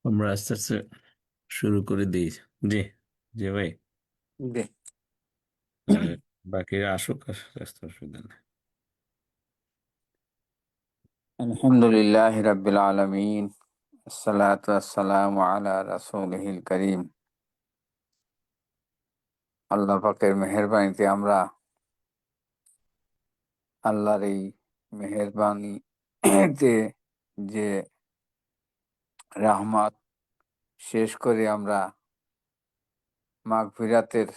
আমরা আস্তে আস্তে শুরু করে দিই। জি, জি ভাই। জি। আহ, বাকিরা আসুক, আসতে অসুবিধা নেই। আলহামদুলিল্লাহ রাব্বিল আলামিন, আসসালাতু আসসালামু আলা রাসূলিহিল কারীম। আল্লাহ পাকের মেহেরবানিতে আমরা আল্লাহর এই মেহেরবানিতে যে রাহমাত শেষ করে আমরা মাগফিরাতের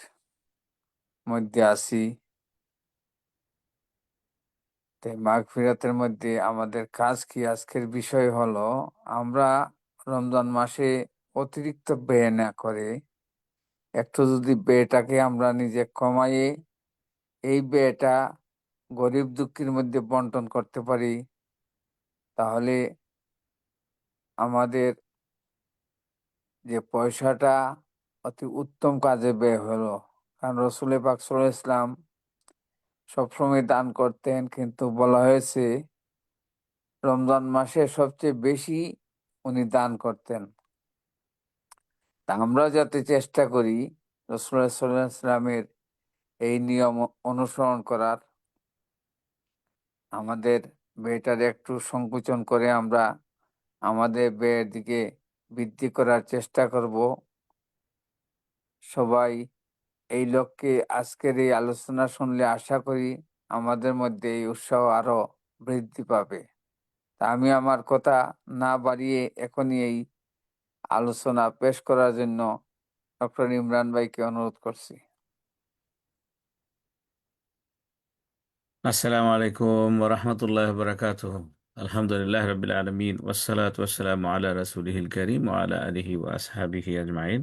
মধ্যে আছি। তাই মাগফিরাতের মধ্যে আমাদের কাজ কি? আজকের বিষয় হলো আমরা রমজান মাসে অতিরিক্ত ব্যয় না করে একটু যদি ব্যয়টাকে আমরা নিজে কমাইয়ে এই ব্যয়টা গরিব দুঃখীর মধ্যে বন্টন করতে পারি, তাহলে আমাদের যে পয়সাটা অতি উত্তম কাজে ব্যয় হলো। কারণ রসুল পাক সাল্লাল্লাহু আলাইহি ইসলাম সবসময় দান করতেন, কিন্তু বলা হয়েছে রমজান মাসে সবচেয়ে বেশি উনি দান করতেন। তা আমরা যাতে চেষ্টা করি রসুল্লাহ সাল্লাল্লাহু আলাইহি ইসলামের এই নিয়ম অনুসরণ করার, আমাদের ব্যয়টার একটু সংকোচন করে আমরা আমাদের ব্যয়ের দিকে বৃদ্ধি করার চেষ্টা করব। সবাই এই লক্ষ্যে আজকের এই আলোচনা শুনলে আশা করি আমাদের মধ্যে এই উৎসাহ আরো বৃদ্ধি পাবে। তা আমি আমার কথা না বাড়িয়ে এখনই এই আলোচনা পেশ করার জন্য ডক্টর ইমরান ভাইকে অনুরোধ করছি। আসসালামু আলাইকুম ওয়া রাহমাতুল্লাহি ওয়া বারাকাতুহু। আলহামদুলিল্লাহ রাব্বিল আলামিন ওয়াসসালাতু ওয়াসসালামু আলা রাসূলিহিল কারীম ওয়া আলা আলিহি ওয়া আসহাবিহি আজমাইন।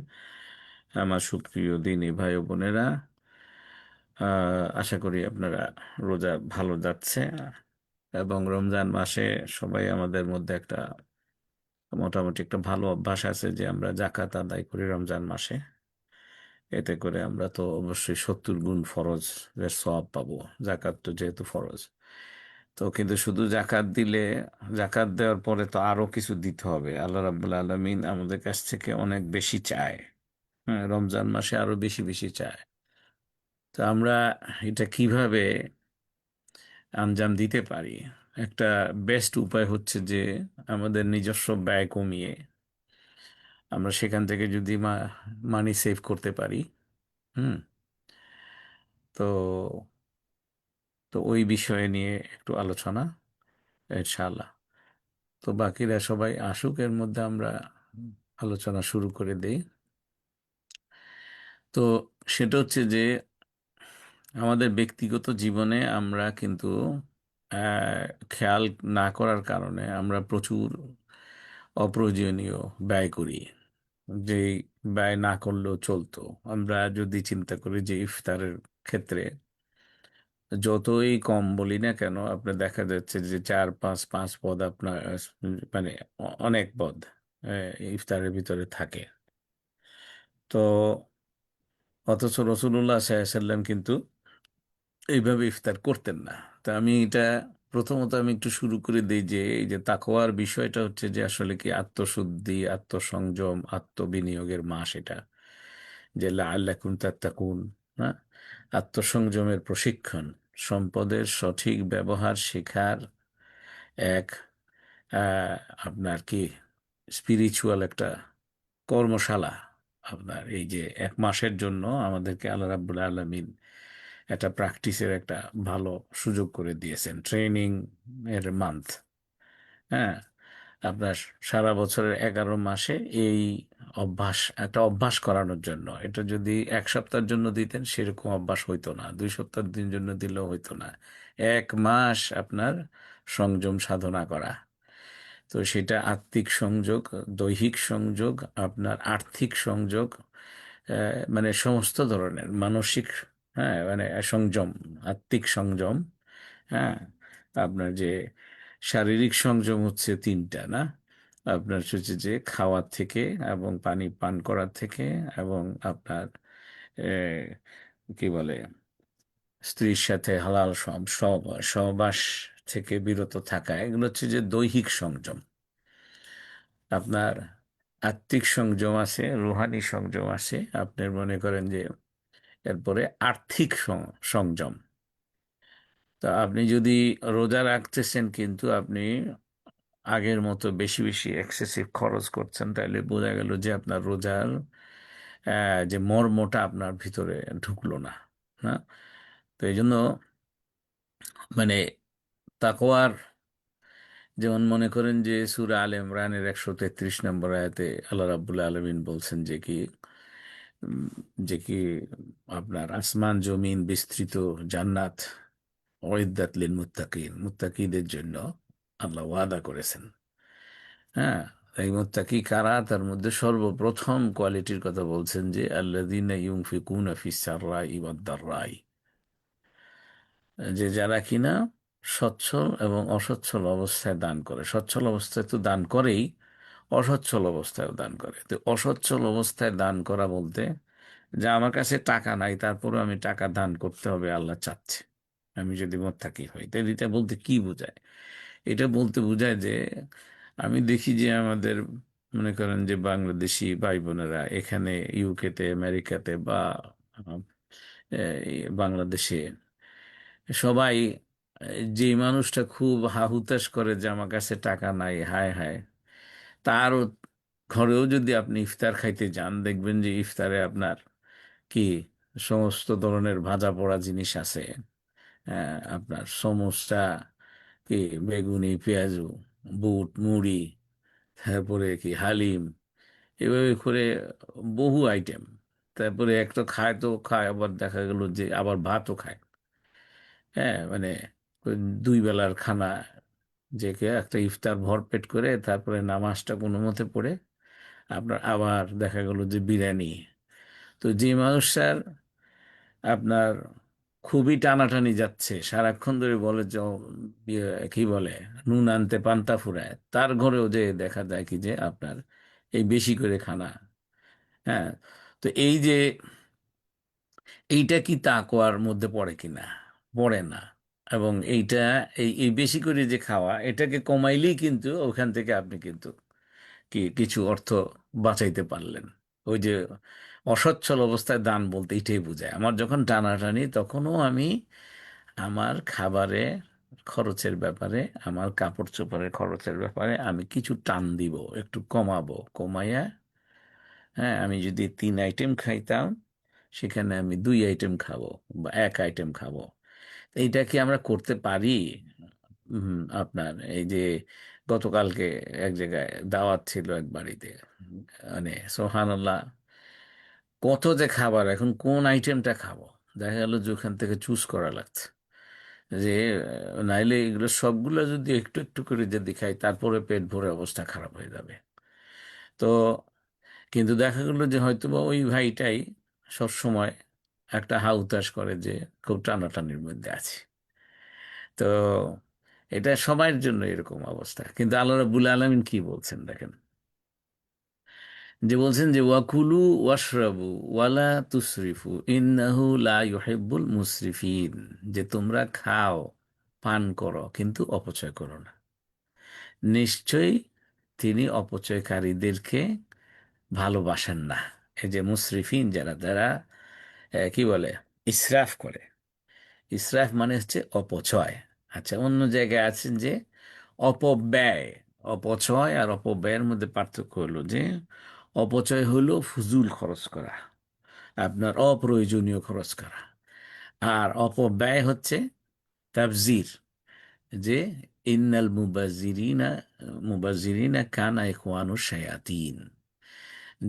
আমার সুপ্রিয় দিনী ভাই ও বোনেরা, আশা করি আপনারা রোজা ভালো যাচ্ছে এবং রমজান মাসে সবাই আমাদের মধ্যে একটা মোটামুটি একটা ভালো অভ্যাস আছে যে আমরা জাকাত আদায় করি রমজান মাসে। এতে করে আমরা তো অবশ্যই 70 গুণ ফরজ এর সওয়াব পাবো। জাকাত তো যেহেতু ফরজ, তো কিন্তু শুধু জাকাত দিলে, জাকাত দেওয়ার পরে তো আরো কিছু দিতে হবে। আল্লাহ রাব্বুল আলামিন আমাদের কাছ থেকে অনেক বেশি চায়। হ্যাঁ, রমজান মাসে আরো বেশি বেশি চায়। তো আমরা এটা কিভাবে আঞ্জাম দিতে পারি? একটা বেস্ট উপায় হচ্ছে যে আমাদের নিজস্ব ব্যয় কমিয়ে আমরা সেখান থেকে যদি মানি সেভ করতে পারি। হুম। তো তো ওই বিষয়ে নিয়ে একটু আলোচনা, ইনশাআল্লাহ। তো বাকিরা সবাই আসুক, এর মধ্যে আমরা আলোচনা শুরু করে দেই। তো সেটা হচ্ছে যে আমাদের ব্যক্তিগত জীবনে আমরা কিন্তু খেয়াল না করার কারণে আমরা প্রচুর অপ্রয়োজনীয় ব্যয় করি, যেই ব্যয় না করলেও চলতো। আমরা যদি চিন্তা করি যে ইফতারের ক্ষেত্রে যতই কম বলি না কেন, আপনার দেখা যাচ্ছে যে চার পাঁচ পাঁচ পদ আপনার মানে অনেক পদ ইফতারের ভিতরে থাকে। তো অথচ রসুল্লাহ সাল্লাম কিন্তু এইভাবে ইফতার করতেন না। তা আমি এটা প্রথমত আমি একটু শুরু করে দিই যে এই যে তাকওয়ার বিষয়টা হচ্ছে যে আসলে কি আত্মশুদ্ধি, আত্মসংযম, আত্মবিনিয়োগের মাস এটা, যে লাআল্লাকুম তাত্তাকুন। হ্যাঁ, আত্মসংযমের প্রশিক্ষণ, সম্পদের সঠিক ব্যবহার শেখার এক আহ, আপনার কি স্পিরিচুয়াল একটা কর্মশালা। আপনার এই যে 1 মাসের জন্য আমাদেরকে আল্লাহ রাব্বুল আলামিন একটা প্র্যাকটিসের একটা ভালো সুযোগ করে দিয়েছেন, ট্রেনিং এর মান্থ। হ্যাঁ, আপনার সারা বছরের 11 মাসে এই একটা অভ্যাস করানোর জন্য। এটা যদি 1 সপ্তাহের জন্য দিতেন সেরকম অভ্যাস হইতো না, 2 সপ্তাহের দিন জন্য দিলেও হইতো না। 1 মাস আপনার সংযম সাধনা করা। তো সেটা আত্মিক সংযোগ, দৈহিক সংযোগ, আপনার আর্থিক সংযোগ, মানে সমস্ত ধরনের মানসিক, হ্যাঁ মানে সংযম, আত্মিক সংযম। হ্যাঁ, আপনার যে শারীরিক সংযম হচ্ছে 3টা না, আপনার হচ্ছে যে খাওয়ার থেকে এবং পানি পান করার থেকে এবং আপনার কি বলে স্ত্রীর সাথে হালাল সহবাস থেকে বিরত থাকা, এগুলো হচ্ছে যে দৈহিক সংযম আপনার। আত্মিক সংযম আছে, রুহানি সংযম আছে, আপনি মনে করেন যে এরপরে আর্থিক সংযম। তা আপনি যদি রোজা রাখতেছেন কিন্তু আপনি আগের মতো বেশি বেশি এক্সেসিভ খরচ করছেন, তাহলে বোঝা গেল যে আপনার রোজার যে মর্মটা আপনার ভিতরে ঢুকলো না। হ্যাঁ, তো এই জন্য মানে তাকওয়ার, যেমন মনে করেন যে সূরা আলে ইমরানের 133 নম্বর আয়াতে আল্লাহ রাব্বুল আলামিন বলছেন যে কি উম, যে কি আপনার আসমান জমিন বিস্তৃত জান্নাত উইদ্দাত লিল মুত্তাকিন, মুত্তাকিদের জন্য আল্লাহ ওয়াদা করেছেন। হ্যাঁ, এই মুত্তাকি কারা? তার মধ্যে সর্বপ্রথম কোয়ালিটির কথা বলছেন যে আল্লাযীনা ইউনফিকুনা ফিস সাররাই ওয়াদ দাররাই, যে যারা কিনা সচ্ছল এবং অসচ্ছল অবস্থায় দান করে। সচ্ছল অবস্থায় তো দান করেই, অসচ্ছল অবস্থায়ও দান করে। তো অসচ্ছল অবস্থায় দান করা বলতে, যে আমার কাছে টাকা নাই তারপরে আমি টাকা দান করতে হবে আল্লাহ চাচ্ছে, আমি যদি মোত্তাকি হই। তাই এটা বলতে কি বোঝায়? এটা বলতে বোঝায় যে আমি দেখি যে আমাদের মনে করেন যে বাংলাদেশি ভাই বোনেরা এখানে ইউকেতে, আমেরিকাতে বা আহ, এই বাংলাদেশে সবাই, যে মানুষটা খুব হাহুতাশ করে যে আমার কাছে টাকা নাই, হায় হায়, তারও ঘরেও যদি আপনি ইফতার খাইতে যান, দেখবেন যে ইফতারে আপনার কি সমস্ত ধরনের ভাজা পোড়া জিনিস আছে। আপনার সমোসা, কি বেগুনি, পেঁয়াজু, বুট, মুড়ি, তারপরে কি হালিম, এভাবে করে বহু আইটেম। তারপরে একটা খায় তো খায়, আবার দেখা গেল যে আবার ভাতও খায়। হ্যাঁ, মানে ওই দুই বেলার খানা, যে কে একটা ইফতার ভরপেট করে তারপরে নামাজটা কোনো মতে পড়ে আপনার আবার দেখা গেল যে বিরিয়ানি। তো যে মানুষটার আপনার খুবই টানাটানি যাচ্ছে, সারাক্ষণ ধরে বলে যে কি বলে নুন আনতে পান্তা ফুরায়, তার ঘরেও যে দেখা যায় কি যে আপনার এই বেশি করে খানা। হ্যাঁ, তো এই যে এইটা কি তাকওয়ার মধ্যে পড়ে কিনা? পড়ে না। এবং এইটা এই এই বেশি করে যে খাওয়া, এটাকে কমাইলেই কিন্তু ওখান থেকে আপনি কিন্তু কি কিছু অর্থ বাঁচাইতে পারলেন। ওই যে অসচ্ছল অবস্থায় দান বলতে এটাই বোঝায়। আমার যখন টানাটানি তখনও আমি আমার খাবারে খরচের ব্যাপারে, আমার কাপড় চোপড়ের খরচের ব্যাপারে আমি কিছু টান দিব, একটু কমাবো, কমাইয়া হ্যাঁ, আমি যদি 3 আইটেম খাইতাম সেখানে আমি 2 আইটেম খাবো বা 1 আইটেম খাবো। তো এইটা কি আমরা করতে পারি? আপনার এই যে গতকালকে এক জায়গায় দাওয়াত ছিল এক বাড়িতে, মানে সোহানাল্লাহ, কত যে খাবার, এখন কোন আইটেমটা খাবো? দেখা গেল যে ওখান থেকে চুজ করা লাগছে, যে নাইলে এগুলো সবগুলো যদি একটু একটু করে যদি খাই তারপরে পেট ভরে অবস্থা খারাপ হয়ে যাবে। তো কিন্তু দেখা গেল যে হয়তোবা ওই ভাইটাই সবসময় একটা হাউতাশ করে যে খুব টানাটানির মধ্যে আছে। তো এটা সবার জন্য এরকম অবস্থা, কিন্তু আল্লাহ রাব্বুল আলামিন কি বলছেন দেখেন, যে বলছেন যে ওয়াকুলু ওয়াশরাবু ওয়ালা তুসরিফু ইন্নাহু লা ইউহিব্বুল মুসরিফিন, যে তোমরা খাও, পান করো, কিন্তু অপচয় করো না, নিশ্চয়ই তিনি অপচয়কারীদেরকে ভালোবাসেন না। এই যে মুসরিফিন, যারা যারা কি বলে ইসরাফ করে, ইসরাফ মানে হচ্ছে অপচয়। আচ্ছা, অন্য জায়গায় আছেন যে অপব্যয়। অপচয় আর অপব্যয়ের মধ্যে পার্থক্য হলো যে অপচয় হলো ফুজুল খরচ করা, আপনার অপ্রয়োজনীয় খরচ করা। আর অপব্যয় হচ্ছে তাবজির, যে ইন্নাল মুবাজিরিনা, মুবাজিরিনা কানা ইখওয়ানুশ শায়াতিন,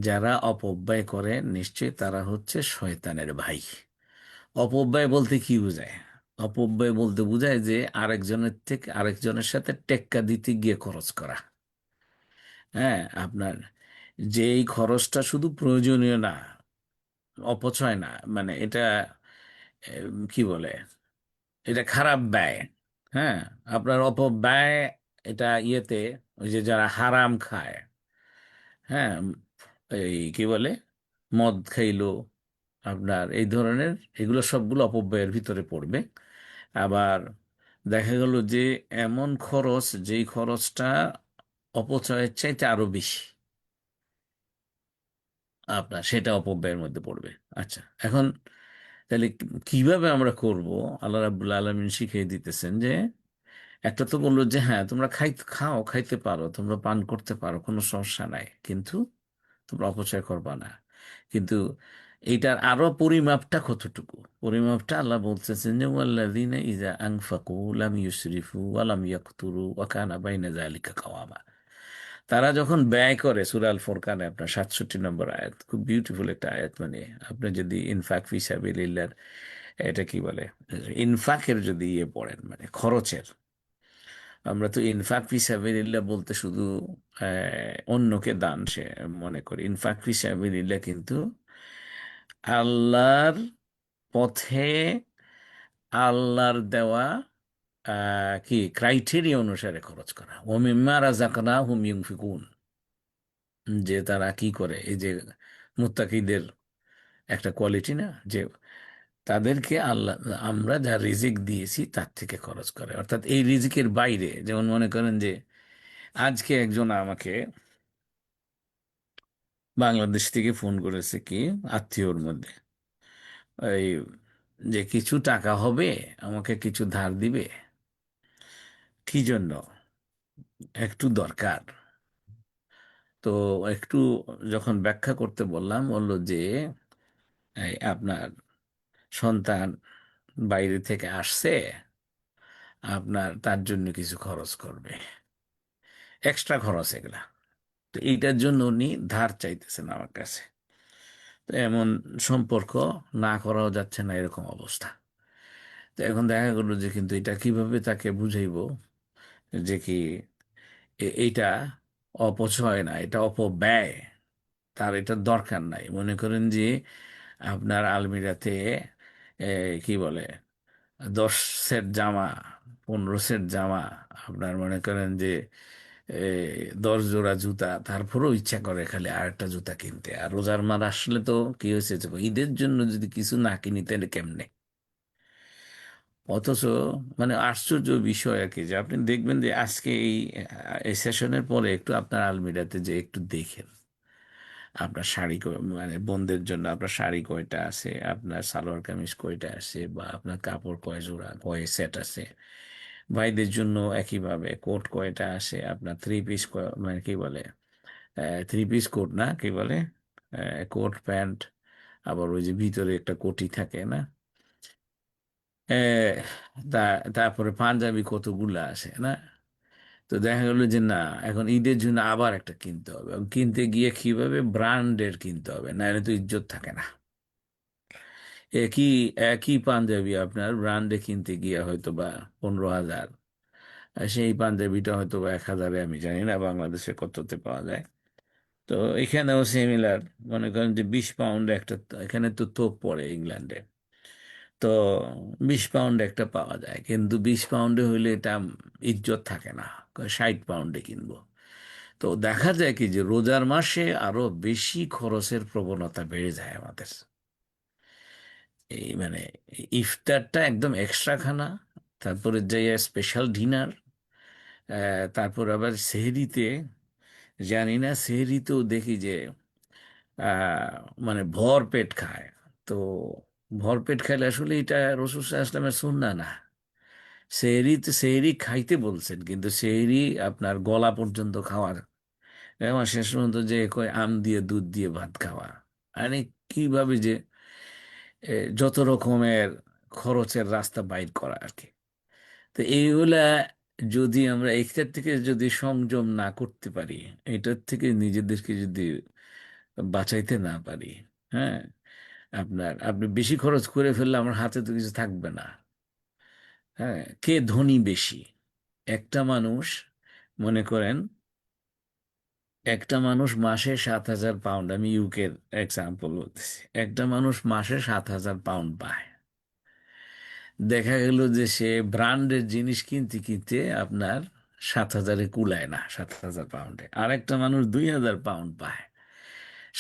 যারা অপব্যয় করে নিশ্চয় তারা হচ্ছে শয়তানের ভাই। অপব্যয় বলতে কি বোঝায়? অপব্যয় বলতে বোঝায় যে আরেকজনের থেকে আরেকজনের সাথে টেক্কা দিতে গিয়ে খরচ করা। হ্যাঁ, আপনার যে এই খরচটা শুধু প্রয়োজনীয় না, অপচয় না, মানে এটা কি বলে, এটা খারাপ ব্যয়। হ্যাঁ, আপনার অপব্যয়, এটা ইয়েতে ওই যে যারা হারাম খায়, হ্যাঁ, এই কি বলে মদ খাইলো, আপনার এই ধরনের, এগুলো সবগুলো অপব্যয়ের ভিতরে পড়বে। আবার দেখা গেল যে এমন খরচ যেই খরচটা অপচয়ের চাইতে আরো বেশি, আপনার সেটা অপব্যয়ের মধ্যে পড়বে। আচ্ছা, এখন তাহলে কিভাবে আমরা করব? আল্লাহ রাব্বুল আলামিন শিখিয়ে দিতেছেন যে একটা তো বললো যে হ্যাঁ তোমরা খাও, খাইতে পারো, তোমরা পান করতে পারো, কোনো সমস্যা নাই, কিন্তু তোমরা অপচয় করবা না। কিন্তু এইটার আরো পরিমাপটা কতটুকু? পরিমাপটা আল্লাহ বলতেছেন যে ওয়াল্লাযীনা ইযা আনফাকু লাম ইউসরিফু ওয়া লাম ইয়াকতুরু ওয়া কানা বাইনা যালিকা কাওয়ামা। তারা যখন ব্যয় করে, সূরা আল ফুরকানে আপনার 67 নম্বর আয়াত, খুব বিউটিফুল একটা আয়াত। মানে আপনি যদি ইনফাক ফি সাবিলিল্লাহ, এটা কি বলে, ইনফাকের যদি ইয়ে পড়েন, মানে খরচের, আমরা তো ইনফাক ফি সাবিলিল্লাহ বলতে শুধু অন্যকে দান সে মনে করি। ইনফাক ফি সাবিলিল্লাহ কিন্তু আল্লাহর পথে, আল্লাহর দেওয়া কি ক্রাইটেরিয়া অনুসারে খরচ করা। ও মিম্মা রাযাকনাহুম ইউনফিকুন, যে তারা কি করে, এই যে মুত্তাকিদের একটা কোয়ালিটি না, যে তাদেরকে আল্লাহ, আমরা যা রিজিক দিয়েছি তার থেকে খরচ করে, অর্থাৎ এই রিজিকের বাইরে। যেমন মনে করেন যে আজকে একজন আমাকে বাংলাদেশ থেকে ফোন করেছে, কি আত্মীয়র মধ্যে, এই যে কিছু টাকা হবে, আমাকে কিছু ধার দিবে, কি জন্য, একটু দরকার। তো একটু যখন ব্যাখ্যা করতে বললাম, বললো যে এই আপনার সন্তান বাইরে থেকে আসছে, আপনার তার জন্য কিছু খরচ করবে, এক্সট্রা খরচ এগুলা। তো এইটার জন্য উনি ধার চাইতেছেন আমার কাছে। তো এমন সম্পর্ক না করাও যাচ্ছে না, এরকম অবস্থা। তো এখন দেখা গেল যে কিন্তু এটা কিভাবে তাকে বুঝাইবো যে কি এইটা অপচয় না, এটা অপব্যয়, তার এটা দরকার নাই। মনে করেন যে আপনার আলমিরাতে এ, কি বলে 10 সেট জামা, 15 সেট জামা, আপনার মনে করেন যে এ, 10 জোড়া জুতা, তারপরেও ইচ্ছা করে খালি আরেকটা জুতা কিনতে। আর রোজার মাস আসলে তো কি হয়েছে, যে ঈদের জন্য যদি কিছু না কিনি তাহলে কেমনে? অথচ মানে আশ্চর্য বিষয় আর কি, যে আপনি দেখবেন যে আজকে এই সেশনের পরে একটু আপনার আলমিরাতে যে একটু দেখেন, আপনার শাড়ি মানে বোনদের জন্য আপনার শাড়ি কয়টা আছে, আপনার সালোয়ার কামিজ কয়টা আছে, বা আপনার কাপড় কয় জোড়া, কয় সেট আছে। ভাইদের জন্য একইভাবে কোট কয়টা আছে, আপনার থ্রি পিস, মানে কি বলে, থ্রি পিস কোট না, কি বলে, কোট প্যান্ট, আবার ওই যে ভিতরে একটা কোটি থাকে না, এ, তা তারপরে পাঞ্জাবি কতগুলা আছে না। তো দেখা গেলো যে না, এখন ঈদের জন্য আবার একটা কিনতে হবে, এবং কিনতে গিয়ে কিভাবে ব্র্যান্ডের কিনতে হবে, না এলে তো ইজ্জত থাকে না। একই একই পাঞ্জাবি আপনার ব্র্যান্ডে কিনতে গিয়ে হয়তো বা 15,000, আর সেই পাঞ্জাবিটা হয়তো বা 1,000-এ, আমি জানি না বাংলাদেশে কততে পাওয়া যায়। তো এখানেও সিমিলার, মনে করেন যে 20 পাউন্ড একটা, এখানে তো তোপ পড়ে ইংল্যান্ডে, তো 20 পাউন্ড একটা পাওয়া যায়, কিন্তু 20 পাউন্ডে হইলে এটা ইজ্জত থাকে না, 60 পাউন্ডে কিনবো। তো দেখা যায় কি যে রোজার মাসে আরো বেশি খরচের প্রবণতা বেড়ে যায় আমাদের। এই মানে ইফতারটা একদম এক্সট্রা খানা, তারপরে যে স্পেশাল ডিনার, তারপর আবার সেহরিতে, জানি না সেহরিতেও দেখি যে আহ, মানে ভর পেট খায়। তো ভর পেট খাইলে আসলে এটা রাসূল সাল্লাল্লাহু আলাইহি ওয়াসাল্লামের সুন্নাহ না। সেহরিতে সেহরি খাইতে বলছেন, কিন্তু সেহরি আপনার গলা পর্যন্ত খাওয়ার, আমার শেষ পর্যন্ত যে কয় আম দিয়ে দুধ দিয়ে ভাত খাওয়া, মানে কিভাবে যে যত রকমের খরচের রাস্তা বাইর করা আর কি। তো এইগুলা যদি আমরা এটার থেকে যদি সংযম না করতে পারি, এটার থেকে নিজেদেরকে যদি বাঁচাইতে না পারি, হ্যাঁ, আপনি বেশি খরচ করে ফেললে আমার হাতে তো কিছু থাকবে না। হ্যাঁ, কে ধনী বেশি? একটা মানুষ, মনে করেন একটা মানুষ মাসে 7,000 পাউন্ড, আমি ইউকের এক্সাম্পল বলতেছি, একটা মানুষ মাসে 7,000 পাউন্ড পায়। দেখা গেল যে সে ব্র্যান্ডের জিনিস কিনতে কিনতে আপনার 7,000-এ কুলায় না, 7,000 পাউন্ডে। আর একটা মানুষ 2,000 পাউন্ড পায়,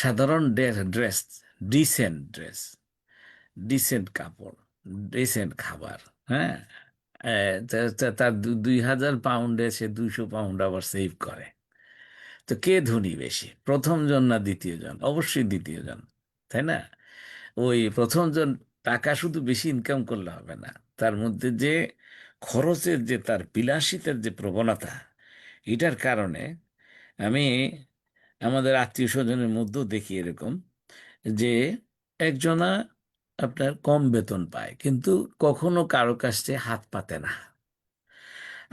সাধারণ ড্রেস, ডিসেন্ট ড্রেস, ডিসেন্ট কাপড়, ডিসেন্ট খাবার, হ্যাঁ, তার 2,000 পাউন্ডে সে 200 পাউন্ড আবার সেভ করে। তো কে ধনী বেশি, প্রথম জন না দ্বিতীয় জন? অবশ্যই দ্বিতীয় জন, তাই না? ওই প্রথম জন টাকা শুধু বেশি ইনকাম করলে হবে না, তার মধ্যে যে খরচের যে তার বিলাসিতার যে প্রবণতা, এটার কারণে আমি আমাদের আত্মীয় স্বজনের মধ্যেও দেখি এরকম যে একজনা আপনার কম বেতন পায় কিন্তু কখনো কারো কাছে হাত পাতে না,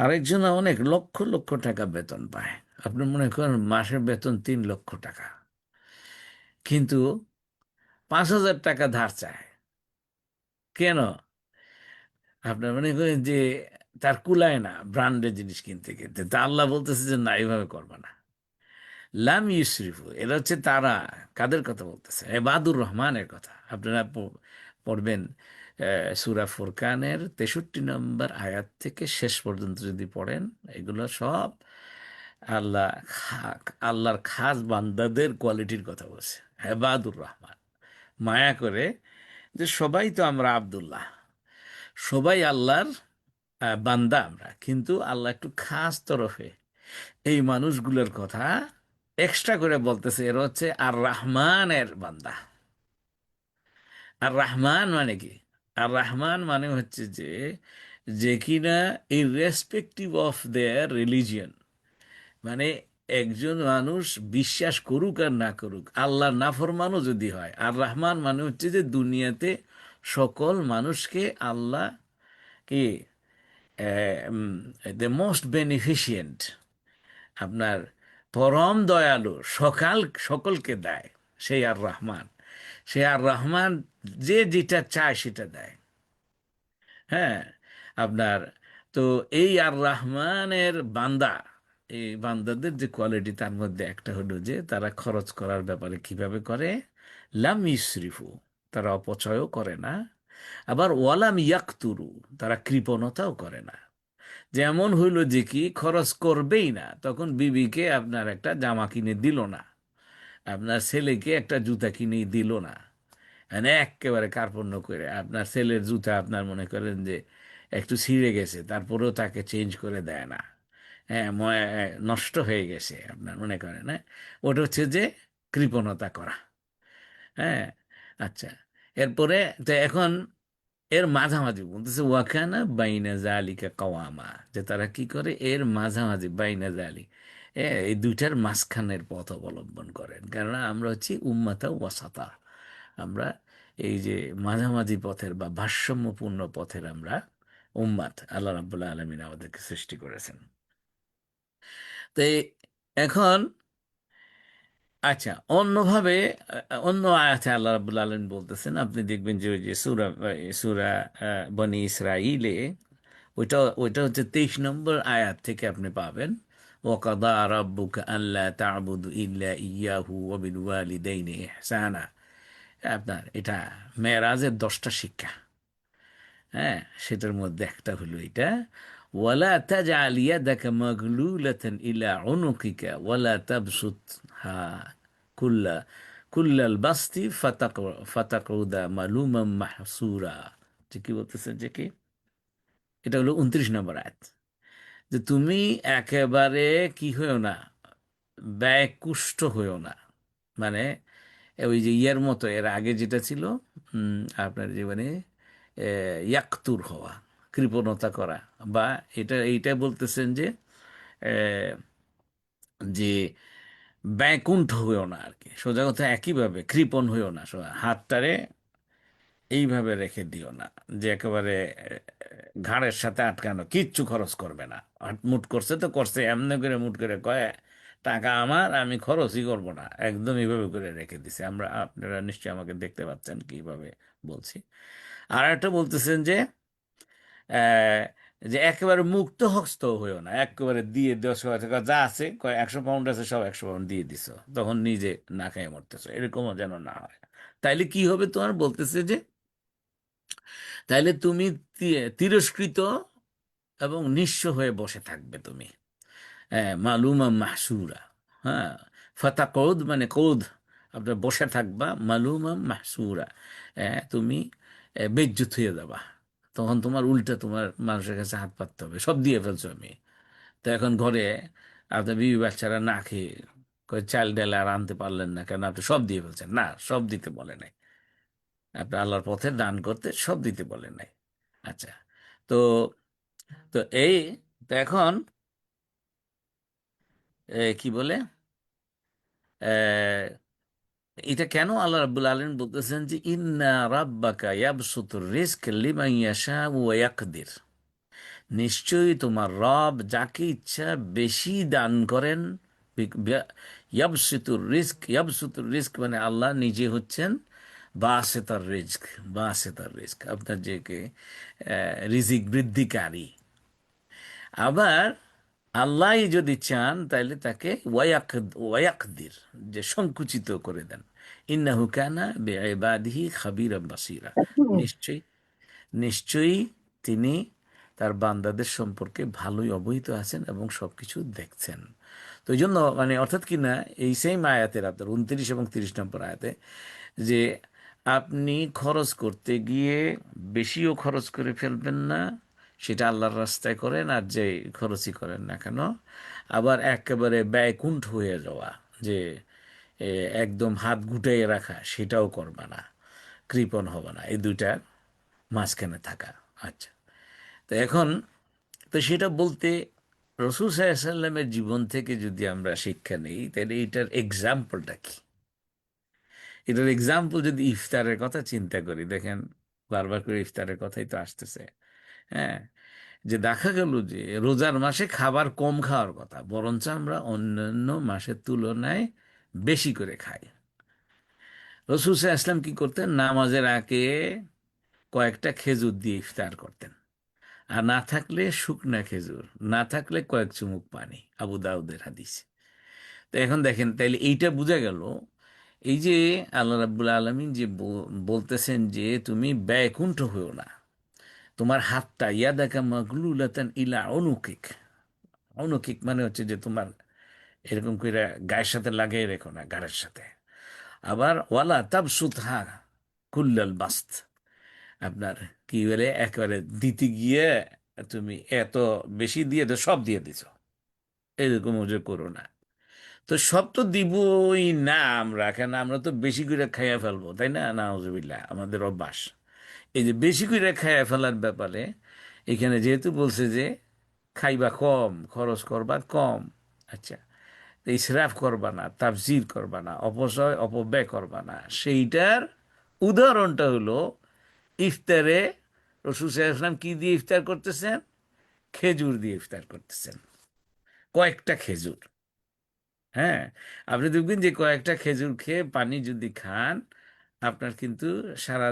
আরেকজনা অনেক লক্ষ লক্ষ টাকা বেতন পায়। আপনি মনে করেন মাসের বেতন 3 লক্ষ টাকা, কিন্তু 5,000 টাকা ধার চায়। কেন? আপনার মনে করেন যে তার কুলায় না ব্র্যান্ডের জিনিস কিনতে কিনতে, তা আল্লাহ বলতেছে যে না, এইভাবে করবে না। লাম ইউসরিফু, এরা হচ্ছে তারা। কাদের কথা বলতেছে? এবাদুর রহমানের কথা। আপনারা পড়বেন সূরা ফুরকানের 63 নম্বর আয়াত থেকে শেষ পর্যন্ত যদি পড়েন, এগুলো সব আল্লাহ আল্লাহর খাস বান্দাদের কোয়ালিটির কথা বলছে। এবাদুর রহমান, মায়া করে যে সবাই তো আমরা আব্দুল্লাহ, সবাই আল্লাহর বান্দা আমরা, কিন্তু আল্লাহ একটু খাস তরফে এই মানুষগুলোর কথা এক্সট্রা করে বলতেছে, এরা হচ্ছে আর রহমানের বান্দা। আর রহমান মানে কি? আর রহমান মানে হচ্ছে যে যে কিনা ইররেসপেক্টিভ অফ দেয়ার রিলিজিয়ন, মানে একজন মানুষ বিশ্বাস করুক আর না করুক, আল্লাহর নাফরমানও যদি হয়, আর রহমান মানে হচ্ছে যে দুনিয়াতে সকল মানুষকে আল্লাহ কি দ্য মোস্ট বেনিফিশিয়েন্ট, আপনার পরম দয়ালু, সকলকে দেয়, সেই আর রহমান। সে আর রহমান যে যেটা চায় সেটা দেয়। হ্যাঁ, আপনার তো এই আর রহমানের বান্দা, এই বান্দাদের যে কোয়ালিটি, তার মধ্যে একটা হলো যে তারা খরচ করার ব্যাপারে কিভাবে করে, লাম ইসরিফু, তারা অপচয়ও করে না, আবার ওয়ালাম ইয়াকতুরু, তারা কৃপণতাও করে না। যেমন হইল যে কি খরচ করবেই না, তখন বিবিকে আপনার একটা জামা কিনে দিল না, আপনার ছেলেকে একটা জুতা কিনে দিল না, মানে একেবারে কার্পণ্য করে আপনার ছেলের জুতা আপনার মনে করেন যে একটু ছিঁড়ে গেছে, তারপরেও তাকে চেঞ্জ করে দেয় না। হ্যাঁ, নষ্ট হয়ে গেছে আপনার মনে করেন, হ্যাঁ, ওটা হচ্ছে যে কৃপণতা করা। হ্যাঁ, আচ্ছা, এরপরে তো এখন এর মাঝামাঝি বলতেছে ওয়াকানা বাইনা জালিকা কাওয়ামা, যে তারা কি করে এর মাঝামাঝি বাইনা জালি, এই দুইটার মাঝখানের পথ অবলম্বন করেন। কেননা আমরা হচ্ছি উম্মাতা ওয়াসাতা, আমরা এই যে মাঝামাঝি পথের বা ভারসাম্যপূর্ণ পথের আমরা উম্মাত, আল্লাহ রাব্বুল আলামিন আমাদেরকে সৃষ্টি করেছেন। তো এখন আচ্ছা, অন্যভাবে অন্য আয়াতে আল্লাহ রাব্বুল আলামিন বলতেছেন, আপনি দেখবেন যে ওই যে সূরা সূরা বনি ইসরাঈলে, ওইটা ওইটা হচ্ছে 23 নম্বর আয়াত থেকে আপনি পাবেন, ওয়াকাদা রাব্বুকা আল্লা তা'বুদু ইল্লা ইয়াহু ওয়া বিল ওয়ালিদাইনি ইহসানা। আপনার এটা মেরাজের 10টা শিক্ষা। হ্যাঁ, সেটার মধ্যে একটা হলো এটা, ওয়ালা তাজআল ইয়াদাকা মাগলুলাতান ইলা উনুকিকা ওয়ালা তাবসুতহা কুল্লা কুল্লাল বাসতি ফাতাকউদা মালুমান মাহসুরা। যে কি বলতেছে যে কি, এটা হলো 29 নম্বর আয়াত, যে তুমি একেবারে কি হয়েও না, ব্যয়কুষ্ঠ হয়েও না, মানে ওই যে ইয়ের মতো এর আগে যেটা ছিল, আপনার জীবনে ইয়াকতুর হওয়া, কৃপণতা করা, বা এইটা বলতেছেন যে আহ, যে ব্যাকুণ্ঠ হয়েও না আর কি, সোজা কথা একইভাবে কৃপণ হয়েও না, হাতটারে এইভাবে রেখে দিও না যে একেবারে ঘাড়ের সাথে আটকানো, কিচ্ছু খরচ করবে না। মুট করছে তো করছে, এমনি করে মুট করে কয় টাকা আমার, আমি খরচই করব না, একদম এইভাবে করে রেখে দিছে। আমরা, আপনারা নিশ্চয়ই আমাকে দেখতে পাচ্ছেন কিভাবে বলছি। আর একটা বলতেছেন যে আহ, যে একেবারে মুক্ত হস্ত হইও না, একেবারে দিয়ে 10 টাকা যা আছে, 100 পাউন্ড আছে, সব 100 পাউন্ড দিয়ে দিছ, তখন নিজে না খেয়ে মরতেছো, এরকমও যেন না হয়। তাইলে কি হবে তোমার, বলতেছে যে তাইলে তুমি তিরস্কৃত এবং নিঃস্ব হয়ে বসে থাকবে তুমি, হ্যাঁ, মালুমা মাহসুরা। হ্যাঁ, ফাতাকৌদ মানে কৌদ, আপনার বসে থাকবা, মালুমা মাহসুরা, তুমি বেজ্জুত হয়ে যাবা, তখন তোমার উল্টা তোমার মানুষের কাছে হাত পাততে হবে, সব দিয়ে ফেলছো আমি, তো এখন ঘরে আপনার বিবি বাচ্চারা না খেয়ে চাল ডাল আর আনতে পারলেন না কেন, আপনি সব দিয়ে ফেলছেন? না, সব দিতে বলে নাই। আপনি আল্লাহর পথে দান করতে সব দিতে বলে নাই। আচ্ছা, তো তো এই তো এখন কি বলে, আহ, এটা কেন আল্লাহ রাব্বুল আলামিন বলতেছেন যে ইন্না রাব্বাকা ইয়াবসুতুর রিজক লিমান ইয়াশা ওয়া ইয়াকদির, নিশ্চয়ই তোমার রব যাকে ইচ্ছা বেশি দান করেন। ইয়াবসুতুর রিস্ক মানে আল্লাহ নিজে হচ্ছেন বাসেতার রিজক। বাসেতার রিজক আপনার যে কে রিজিক বৃদ্ধিকারী। আবার আল্লাহ যদি চান তাহলে তাকে ওয়াকদির, যে সংকুচিত করে দেন। ইন্নাহু কানা বিইবাদিহি খাবিরাম বাসীরা, নিশ্চয়ই নিশ্চয়ই তিনি তার বান্দাদের সম্পর্কে ভালোই অবহিত আছেন এবং সবকিছু দেখছেন। তো এই জন্য মানে অর্থাৎ কি না, এই সেম আয়াতের আপনার 29 এবং 30 নম্বর আয়াতে যে আপনি খরচ করতে গিয়ে বেশিও খরচ করে ফেলবেন না, সেটা আল্লাহর রাস্তায় করেন, আর যে খরচই করেন না কেন। আবার একেবারে ব্যয়কুণ্ঠ হয়ে যাওয়া, যে এ, একদম হাত গুটাইয়ে রাখা, সেটাও করবা না, কৃপণ হবে না, এই দুইটার মাঝখানে থাকা। আচ্ছা, তো এখন তো সেটা বলতে রসুল সাল্লামের জীবন থেকে যদি আমরা শিক্ষা নেই, তাহলে এটার এক্সাম্পলটা কি? এটার এক্সাম্পল যদি ইফতারের কথা চিন্তা করি, দেখেন বারবার করে ইফতারের কথাই তো আসতেছে। হ্যাঁ, যে দেখা গেল যে রোজার মাসে খাবার কম খাওয়ার কথা, বরঞ্চ আমরা অন্যান্য মাসের তুলনায় বেশি করে খাই। রসুল ইসলাম কি করতেন? নামাজের আগে কয়েকটা খেজুর দিয়ে ইফতার করতেন, আর না থাকলে শুকনা খেজুর, না থাকলে কয়েক চুমুক পানি। আবু দাউদের হাদিস। তো এখন দেখেন, তাইলে এইটা বোঝা গেল, এই যে আল্লাহ রাব্বুল আলামিন যে বলতেছেন যে তুমি ব্যয়কুণ্ঠ হইও না, তোমার হাতটা ইয়াদাকা মাগলুলাতান ইলা অনুকিক। অনুকিক মানে হচ্ছে যে তোমার এরকম করে গায়ের সাথে লাগিয়ে রেখো না, গাড়ের সাথে। আবার ওয়ালা তাবসুতহা কুল্লাল বাস্ত, আপনার কি বলে একেবারে দিতে গিয়ে তুমি এত বেশি দিয়ে তো সব দিয়ে দিছো, এরকম যে করো না। তো সব তো দিবই না আমরা, কেন আমরা তো বেশি করে খাইয়া ফেলবো, তাই না? নাউজুবিল্লাহ, আমাদের অভ্যাস। এই যে বেশি করে খাইয়া ফেলার ব্যাপারে এখানে যেহেতু বলছে যে খাইবা কম, খরচ করবা কম। আচ্ছা, তো ইসরাফ করবা না, তাফজির করবা না, অপচয় অপব্যয় করবা না, সেইটার উদাহরণটা হলো ইফতারে রসুল সাল্লাল্লাহু আলাইহি ওয়াসাল্লাম কি দিয়ে ইফতার করতেছেন? খেজুর দিয়ে ইফতার করতেছেন, কয়েকটা খেজুর। হ্যাঁ, আপনি দেখবেন যে কয়েকটা খেজুর খেয়ে পানি যদি খান, আপনার কিন্তু সারা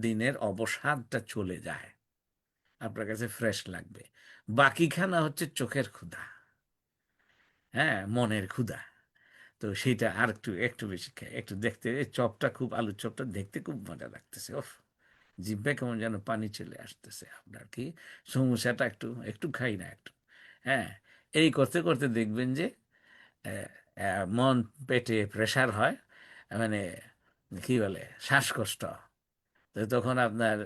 দিনের অবসাদটা চলে যায়, আপনার কাছে ফ্রেশ লাগবে। বাকি খানা হচ্ছে চোখের ক্ষুধা, হ্যাঁ, মনের ক্ষুধা। তো সেইটা আর একটু একটু বেশি খায়, একটু দেখতে এই চপটা খুব, আলুর চপটা দেখতে খুব মজা লাগতেছে, ওফ, জিভে কেমন যেন পানি চলে আসতেছে। আপনার কি সমস্যাটা একটু একটু খাই না একটু। হ্যাঁ, এই করতে করতে দেখবেন যে আহ, মন পেটে প্রেসার হয়, মানে কি বলে শ্বাসকষ্ট। তো তখন আপনার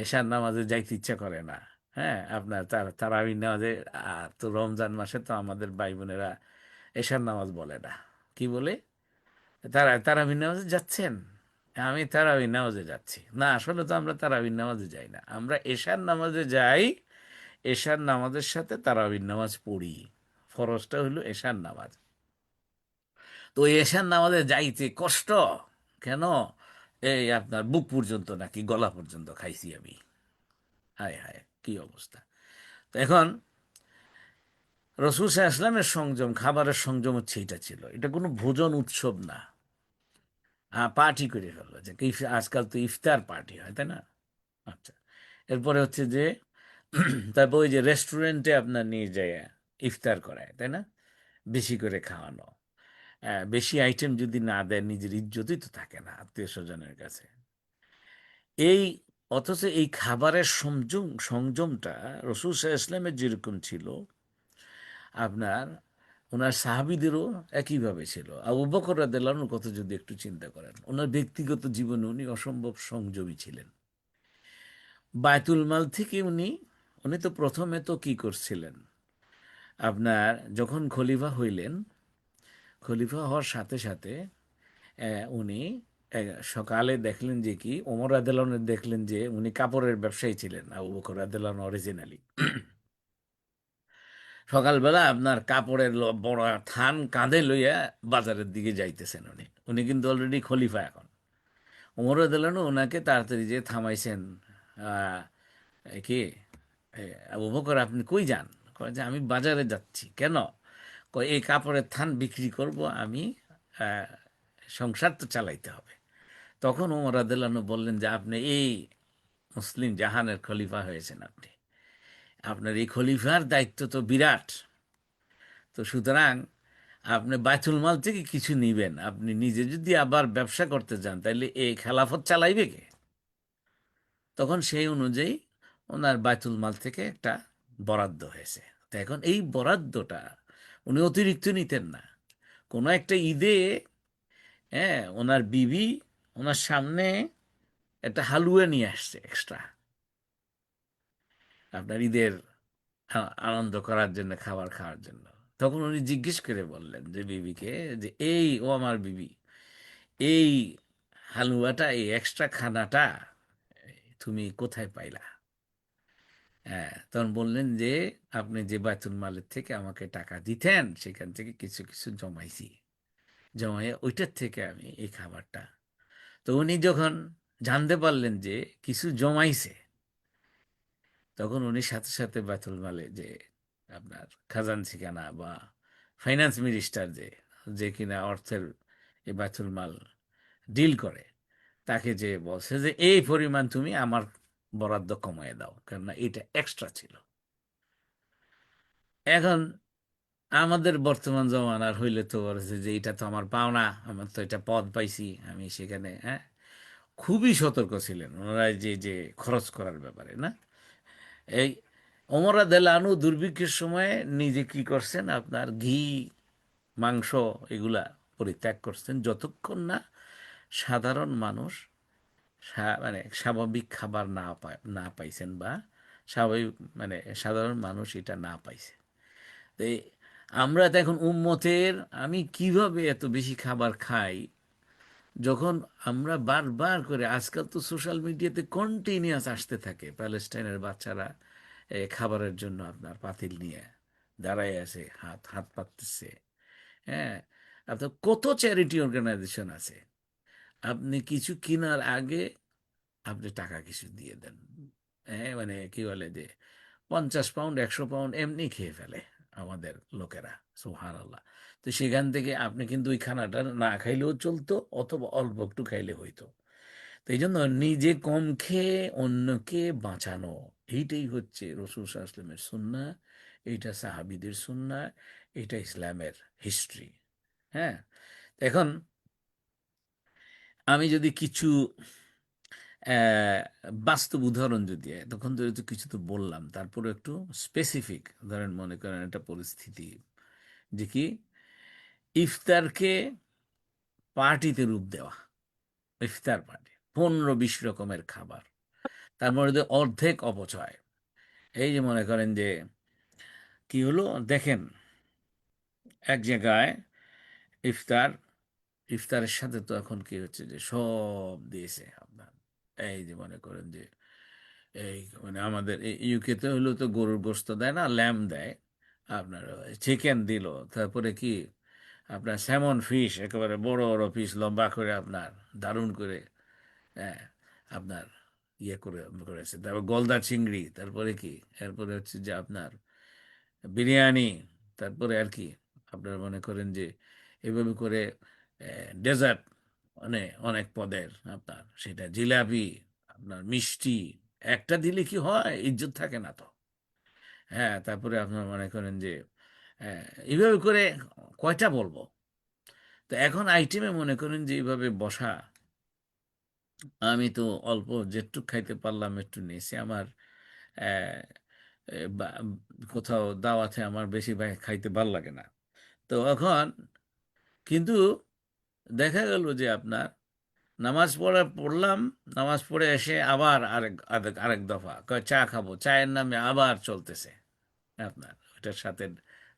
এশার নামাজে যাইতে ইচ্ছা করে না। হ্যাঁ, আপনার তারাবির নামাজে, তো রমজান মাসে তো আমাদের ভাই বোনেরা এশার নামাজ বলে না, কি বলে? তারাবির নামাজে যাচ্ছেন? আমি তারাবির নামাজে যাচ্ছি না, আসলে তো আমরা তারাবির নামাজে যাই না, আমরা এশার নামাজে যাই। এশার নামাজের সাথে তারাবির নামাজ পড়ি, ফরজটা হলো এশার নামাজ। তো ওই এশার নামাজে যাইতে কষ্ট কেন? এই আপনার বুক পর্যন্ত নাকি গলা পর্যন্ত খাইছি আমি। হায় হায়, কি অবস্থা! তো এখন রসুল সাল্লাল্লাহু আলাইহি ইসলামের সংযম, খাবারের সংযম হচ্ছে এটা ছিল, এটা কোনো ভোজন উৎসব না। পার্টি করে ফেললো, যে আজকাল তো ইফতার পার্টি হয়, তাই না? আচ্ছা, এরপরে হচ্ছে যে তারপর ওই যে রেস্টুরেন্টে আপনার নিয়ে যায় ইফতার করায়, তাই না? বেশি করে খাওয়ানো। বেশি আইটেম যদি না দেয়, নিজের ইজ্জতই তো থাকে না আত্মীয় স্বজনের কাছে। এই অথচ এই খাবারের সংযমটা রসুল সাল্লাল্লাহু আলাইহি ইসলামের যেরকম ছিল, আপনার ওনার সাহাবীদেরও একইভাবে ছিল। আবু বকর রাদিয়াল্লাহু আনহুর কথা যদি একটু চিন্তা করেন, ওনার ব্যক্তিগত জীবনে উনি অসম্ভব সংযমী ছিলেন। বায়তুল মাল থেকে উনি উনি তো প্রথমে তো কি করছিলেন, আপনার যখন খলিফা হইলেন, খলিফা হওয়ার সাথে সাথে উনি সকালে দেখলেন যে কি ওমর রাদিয়াল্লাহু আনহু দেখলেন যে উনি কাপড়ের ব্যবসায়ী ছিলেন, আবু বকর রাদিয়াল্লাহু আনহু অরিজিনালি। সকালবেলা আপনার কাপড়ের বড় থান কাঁধে লইয়া বাজারের দিকে যাইতেছেন উনি। উনি কিন্তু অলরেডি খলিফা এখন। ওমর রাদিয়াল্লাহু আনহু ওনাকে তাড়াতাড়ি যে থামাইছেন। আহ, কি আবু বকর আপনি কই যান? কয় যে আমি বাজারে যাচ্ছি। কেন? কয় এই কাপড়ের থান বিক্রি করব আমি, আহ, সংসার তো চালাইতে হবে। তখন ওমর রাদিয়াল্লাহু আনহু বললেন যে আপনি এই মুসলিম জাহানের খলিফা হয়েছেন, আপনি আপনার এই খলিফার দায়িত্ব তো বিরাট। তো সুতরাং আপনি বাইতুল মাল থেকে কিছু নিবেন, আপনি নিজে যদি আবার ব্যবসা করতে যান তাহলে এই খেলাফত চালাইবে কে? তখন সেই অনুযায়ী ওনার বাইতুল মাল থেকে একটা বরাদ্দ হয়েছে। তো এখন এই বরাদ্দটা উনি অতিরিক্ত নিতেন না। কোনো একটা ঈদে ওনার বিবি ওনার সামনে একটা হালুয়া নিয়ে আসছে এক্সট্রা, আপনার ঈদের আনন্দ করার জন্য, খাবার খাওয়ার জন্য। তখন উনি জিজ্ঞেস করে বললেন যে বিবিকে, যে এই ও আমার বিবি, এই হালুয়াটা, এই এক্সট্রা খানাটা তুমি কোথায় পাইলা? হ্যাঁ, তখন বললেন যে আপনি যে বায়তুল মালের থেকে আমাকে টাকা দিতেন সেখান থেকে কিছু কিছু জমাইছি, জমাইয়া ওইটার থেকে আমি এই খাবারটা। তো উনি যখন জানতে পারলেন যে কিছু জমাইছে, তখন উনি সাথে সাথে বায়তুল মালে যে আপনার খাজানচিখানা বা ফাইন্যান্স মিনিস্টার যে যে কিনা অর্থের এই বায়তুল মাল ডিল করে, তাকে যে বলছে যে এই পরিমাণ তুমি আমার বরাদ্দ কমিয়ে দাও, কেননা এটা এক্সট্রা ছিল। এখন আমাদের বর্তমান জমানার হইলে তো বলেছে যে এটা তো আমার পাওনা, আমার তো এটা পদ পাইছি আমি সেখানে। খুবই সতর্ক ছিলেন ওনারা যে যে খরচ করার ব্যাপারে, না? এই ওমর রাদিয়াল্লাহু আনহু দুর্ভিক্ষের সময় নিজে কি করছেন, আপনার ঘি, মাংস এগুলা পরিত্যাগ করছেন যতক্ষণ না সাধারণ মানুষ মানে স্বাভাবিক খাবার না পাইছেন, বা স্বাভাবিক মানে সাধারণ মানুষ এটা না পাইছে। তো আমরা তো এখন উম্মতের, আমি কিভাবে এত বেশি খাবার খাই, যখন আমরা বারবার করে, আজকাল তো সোশ্যাল মিডিয়াতে কন্টিনিউয়াস আসতে থাকে প্যালেস্টাইনের বাচ্চারা খাবারের জন্য আপনার পাতিল নিয়ে দাঁড়ায় আছে, হাত হাত পাততেছে। হ্যাঁ, আপনার কত চ্যারিটি অর্গানাইজেশন আছে, আপনি কিছু কেনার আগে আপনি টাকা কিছু দিয়ে দেন। মানে কি বলে যে 50 পাউন্ড 100 পাউন্ড এমনি খেয়ে ফেলে আমাদের লোকেরা, সুবহানাল্লাহ। তো সেখান থেকে আপনি কিন্তু ওই খানাটা না খাইলেও চলতো, অথবা অল্প একটু খাইলে হইতো। তো এই জন্য নিজে কম খেয়ে অন্যকে বাঁচানো, এইটাই হচ্ছে রসুল সাল্লাল্লাহু আলাইহি ওয়াসাল্লামের সুন্নাহ, এইটা সাহাবীদের সুন্নাহ, এটা ইসলামের হিস্ট্রি। হ্যাঁ, এখন আমি যদি কিছু আহ, বাস্তব উদাহরণ যদি তখন তো একটু কিছু তো বললাম, তারপরে একটু স্পেসিফিক ধরেন, মনে করেন একটা পরিস্থিতি যে কি ইফতারকে পার্টিতে রূপ দেওয়া, ইফতার পার্টি 15-20 রকমের খাবার, তার মধ্যে অর্ধেক অপচয়। এই যে মনে করেন যে কি হলো, দেখেন এক জায়গায় ইফতার, ইফতারের সাথে তো এখন কি হচ্ছে যে সব দিয়েছে আপনার, এই যে মনে করেন যে এই মানে আমাদের ইউকেতে হলো তো গরুর গোশত দেয় না, ল্যাম দেয়, আপনার চিকেন দিল, তারপরে কি আপনার স্যামন ফিশ, একেবারে বড় বড় পিস লম্বা করে আপনার দারুণ করে, হ্যাঁ, আপনার ইয়ে করে করেছে, তারপর গলদা চিংড়ি, তারপরে কি এরপরে হচ্ছে যে আপনার বিরিয়ানি, তারপরে আর কি আপনার মনে করেন যে এভাবে করে ডেজার্ট, মানে অনেক পদের আপনার, সেটা জিলাপি, আপনার মিষ্টি, একটা দিলে কি হয়, ইজ্জত থাকে না তো। হ্যাঁ, তারপরে আপনার মনে করেন যে আহ, এইভাবে করে কয়টা বলবো। তো এখন আইটেমে মনে করেন যে এইভাবে বসা, আমি তো অল্প যেটুক খাইতে পারলাম একটু নিয়েছি আমার। আহ, এ, বা- কোথাও দাওয়াতে আমার বেশি ভাই খাইতে ভাল লাগে না। তো এখন কিন্তু দেখা গেল যে আপনার পড়লাম, নামাজ পড়ে এসে আবার আরেক আরেক আরেক দফা কয় চা খাবো, চায়ের নামে আবার চলতেছে আপনার ওইটার সাথে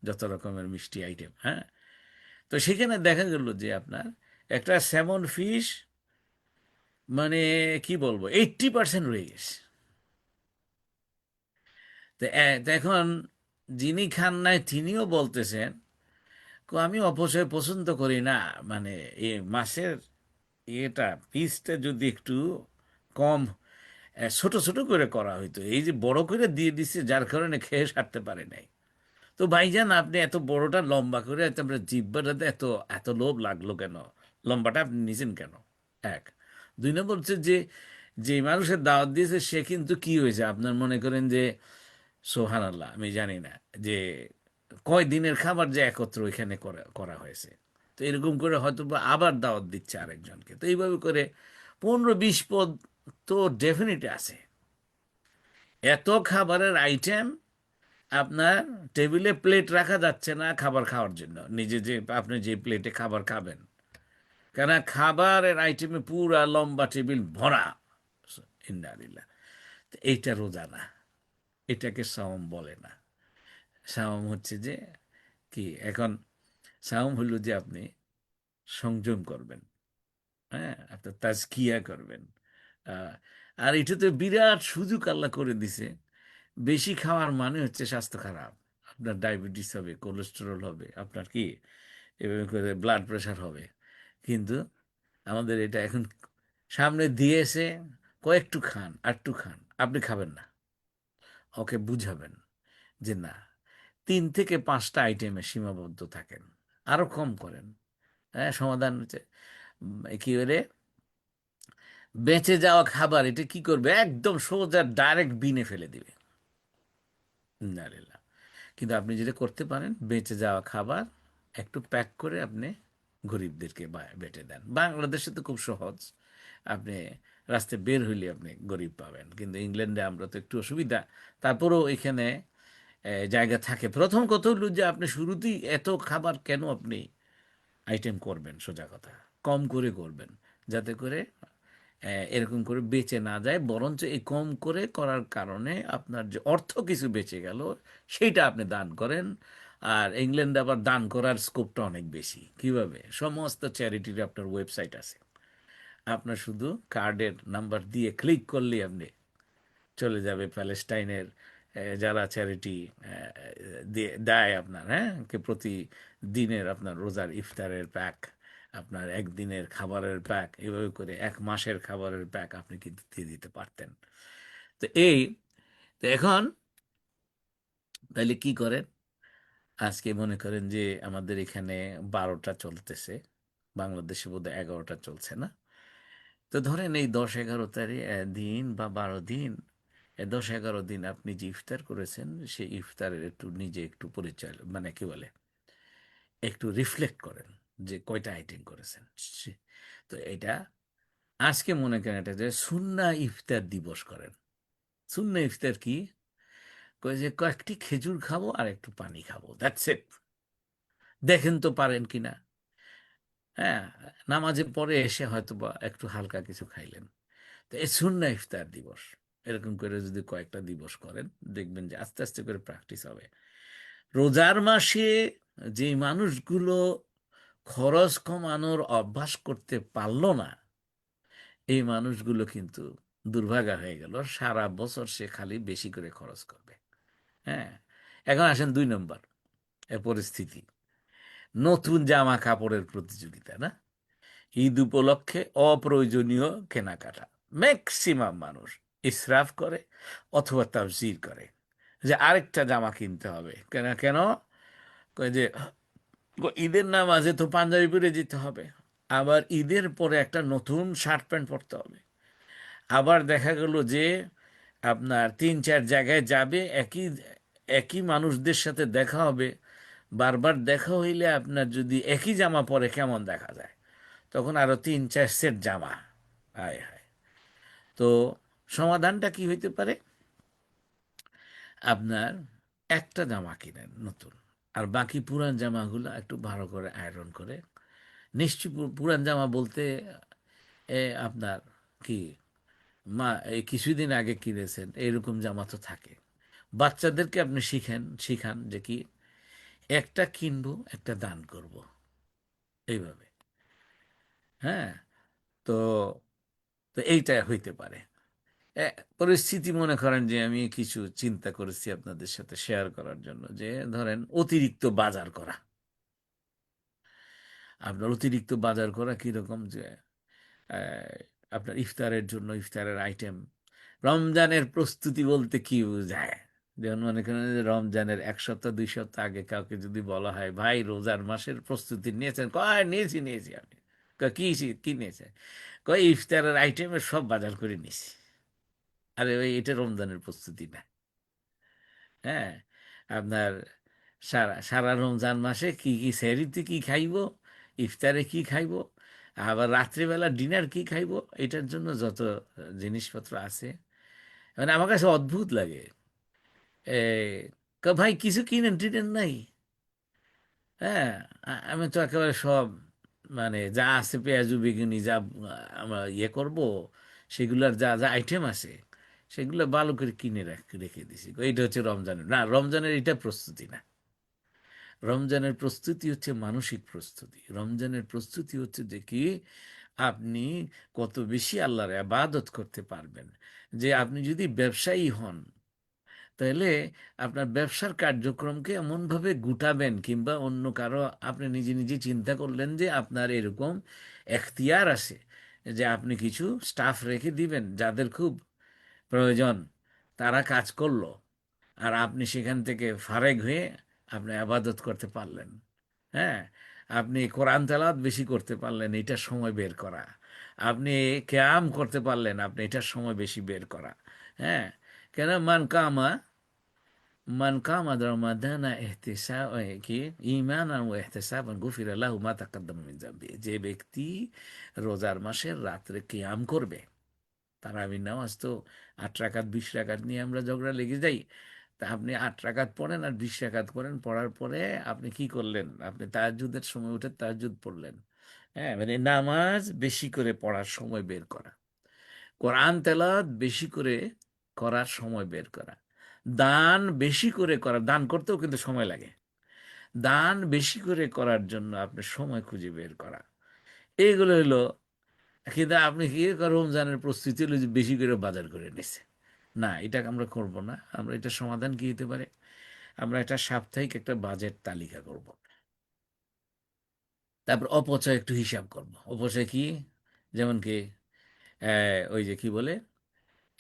যত রকমের মিষ্টি আইটেম। হ্যাঁ, তো তো সেখানে দেখা গেল যে আপনার একটা স্যামন ফিশ মানে কি বলবো 80% রয়ে গেছে। তো তো এখন যিনি খান নাই তিনিও বলতেছেন, আমি অপচয় পছন্দ করি না, মানে এই মাছের এটা পিসটা যদি একটু কম ছোট ছোট করে করা হইতো, এই যে বড় করে দিয়ে দিচ্ছে যার কারণে খেয়ে সারতে পারে নাই। তো ভাইজান আপনি এত বড়টা লম্বা করে তারপরে জিব্বাটাতে এত এত লোভ লাগলো কেন? লম্বাটা আপনি নিছেন কেন? এক। দুই নম্বর হচ্ছে যে যে মানুষের দাওয়াত দিয়েছে সে কিন্তু কি হয়েছে আপনার মনে করেন যে সোহান আল্লাহ আমি জানি না যে কয় দিনের খাবার যে একত্র এখানে করা করা হয়েছে। তো এরকম করে হয়তো বা আবার দাওয়াত দিচ্ছে আরেকজনকে, তো এইভাবে করে 15-20 পদ তো ডেফিনেটলি আছে। এত খাবারের আইটেম আপনার টেবিলে প্লেট রাখা যাচ্ছে না খাবার খাওয়ার জন্য, নিজে যে আপনি যে প্লেটে খাবার খাবেন, কেন খাবারের আইটেমে পুরা লম্বা টেবিল ভরা। ইন্নালিল্লাহ। তো এইটা রোজা না, এটাকে সাওম বলে না। সাওম হচ্ছে যে কি এখন, সাওম হলো যে আপনি সংযম করবেন, হ্যাঁ আপনার তাজকিয়া করবেন। আহ, আর এটা তো বিরাট সুযোগ আল্লাহ করে দিছে। বেশি খাওয়ার মানে হচ্ছে স্বাস্থ্য খারাপ, আপনার ডায়াবেটিস হবে, কোলেস্টেরল হবে, আপনার কি এভাবে করে ব্লাড প্রেশার হবে। কিন্তু আমাদের এটা এখন সামনে দিয়েছে, কয়েকটু খান আর একটু খান, আপনি খাবেন না, ওকে বুঝাবেন যে না, 3 থেকে 5টা আইটেমে সীমাবদ্ধ থাকেন, আরো কম করেন। হ্যাঁ সমাধান হচ্ছে কি বলে বেঁচে যাওয়া খাবার এটা কি করবে, একদম সোজা ডাইরেক্ট বিনে ফেলে দিবে। না কিন্তু আপনি যেটা করতে পারেন, বেঁচে যাওয়া খাবার একটু প্যাক করে আপনি গরিবদেরকে বেটে দেন। বাংলাদেশে তো খুব সহজ, আপনি রাস্তায় বের হইলে আপনি গরিব পাবেন, কিন্তু ইংল্যান্ডে আমরা তো একটু অসুবিধা। তারপরেও এখানে জায়গা থাকে। প্রথম কথা হলো যে আপনি শুরুতেই এত খাবার কেন আপনি আইটেম করবেন, সোজা কথা কম করে করবেন, যাতে করে এরকম করে বেঁচে না যায়, বরঞ্চ এই কম করে করার কারণে আপনার যে অর্থ কিছু বেঁচে গেল সেইটা আপনি দান করেন। আর ইংল্যান্ডে আবার দান করার স্কোপটা অনেক বেশি। কিভাবে? সমস্ত চ্যারিটির আপনার ওয়েবসাইট আছে, আপনার শুধু কার্ডের নাম্বার দিয়ে ক্লিক করলেই আপনি চলে যাবে প্যালেস্টাইনের যারা চ্যারিটি দেয় আপনার, হ্যাঁ কে প্রতিদিনের আপনার রোজার ইফতারের প্যাক, আপনার একদিনের খাবারের প্যাক, এভাবে করে 1 মাসের খাবারের প্যাক আপনি কিন্তু দিয়ে দিতে পারতেন। তো এই তো এখন তাহলে কি করেন? আজকে মনে করেন যে আমাদের এখানে 12টা চলতেছে, বাংলাদেশে বোধহয় 11টা চলছে না? তো ধরেন এই 10-11 দিন বা 12 দিন, 10-11 দিন আপনি যে ইফতার করেছেন সেই ইফতারের একটু নিজে একটু পরিচয় মানে কি বলে একটু রিফ্লেক্ট করেন যে কয়টা আইটেম করেছেন। তো এটা আজকে মনে করেন এটা যে সুন্নাহ ইফতার দিবস করেন। সুন্নাহ ইফতার কি? কয় যে কয়েকটি খেজুর খাবো আর একটু পানি খাবো, দ্যাটস ইট। দেখেন তো পারেন কিনা। হ্যাঁ, নামাজের পরে এসে হয়তো বা একটু হালকা কিছু খাইলেন। তো এই সুন্নাহ ইফতার দিবস এরকম করে যদি কয়েকটা দিবস করেন, দেখবেন যে আস্তে আস্তে করে প্র্যাকটিস হবে। রোজার মাসে যে মানুষগুলো খরচ কমানোর অভ্যাস করতে পারলো না, এই মানুষগুলো কিন্তু দুর্ভাগা হয়ে গেল, সারা বছর সে খালি বেশি করে খরচ করবে। হ্যাঁ, এখন আসেন 2 নম্বর পরিস্থিতি, নতুন জামা কাপড়ের প্রতিযোগিতা না? ঈদ উপলক্ষে অপ্রয়োজনীয় কেনাকাটা ম্যাক্সিমাম মানুষ ইসরাফ করে অথবা তাফসীর করে যে আরেকটা জামা কিনতে হবে। কেন কেন? কয় যে ঈদের নামাজে তো পাঞ্জাবি পরে যেতে হবে, আবার ঈদের পরে একটা নতুন শার্ট প্যান্ট পরতে হবে, আবার দেখা গেল যে আপনার 3-4 জায়গায় যাবে, একই একই মানুষদের সাথে দেখা হবে। বারবার দেখা হইলে আপনার যদি একই জামা পরে কেমন দেখা যায়, তখন আরো 3-4 সেট জামা। হায় হায়। তো সমাধানটা কি হইতে পারে? আপনার একটা জামা কিনেন নতুন, আর বাকি পুরান জামাগুলো একটু ভালো করে আয়রন করে, নিশ্চয়ই পুরান জামা বলতে আপনার কি এই কিছুদিন আগে কিনেছেন এরকম জামা তো থাকে। বাচ্চাদেরকে আপনি শিখান যে কি একটা কিনবো একটা দান করব। এইভাবে। হ্যাঁ, তো তো এইটা হইতে পারে। এ, পরিস্থিতি মনে করেন যে আমি কিছু চিন্তা করেছি আপনাদের সাথে শেয়ার করার জন্য, যে ধরেন অতিরিক্ত বাজার করা। আপনার অতিরিক্ত বাজার করা কিরকম, যে আহ, আপনার ইফতারের জন্য ইফতারের আইটেম, রমজানের প্রস্তুতি বলতে কি বোঝায়? যেমন মনে করেন যে রমজানের 1 সপ্তাহ 2 সপ্তাহ আগে কাউকে যদি বলা হয়, ভাই রোজার মাসের প্রস্তুতি নিয়েছেন? কয় নিয়েছি নিয়েছি। আপনি কয় কি কি নিয়েছেন? কয় ইফতারের আইটেমের সব বাজার করে নিয়েছি। আরে ওই এটা রমজানের প্রস্তুতি না। হ্যাঁ, আপনার সারা সারা রমজান মাসে কি কি সেহরিতে কি খাইব, ইফতারে কি খাইব, আবার রাত্রিবেলা ডিনার কি খাইব, এটার জন্য যত জিনিসপত্র আছে, মানে আমার কাছে অদ্ভুত লাগে। এ, ভাই কিছু কিনেন টিনেন নাই? হ্যাঁ, আমি তো একেবারে সব, মানে যা আছে পেঁয়াজু বেগুনি যা আমরা ইয়ে করব, সেগুলোর যা যা আইটেম আছে সেগুলো ভালো করে কিনে রেখে দিছি। এইটা হচ্ছে রমজানের না, রমজানের এটা প্রস্তুতি না। রমজানের প্রস্তুতি হচ্ছে মানসিক প্রস্তুতি। রমজানের প্রস্তুতি হচ্ছে যে কি, আপনি কত বেশি আল্লাহর ইবাদত করতে পারবেন। যে আপনি যদি ব্যবসায়ী হন, তাহলে আপনার ব্যবসার কার্যক্রমকে এমনভাবে গুটাবেন, কিংবা অন্য কারো, আপনি নিজে নিজে চিন্তা করলেন যে আপনার এরকম এখতিয়ার আছে যে আপনি কিছু স্টাফ রেখে দিবেন যাদের খুব প্রয়োজন, তারা কাজ করলো, আর আপনি সেখান থেকে ফারেক হয়ে আপনি আবাদত করতে পারলেন। হ্যাঁ, আপনি কোরআন তেলাওয়াত বেশি করতে পারলেন, এটার সময় বের করা। আপনি ক্যাম করতে পারলেন, আপনি এটার সময় বেশি বের করা। হ্যাঁ, কেন মান কামা রমাদানা ইহতিসাব কি ঈমানান ওয়া ইহতিসাবান গুফিরা লাহু মা তাকাদ্দামা মিন যামবি। যে ব্যক্তি রোজার মাসের রাত্রে কিয়াম করবে, তারাবির নামাজ তো 8 রাকাত 20 রাকাত নিয়ে আমরা ঝগড়া লেগে যাই। তা আপনি 8 রাকাত পড়েন আর 20 রাকাত করেন, পড়ার পরে আপনি কি করলেন? আপনি তাহাজ্জুদের সময় উঠে তাহাজ্জুদ পড়লেন। হ্যাঁ, মানে নামাজ বেশি করে পড়ার সময় বের করা, কোরআন তেলাওয়াত বেশি করে করার সময় বের করা, দান বেশি করে করা, দান করতেও কিন্তু সময় লাগে। দান বেশি করে করার জন্য আপনি সময় খুঁজে বের করা, এইগুলো হলো। কিন্তু আপনি কি রমজানের প্রস্তুতি হলো যে বেশি করে বাজার করে নিছে। না, এটা আমরা করব না। আমরা এটা সমাধান কি হতে পারে? আমরা একটা সাপ্তাহিক একটা বাজেট তালিকা করব। তারপর অপচয় একটু হিসাব করব। অপচয় কি? যেমন কি, ওই যে কি বলে,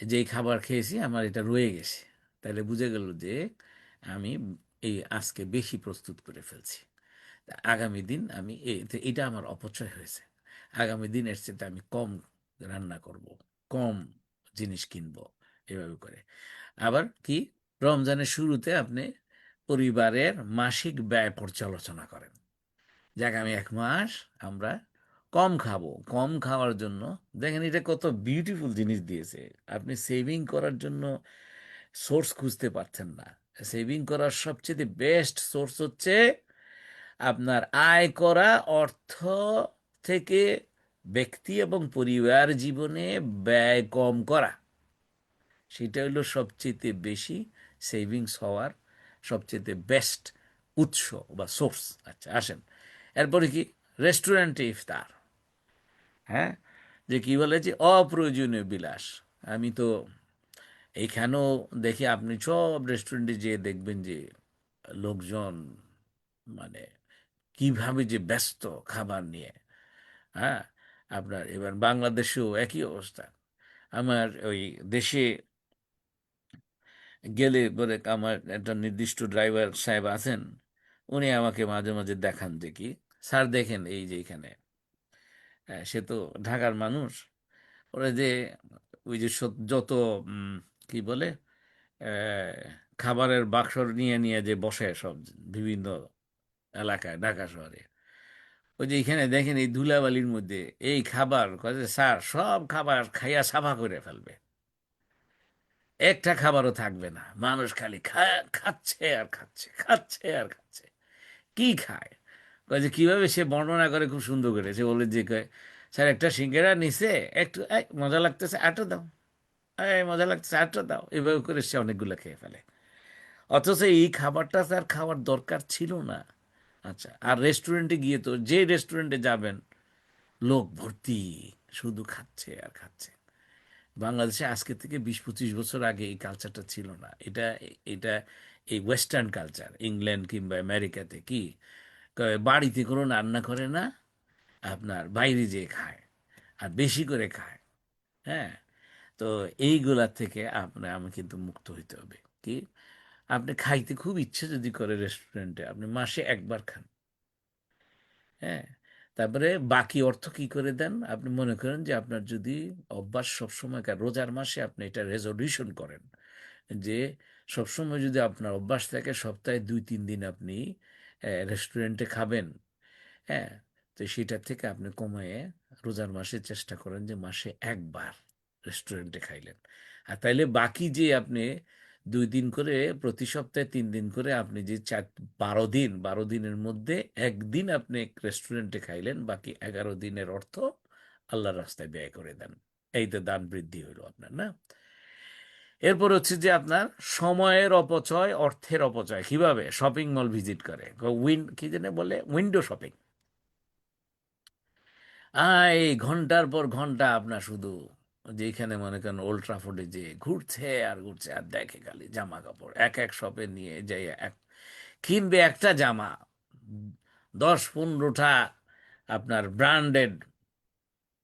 যেই খাবার খেয়েছি আমার এটা রয়ে গেছে, তাহলে বুঝে গেল যে আমি এই আজকে বেশি প্রস্তুত করে ফেলছি। তা আগামী দিন আমি এটা আমার অপচয় হয়েছে, আগামী দিন এর চেয়ে আমি কম রান্না করব, কম জিনিস কিনবো, এভাবে করে। আবার কি, রমজানের শুরুতে আপনি পরিবারের মাসিক ব্যয় পর্যালোচনা করেন, যে আগামী 1 মাস আমরা কম খাবো। কম খাওয়ার জন্য দেখেন এটা কত বিউটিফুল জিনিস দিয়েছে। আপনি সেভিং করার জন্য সোর্স খুঁজতে পারছেন না। সেভিং করার সবচেয়ে বেস্ট সোর্স হচ্ছে আপনার আয় করা অর্থ থেকে ব্যক্তি এবং পরিবার জীবনে ব্যয় কম করা। সেটা হলো সবচেয়ে বেশি সেভিংস হওয়ার সবচেয়ে বেস্ট উৎস বা সোর্স। আচ্ছা আসেন, এরপরে কি, রেস্টুরেন্টে ইফতার। হ্যাঁ, যে কি বলে যে অপ্রয়োজনীয় বিলাস। আমি তো এইখানেও দেখি, আপনি সব রেস্টুরেন্টে যেয়ে দেখবেন যে লোকজন, মানে কিভাবে যে ব্যস্ত খাবার নিয়ে। হ্যাঁ, আপনার এবার বাংলাদেশেও একই অবস্থা। আমার ওই দেশে গেলে পরে আমার একটা নির্দিষ্ট ড্রাইভার সাহেব আছেন, উনি আমাকে মাঝে মাঝে দেখান যে কি, স্যার দেখেন এই যে এখানে, সে তো ঢাকার মানুষ, ওরা যে ওই যে যত উম, কি বলে, আহ, খাবারের বাক্স নিয়ে নিয়ে যে বসে সব বিভিন্ন এলাকায় ঢাকা শহরে, ওই যে এখানে দেখেন এই ধুলাবালির মধ্যে এই খাবার, কয় যে, স্যার সব খাবার খাইয়া সাফা করে ফেলবে, একটা খাবারও থাকবে না, মানুষ খালি খাচ্ছে আর খাচ্ছে, খাচ্ছে আর খাচ্ছে। কি খায়? কয় যে কিভাবে সে বর্ণনা করে খুব সুন্দর করে। সে বলে যে, কয় স্যার একটা সিঙ্গারা নিছে, একটু মজা লাগতেছে আটটা দাও, মজা লাগতেছে আটটা দাও, এভাবে করে সে অনেকগুলো খেয়ে ফেলে। অথচ এই খাবারটা তার খাওয়ার দরকার ছিল না। আচ্ছা, আর রেস্টুরেন্টে গিয়ে তো যে রেস্টুরেন্টে যাবেন লোক ভর্তি, শুধু খাচ্ছে আর খাচ্ছে। বাংলাদেশে আজকে থেকে 20-25 বছর আগে এই কালচারটা ছিল না। এটা এই ওয়েস্টার্ন কালচার, ইংল্যান্ড কিংবা আমেরিকাতে কি কয়, বাড়িতে কোনো রান্না করে না, আপনার বাইরে যেয়ে খায় আর বেশি করে খায়। হ্যাঁ, তো এইগুলা থেকে আমি কিন্তু মুক্ত হইতে হবে। কি, আপনি খাইতে খুব ইচ্ছে যদি করে রেস্টুরেন্টে, আপনি মাসে একবার খান। হ্যাঁ, তারপরে বাকি অর্থ কি করে দেন? আপনি মনে করেন যে আপনার যদি অভ্যাস সবসময়কার, রোজার মাসে আপনি এটা রেজলিউশন করেন যে সবসময় যদি আপনার অভ্যাস থাকে সপ্তাহে 2-3 দিন আপনি রেস্টুরেন্টে খাবেন। হ্যাঁ, তো সেটা থেকে আপনি কমিয়ে রোজার মাসে চেষ্টা করেন যে মাসে একবার রেস্টুরেন্টে খাইলেন। আর তাইলে বাকি যে আপনি 2 দিন করে, প্রতি সপ্তাহে 3 দিন করে, আপনি যে 12 দিন, 12 দিনের মধ্যে একদিন আপনি রেস্টুরেন্টে খাইলেন, বাকি 11 দিনের অর্থ আল্লাহর রাস্তায় ব্যয় করে দেন। এই তো দান বৃদ্ধি হইল আপনার, না? এরপর হচ্ছে যে আপনার সময়ের অপচয়, অর্থের অপচয় কিভাবে? শপিং মল ভিজিট করে, কি যেন বলে, উইন্ডো শপিং। এই ঘন্টার পর ঘন্টা আপনার শুধু যেখানে মনে করেন ওল্ড ট্রাফোর্ডে যে ঘুরছে আর ঘুরছে আর দেখে খালি জামা কাপড়, এক এক শপে নিয়ে যাই কিনবে একটা জামা, 10-15টা আপনার ব্র্যান্ডেড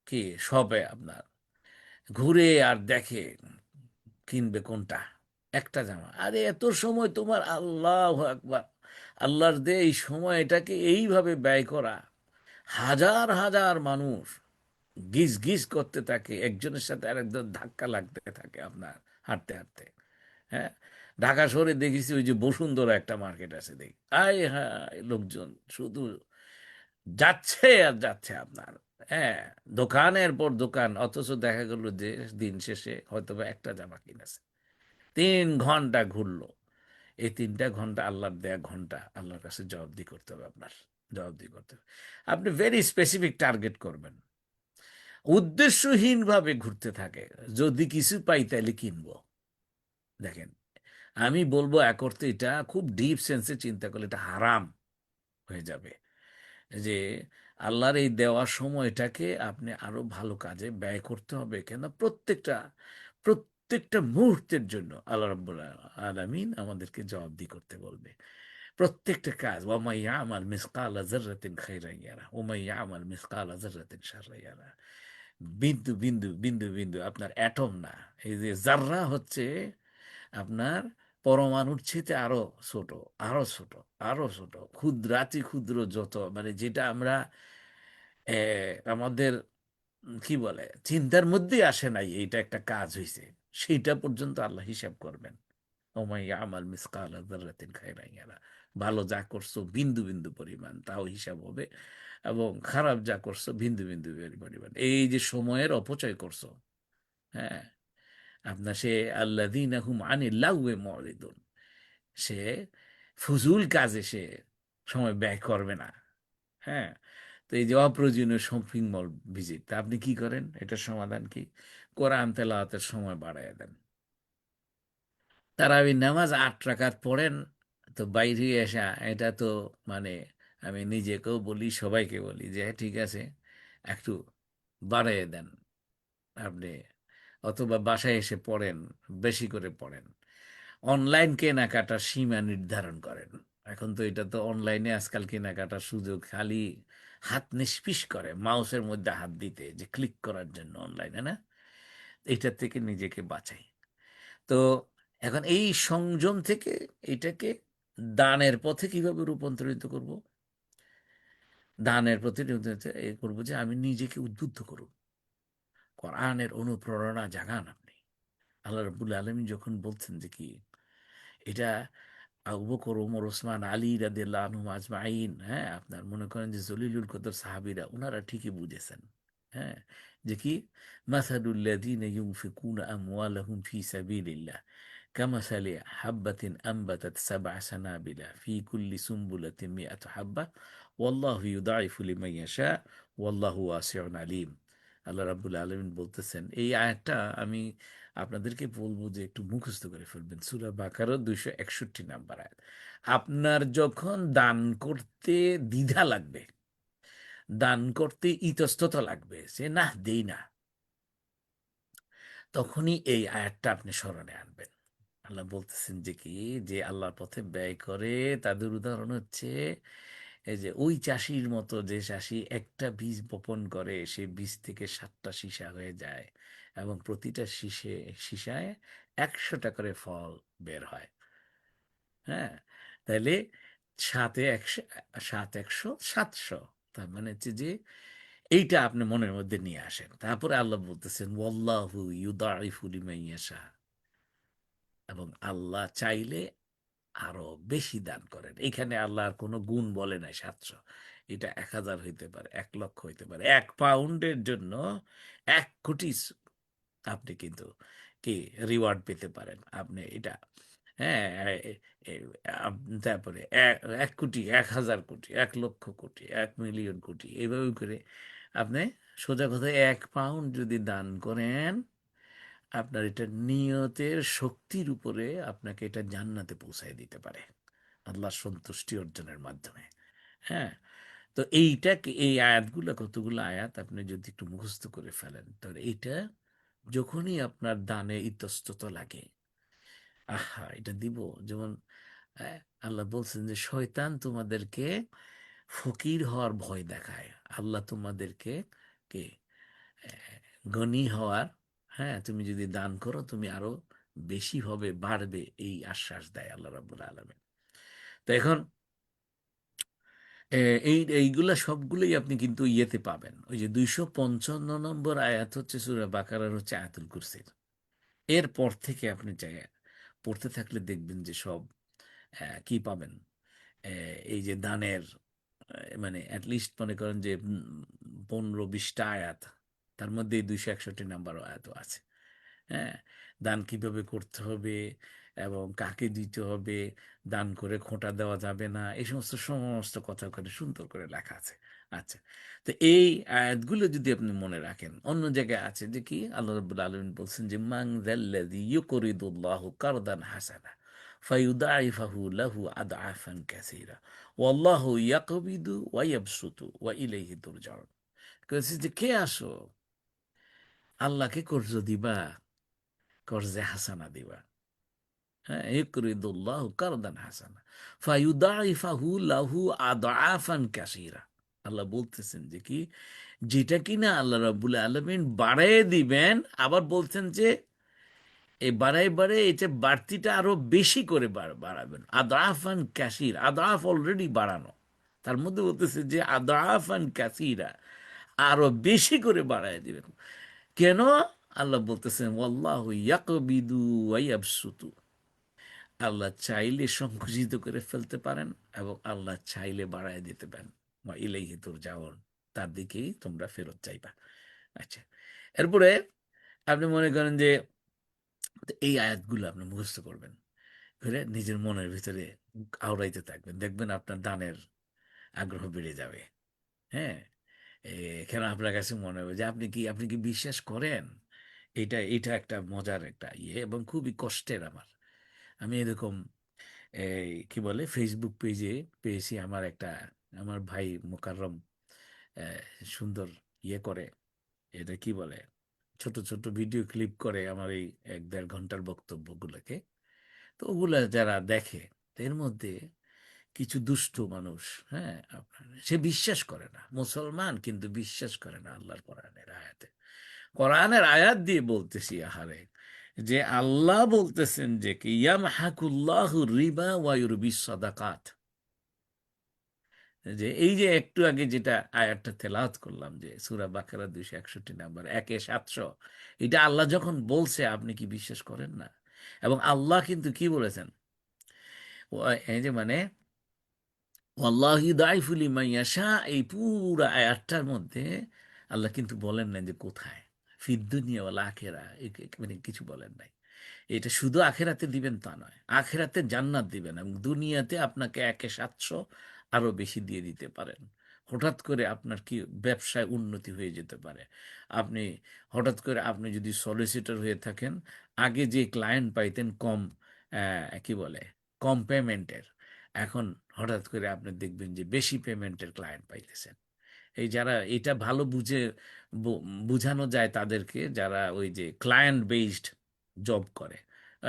কি শপে আপনার ঘুরে আর দেখে কিনবে কোনটা, একটা জামা। আরে এত সময় তোমার, আল্লাহ আকবার, আল্লাহর দে এই সময়টাকে এইভাবে ব্যয় করা। হাজার হাজার মানুষ গিজ গিজ করতে থাকে, একজনের সাথে আরেকজন ধাক্কা লাগতে থাকে আপনার হাঁটতে হাঁটতে। হ্যাঁ, ঢাকা শহরে দেখেছি ওই যে বসুন্ধরা একটা মার্কেট আছে, দেখি আয় হ্যাঁ, লোকজন শুধু যাচ্ছে আর যাচ্ছে আপনার। হ্যাঁ, দোকানের পর দোকান, অথচ দেখা গেল যে দিন শেষে হয়তো বা একটা জামা কিনেছে। 3 ঘন্টা ঘুরলো। এই 3টা ঘন্টা আল্লাহর দেয়া ঘন্টা, আল্লাহর কাছে জবাবদিহি করতে হবে আপনার, জবাবদিহি করতে হবে। আপনি ভেরি স্পেসিফিক টার্গেট করবেন, উদ্দেশ্যহীনভাবে ঘুরতে থাকে, যদি কিছু পাই তাহলে কিনবো। দেখেন, আমি বলবো এক অর্থে এটা খুব ডিপ সেন্সে চিন্তা করলে এটা হারাম হয়ে যাবে, যে আল্লাহর এই দেওয়ার সময়টাকে আপনি আরো ভালো কাজে ব্যয় করতে হবে। কেন, প্রত্যেকটা প্রত্যেকটা মুহূর্তের জন্য আল্লাহ রাব্বুল আলামিন আমাদেরকে জবাবদিহি করতে বলবে। প্রত্যেকটা কাজ, ওয়ামাই ইয়ামাল মিসকালা যাররাতিন খাইরান ইয়ারা ওমাই ইয়ামাল মিসকালা যাররাতিন শাররান ইয়ারা। বিন্দু বিন্দু বিন্দু বিন্দু, আপনার অ্যাটম না, এই যে জাররা হচ্ছে আপনার পরমাণুর চেয়ে আরো ছোট, আরো ছোট, আরো ছোট, ক্ষুদ্রাতি ক্ষুদ্র যত, মানে যেটা আমরা আমাদের কি বলে চিন্তার মধ্যে আসে নাই এইটা একটা কাজ হয়েছে, সেইটা পর্যন্ত আল্লাহ হিসাব করবেন। ওমাই আমাল মিসকাল যাররাতিন খায়রান ইয়ারা। ভালো যা করছো বিন্দু বিন্দু পরিমাণ তাও হিসাব হবে, এবং খারাপ যা করছো বিন্দু বিন্দু পরিমাণ। এই যে সময়ের অপচয় করছো, হ্যাঁ, আপনার সে আল্লাযীনা হুম আনিল লাগওয়ি মুরিদুন, সে ফুজুল কাজে সে সময় ব্যয় করবে না। হ্যাঁ, তো এই যে অপ্রয়োজনীয় শপিং মল ভিজিট, তা আপনি কি করেন? এটার সমাধান কি? কোরআন তেলাওয়াতের সময় বাড়ায় দেন। তারাবি নামাজ 8 রাকাত পড়েন, তো বাইরে আসা এটা তো মানে আমি নিজেকেও বলি, সবাইকে বলি যে হ্যাঁ, ঠিক আছে, একটু বাড়াইয়ে দেন আপনি, অথবা বাসায় এসে পড়েন, বেশি করে পড়েন। অনলাইন কেনাকাটার সীমা নির্ধারণ করেন। এখন তো এটা তো অনলাইনে আজকাল কেনাকাটার সুযোগ, খালি হাত নিষ্পিস করে মাউসের মধ্যে হাত দিতে, যে ক্লিক করার জন্য অনলাইনে, না? এটার থেকে নিজেকে বাঁচাই। তো এখন এই সংযম থেকে এটাকে দানের পথে কিভাবে রূপান্তরিত করব? দানের পথে করবো যে আমি নিজেকে উদ্বুদ্ধ করব, কোরআনের অনুপ্রেরণা জাগান আপনি। আল্লাহ রাব্বুল আলামিন যখন বলছেন যে কি, এটা আবু বকর, ওমর, ওসমান, আলী রাদিয়াল্লাহু আনহুম আজমাইন, হ্যাঁ, আপনার মনে করেন যে জলিলুল কদর সাহাবীরা, ওনারা ঠিকই বুঝেছেন। হ্যাঁ, যে কি, মাসালুল্লাযীনা ইউনফিকুনা আমওয়ালাহুম ফি সাবিলিল্লাহ কামাসালি হাব্বাতিন আনবাতাত সাবআ সানাবিলা ফি কুল্লি সুমবুলাতিন মিআতু হাব্বা ওয়াল্লাহু ইউদাইফু লিমান ইয়াশা ওয়াল্লাহু ওয়াসিউন আলিম। আল্লাহ রাব্বুল আলামিন বলতেছেন, এই আয়াতটা আমি আপনাদেরকে বলবো যে একটু মুখস্থ করে ফেলবেন। সূরা বাকারার 261 নাম্বার আয়াত। আপনার যখন দান করতে দ্বিধা লাগবে, দান করতে ইতস্ততা লাগবে, সে না দেই না, তখনই এই আয়াতটা আপনি স্মরণে আনবেন। আল্লাহ বলতেছেন যে কি, যে আল্লাহর পথে ব্যয় করে তাদের উদাহরণ হচ্ছে এই যে ওই চাষির মতো, যে চাষি একটা বীজ বপন করে, সেই বীজ থেকে 7টা সীসা হয়ে যায় এবং প্রতিটা সীসায় 100টা করে ফল বের হয়। হ্যাঁ, তাহলে সাতে 100, 7 100 700, তার মানে হচ্ছে যে এইটা আপনি মনের মধ্যে নিয়ে আসেন। তারপরে আল্লাহ বলতেছেন ওয়াল্লাহু ইউদাইফু লিমান ইয়াশা, এবং আল্লাহ চাইলে আরো বেশি দান করেন। এখানে আল্লাহর কোনো গুণ বলে নাই 700, এটা 1000 হইতে পারে, 1 লক্ষ হইতে পারে। 1 পাউন্ডের জন্য 1 কোটি আপনি কিন্তু কি রিওয়ার্ড পেতে পারেন আপনি এটা। হ্যাঁ, তারপরে 1 কোটি, 1000 কোটি, 1 লক্ষ কোটি, 1 মিলিয়ন কোটি, এইভাবে করে আপনি সোজা কথায় 1 পাউন্ড যদি দান করেন, আপনার এটা নিয়তের শক্তির উপরে আপনাকে এটা জান্নাতে পৌঁছায় দিতে পারে আল্লাহর সন্তুষ্টি অর্জনের মাধ্যমে। হ্যাঁ, তো এই আয়াতগুলো, কতগুলো আয়াত আপনি যদি একটু মুখস্থ করে ফেলেন, তাহলে এইটা যখনই আপনার দানে ইতস্তত লাগে, আহা এটা দিব, যেমন আহ, আল্লাহ বলছেন যে শয়তান তোমাদেরকে ফকির হওয়ার ভয় দেখায়, আল্লাহ তোমাদেরকে কে আহ, গনি হওয়ার, হ্যাঁ তুমি যদি দান করো তুমি আরো বেশি হবে, বাড়বে, এই আশ্বাস দেয় আল্লাহ রাব্বুল আলামিন। তো এখন এইগুলা সবগুলোই আপনি কিন্তু ইয়েতে পাবেন। ওই যে 255 নম্বর আয়াত হচ্ছে সূরা বাকারার, হচ্ছে আয়াতুল কুরসির। এরপর থেকে আপনি পড়তে থাকলে দেখবেন যে সব কি পাবেন। এই যে দানের মানে অ্যাটলিস্ট মনে করেন যে 15-20টা আয়াত, তার মধ্যে 261 নম্বর আয়াতও আছে। হ্যাঁ, দান কিভাবে করতে হবে এবং কাকে দিতে হবে, দান করে খোঁটা দেওয়া যাবে না, এই সমস্ত সমস্ত কথা ওখানে সুন্দর করে লেখা আছে। আচ্ছা, তো এই আয়াতগুলো যদি আপনি মনে রাখেন, অন্য জায়গায় আছে যে কি আল্লাহ রাব্বুল আলামিন বলছেন যে মান যাল্লাযী ইউকরিদুল্লাহু কারদান হাসানা ফায়ুদাইফাহু লাহু আদআফান কাসীরা ওয়াল্লাহু ইয়াকবিদু ওয়া ইয়াবসুতু ওয়া ইলাইহি তুরজাউন। কইছে যে কে আসো আল্লাহকে কর্জ দিবা, কর্জে হাসানা দিবা। হ্যাঁ, ইউকরিদুল্লাহু কারদান হাসানা ফায়ুদাইফাহু লাহু আদআফান কাসীরা। আল্লাহ বলতেছেন যে কি, যেটা কিনা আল্লাহ রাব্বুল আলামিন বাড়ায় দিবেন, আবার বলছেন যে এই বাড়ায় বাড়ায় এটা বাড়তিটা আরো বেশি করে বাড়াবেন। আদাফান কাসির, আদাফ অলরেডি বাড়ানো, তার মধ্যে বলতেছে যে আদাফান কাসিরা, আরো বেশি করে বাড়ায় দিবেন। কেন? আল্লাহ বলতেছেন ওয়াল্লাহু ইয়াকবিদু ওয়া ইয়াবসুতু, আল্লাহ চাইলে সংকুচিত করে ফেলতে পারেন এবং আল্লাহ চাইলে বাড়ায় দিতে পারেন। ওয়া ইলাইহি তুরজাউন, তার দিকেই তোমরা ফেরত চাইবা। আচ্ছা, এরপরে আপনি মনে করেন যে এই আয়াতগুলো আপনি মুখস্থ করবেন, করে নিজের মনের ভিতরে আওড়াইতে থাকবেন, দেখবেন আপনার দানের আগ্রহ বেড়ে যাবে। হ্যাঁ, কেন আপনার কাছে মনে হবে যে আপনি কি বিশ্বাস করেন? এটা একটা মজার একটা ইয়ে এবং খুবই কষ্টের আমার। আমি এরকম কি বলে ফেসবুক পেজে পেয়েছি, আমার ভাই মোকাররম আহ, সুন্দর ইয়ে করে, এটা কি বলে, ছোট ছোট ভিডিও ক্লিপ করে আমার এই 1-1.5 ঘন্টার বক্তব্যগুলোকে। তো ওগুলা যারা দেখে, এর মধ্যে কিছু দুষ্ট মানুষ, হ্যাঁ আপনার, সে বিশ্বাস করে না, মুসলমান কিন্তু বিশ্বাস করে না আল্লাহর কোরআনের আয়াতে। কোরআনের আয়াত দিয়ে বলতেছি আহারে, যে আল্লাহ বলতেছেন যে কি ইয়ামহাকুল্লাহু রিবা ওয়া ইউরবিস সাদাকাত, যে এই যে একটু আগে যেটা আয়াতটা তেলাওয়াত করলাম, যে সূরা বাকারা 261 নম্বর 1-700, এটা আল্লাহ যখন বলছে আপনি কি বিশ্বাস করেন না? এবং আল্লাহ কিন্তু কি বলেছেন, এই যে মানে ওয়াল্লাহি দাইফু লিমান ইয়াশা, এই পুরা আয়াতটার মধ্যে আল্লাহ কিন্তু বলেন না যে কোথায়, ফিদ দুনিয়া ওয়াল আখিরা, মানে কিছু বলেন নাই। এটা শুধু আখেরাতে দিবেন তা নয়, আখেরাতে জান্নাত দিবেন এবং দুনিয়াতে আপনাকে 1-700 আরো বেশি দিয়ে দিতে পারেন। হঠাৎ করে আপনার কি ব্যবসায় উন্নতি হয়ে যেতে পারে। আপনি হঠাৎ করে আপনি যদি সলিসিটর হয়ে থাকেন, আগে যে ক্লায়েন্ট পাইতেন কম কি বলে কম পেমেন্টের, এখন হঠাৎ করে আপনি দেখবেন যে বেশি পেমেন্টের ক্লায়েন্ট পাইতেছেন। এই যারা এটা ভালো বুঝে বুঝানো যায় তাদেরকে, যারা ওই যে ক্লায়েন্ট বেসড জব করে।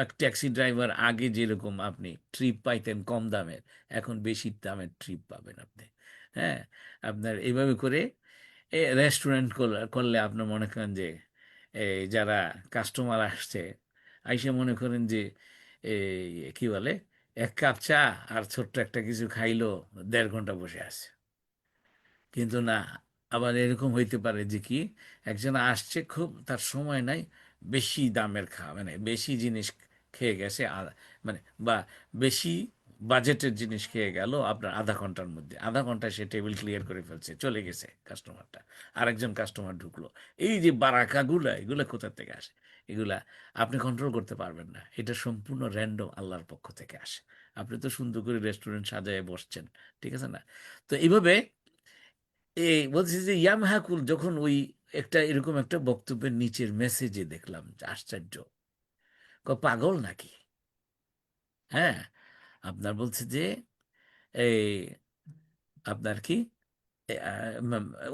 এক ট্যাক্সি ড্রাইভার আগে যেরকম আপনি ট্রিপ পাইতেন কম দামের, এখন বেশি দামের ট্রিপ পাবেন আপনি। হ্যাঁ, আপনার এইভাবে করে রেস্টুরেন্ট করলে আপনার মনে করেন যে যারা কাস্টমার আসছে, আইসে মনে করেন যে কি বলে, এক কাপ চা আর ছোট্ট একটা কিছু খাইলো, 1.5 ঘন্টা বসে আছে। কিন্তু না, আবার এরকম হইতে পারে যে কি, একজন আসছে, খুব তার সময় নাই, বেশি দামের মানে বেশি জিনিস খেয়ে গেছে, মানে বা বেশি বাজেটের জিনিস খেয়ে গেল আপনার 1/2 ঘন্টার মধ্যে, 1/2 ঘন্টায় সে টেবিল ক্লিয়ার করে ফেলছে, চলে গেছে কাস্টমারটা, আরেকজন কাস্টমার ঢুকলো। এই যে বারাকাগুলা, এগুলা কোথা থেকে আসে? এগুলা আপনি কন্ট্রোল করতে পারবেন না, এটা সম্পূর্ণ র্যান্ডম আল্লাহর পক্ষ থেকে আসে। আপনি তো সুন্দর করে রেস্টুরেন্ট সাজায় বসছেন, ঠিক আছে না? তো এইভাবে এই বলছি যে ইয়ামহাকুল যখন ওই একটা এরকম একটা বক্তব্যের নিচের মেসেজে দেখলাম যে আশ্চর্য, পাগল নাকি? হ্যাঁ, আপনার বলছে যে এই আপনার কি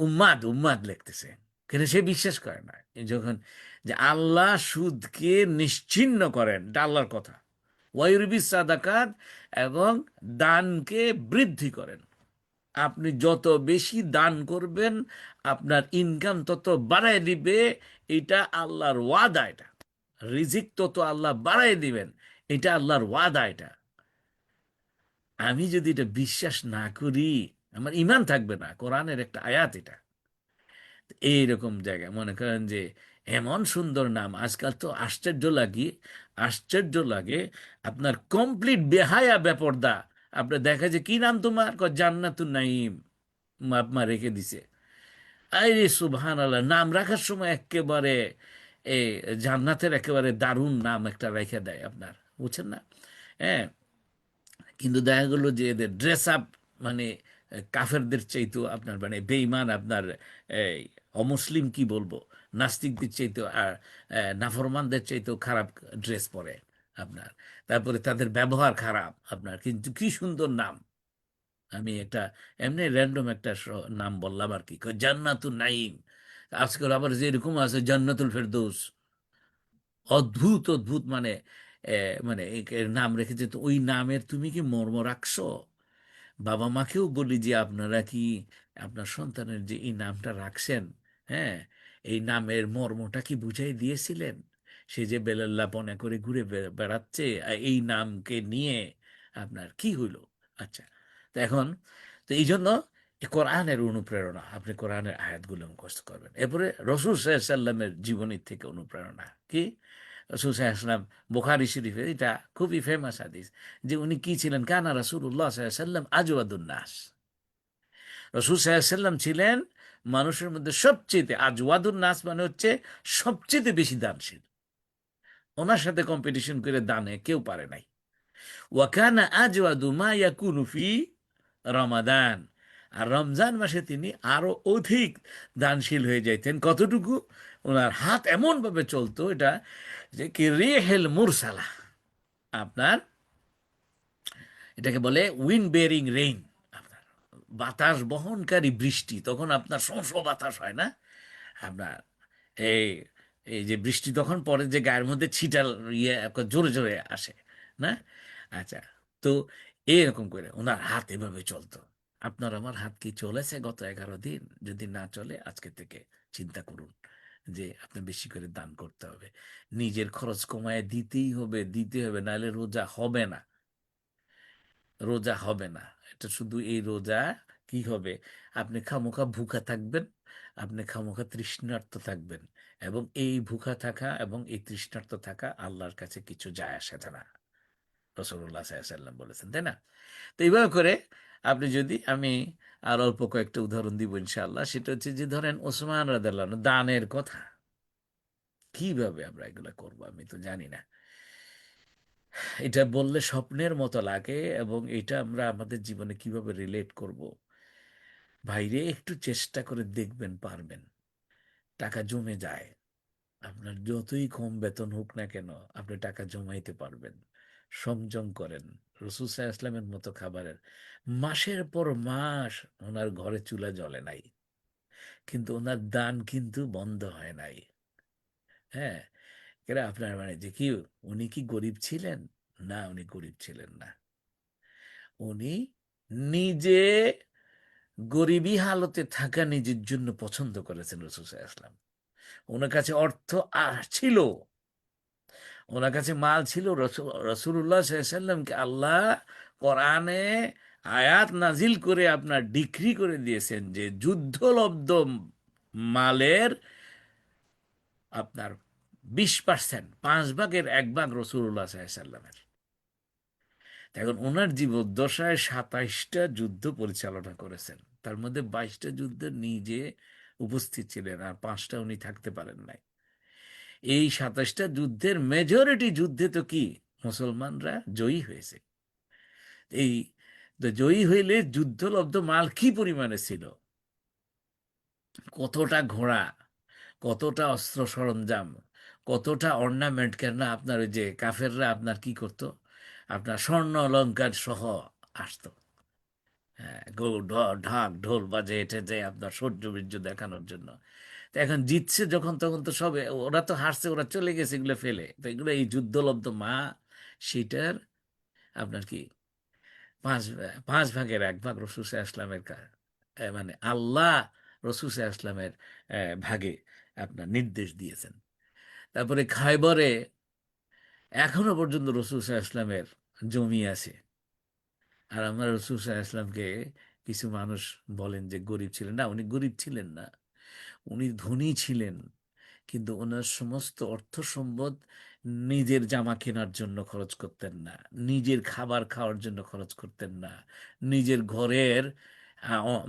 উম্মাদ উম্মাদ লিখতেছে, কিন্তু সে বিশ্বাস করে না। এই যখন যে আল্লাহ সুদকে নিশ্চিহ্ন করেন, এটা আল্লাহর কথা, ওয়াইরবি সাদাকাত, এবং দানকে বৃদ্ধি করেন। আপনি যত বেশি দান করবেন আপনার ইনকাম তত বাড়ায় দিবে, এটা আল্লাহর ওয়াদা। এটা রিজিক তত আল্লাহ বাড়ায় দিবেন, এটা আল্লাহর ওয়াদা। এটা আমি যদি এটা বিশ্বাস না করি, আমার ইমান থাকবে না। কোরআনের একটা আয়াত এটা। এইরকম জায়গায় মনে করেন যে এমন সুন্দর নাম, আজকাল তো আশ্চর্য লাগে আপনার কমপ্লিট বেহায়া বেপরদা। আপনার দেখা যে কি নাম তোমার, জান্নাতুন নাইম মা রেখে দিছে। আরে সুবহান আল্লাহ, নাম রাখার সময় একেবারে এ জান্নাতের একেবারে দারুণ নাম একটা রেখে দেয় আপনার, বুঝছেন না? হ্যাঁ, কিন্তু দেখা গেলো যে এদের ড্রেস আপ মানে কাফেরদের চাইতো আপনার, মানে বেঈমান আপনার এই অমুসলিম কি বলবো, নাস্তিকদের চাইতো আর নাফরমানদের চাইতেও খারাপ ড্রেস পরে আপনার। তারপরে তাদের ব্যবহার খারাপ আপনার, কিন্তু কি সুন্দর নাম। আমি একটা এমনি র্যান্ডম একটা নাম বললাম আর কি, জান্নাতুল নাইম। আজকাল আবার যেরকম আছে জান্নাতুল ফেরদৌস, অদ্ভুত অদ্ভুত মানে মানে নাম রেখেছে। তো ওই নামের তুমি কি মর্ম রাখছো? বাবা মাকেও বলি যে আপনারা কি আপনার সন্তানের যে এই নামটা রাখছেন, হ্যাঁ, এই নামের মর্মটা কি বুঝাই দিয়েছিলেন? সে যে বেলাল্লাপনা করে ঘুরে বেড়াচ্ছে এই নামকে নিয়ে, আপনার কি হইল? আচ্ছা, তো এখন তো এই জন্য কোরআনের অনুপ্রেরণা, আপনি কোরআনের আয়াতগুলো মুখস্থ করবেন। এরপরে রসুল সাল্লামের জীবনী থেকে অনুপ্রেরণা কি? রসুল সাল্লাম, বুখারী শরীফে এটা খুবই ফেমাস হাদিস, যে উনি কি ছিলেন, কানা রাসূলুল্লাহ সাল্লাল্লাহু আলাইহি ওয়াসাল্লাম আজওয়াদুন নাস। রসুল সাল্লাল্লাহু আলাইহি ওয়াসাল্লাম ছিলেন মানুষের মধ্যে সবচেয়ে, আজওয়াদুন নাস মানে হচ্ছে সবচেয়ে বেশি দানশীল। ওনার সাথে কম্পিটিশন করে দানে কেউ পারে নাই। ওয়াকানা আজওয়াদু মা ইয়াকুনু ফি রমাদান। আর রমজান মাসে তিনি আরো অধিক দানশীল হয়ে যাইতেন। কতটুকু? ওনার হাত এমন ভাবে চলতো, এটা যে কি রিহেল মুরসালা আপনার, এটাকে বলে উইন্ড বেয়ারিং রেইন, আপনার বাতাস বহনকারী বৃষ্টি। তখন আপনার শোঁ বাতাস হয় না আপনার, এই এই যে বৃষ্টি তখন পরে যে গায়ের মধ্যে ছিটাল ইয়ে জোরে জোরে আসে না? আচ্ছা, তো এরকম করে ওনার হাত এভাবে চলতো। আপনার আমার হাত কি চলেছে গত 11 দিন? যদি না চলে আজকে থেকে চিন্তা করুন যে আপনি বেশি করে দান করতে হবে। নিজের খরচ কমায় দিতে হবে, নাহলে রোজা হবে না। রোজা হবে না। এটা শুধু এই রোজা কি হবে, আপনি খামোখা ভুখা থাকবেন, আপনি খামোখা তৃষ্ণার্ত থাকবেন, এবং এই ভুখা থাকা এবং এই তৃষ্ণার্ত থাকা আল্লাহর কাছে কিছু যায় আসে না। রাসূলুল্লাহ সাল্লাল্লাহু আলাইহি ওয়াসাল্লাম বলেছেন, তাই না? তো এইভাবে করে আপনি যদি, আমি আর অল্প কয়েকটা উদাহরণ দিব ইনশাআল্লাহ। সেটা হচ্ছে যে ধরেন ওসমান রাদিয়াল্লাহু আনহু দানের কথা, কিভাবে আমরা এগুলো করব আমি তো জানি না। এটা বললে স্বপ্নের মতো লাগে, এবং এটা আমরা আমাদের জীবনে কিভাবে রিলেট করব, ভাইরে একটু চেষ্টা করে দেখবেন, পারবেন। টাকা জমে যায়, আপনার যতই কম বেতন হোক না কেন আপনি টাকা জমাইতে পারবেন। সংযম করেন, রসুল সাল্লাল্লাহু আলাইহি ওয়াসাল্লামের মতো খাবারের। মাসের পর মাস ওনার ঘরে চুলা জ্বলে নাই, কিন্তু ওনার দান কিন্তু বন্ধ হয় নাই। হ্যাঁ, এরা আপনার মানে যে কি, উনি কি গরিব ছিলেন? না, উনি গরিব ছিলেন না। উনি নিজে গরিবী হালতে থাকা নিজের জন্য পছন্দ করেছেন রসুল সাল্লাল্লাহু আলাইহি ওয়াসাল্লাম। ওনার কাছে অর্থ ছিল, ওনার কাছে মাল ছিল। রসুল্লাহ সাল্লামকে আল্লাহ কোরআনে আয়াত নাজিল করে আপনার ডিক্রি করে দিয়েছেন যে যুদ্ধলব্ধ মালের আপনার 20%, 5 ভাগের 1 ভাগ রসুল্লাহ সাল্লামের। এখন ওনার জীবদ্দশায় 27টা যুদ্ধ পরিচালনা করেছেন, তার মধ্যে 22টা যুদ্ধে নিজে উপস্থিত ছিলেন, আর 5টা উনি থাকতে পারেন নাই। এই 27টা যুদ্ধের মেজরিটি যুদ্ধে তো কি মুসলমানরা জয়ী হয়েছে। এই তো জয়ী হইলে যুদ্ধলব্ধ মাল কি পরিমাণে ছিল, কতটা ঘোড়া, কতটা অস্ত্র সরঞ্জাম, কতটা অর্নামেন্ট। কেন আপনার ওই যে কাফেররা আপনার কি করত, আপনার স্বর্ণ অলংকার সহ আসতো। হ্যাঁ, ঢাক ঢোল বাজে এটা যে আপনার শৌর্য বীর্য দেখানোর জন্য। তো এখন জিতছে যখন, তখন তো সবে ওরা তো হারছে, ওরা চলে গেছে এগুলো ফেলে। তো এগুলো এই যুদ্ধলব্ধ মা, সেটার আপনার কি 5 ভাগের 1 ভাগ রসুল সাল্লাল্লাহু আলাইহি ওয়াসাল্লামের মানে আল্লাহ রসুল সাল্লাল্লাহু আলাইহি ওয়াসাল্লামের ভাগে আপনার নির্দেশ দিয়েছেন। তারপরে খায়বরে এখনো পর্যন্ত রসুল সাল্লাল্লাহু আলাইহি ওয়াসাল্লামের জমি আছে। আর আমার রসুল সাল্লাল্লাহু আলাইহি ওয়াসাল্লামকে কিছু মানুষ বলেন যে গরিব ছিলেন। না, উনি গরিব ছিলেন না, উনি ধনী ছিলেন। কিন্তু ওনার সমস্ত অর্থ সম্পদ নিজের জামা কেনার জন্য খরচ করতেন না, নিজের খাবার খাওয়ার জন্য খরচ করতেন না, নিজের ঘরের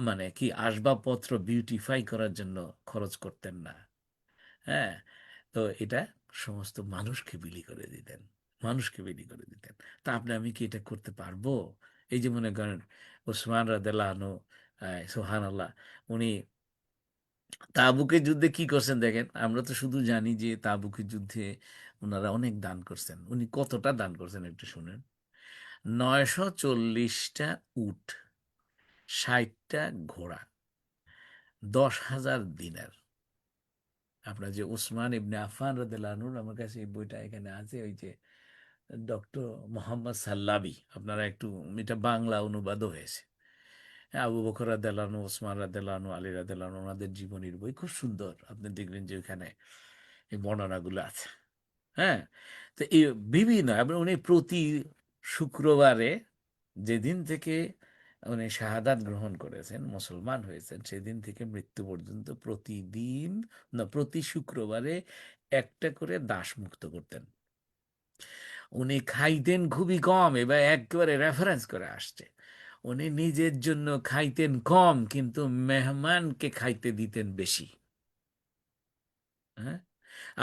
মানে কি আসবাবপত্র বিউটিফাই করার জন্য খরচ করতেন না। হ্যাঁ, তো এটা সমস্ত মানুষকে বিলি করে দিতেন, মানুষকে বিলি করে দিতেন। তা আপনি আমি কি এটা করতে পারবো? এই যে মনে করেন ওসমান রাদিয়াল্লাহু আনহু, সুবহানাল্লাহ, উনি তাবুকের যুদ্ধে কি করছেন দেখেন। আমরা তো শুধু জানি যে তাবুকের যুদ্ধে ওনারা অনেক দান করছেন। উনি কতটা দান করছেন একটু শুনেন। 940টা উট, 60টা ঘোড়া, 10,000 দিনার। আপনার যে উসমান ইবনে আফফান রাদিয়াল্লাহু আনহু, আমার কাছে এই বইটা এখানে আছে, ওই যে ডক্টর মোহাম্মদ সাল্লাবি, আপনারা একটু, এটা বাংলা অনুবাদও হয়েছে। হ্যাঁ, আবু বকর রাদিয়াল্লাহু আনহু, ওসমান রাদিয়াল্লাহু আনহু, আলী রাদিয়াল্লাহু আনহু, ওনাদের জীবনীর বই খুব সুন্দর। আপনি দেখবেন যে ওখানে এই বর্ণনাগুলো আছে। হ্যাঁ, তো এই বিভিন্ন এবং উনি প্রতি শুক্রবারে, যেদিন থেকে উনি শাহাদাত গ্রহণ করেছেন, মুসলমান হয়েছেন, সেদিন থেকে মৃত্যু পর্যন্ত প্রতিদিন, না প্রতি শুক্রবারে একটা করে দাস মুক্ত করতেন। উনি খাইতেন খুবই কম, এবার একেবারে রেফারেন্স করে আসছে। উনি নিজের জন্য খাইতেন কম, কিন্তু মেহমানকে খাইতে দিতেন বেশি। হ্যাঁ,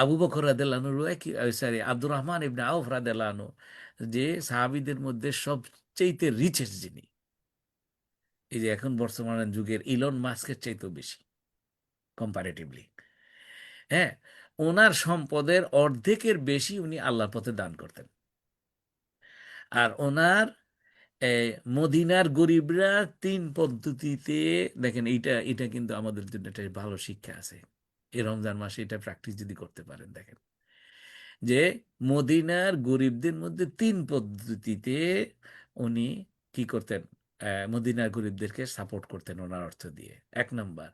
আবু বকর রাদিয়াল্লাহু আনহু, সরি, আব্দুর রহমান ইবনে আউফ রাদিয়াল্লাহু আনহু, যে সাহাবীদের মধ্যে সবচেয়ে রিচেস্ট যিনি, এই যে এখন বর্তমান যুগের ইলন মাস্কের চাইতেও বেশি কম্পারেটিভলি। হ্যাঁ, ওনার সম্পদের অর্ধেকের বেশি উনি আল্লাহর পথে দান করতেন। আর ওনার এই মদিনার গরিবরা 3 পদ্ধতিতে, দেখেন এইটা এটা কিন্তু আমাদের জন্য একটা ভালো শিক্ষা আছে। এই রমজান মাসে এটা প্র্যাকটিস যদি করতে পারেন, দেখেন যে মদিনার গরিবদের মধ্যে 3 পদ্ধতিতে উনি কি করতেন, মদিনার গরিবদেরকে সাপোর্ট করতেন ওনার অর্থ দিয়ে। 1 নম্বর,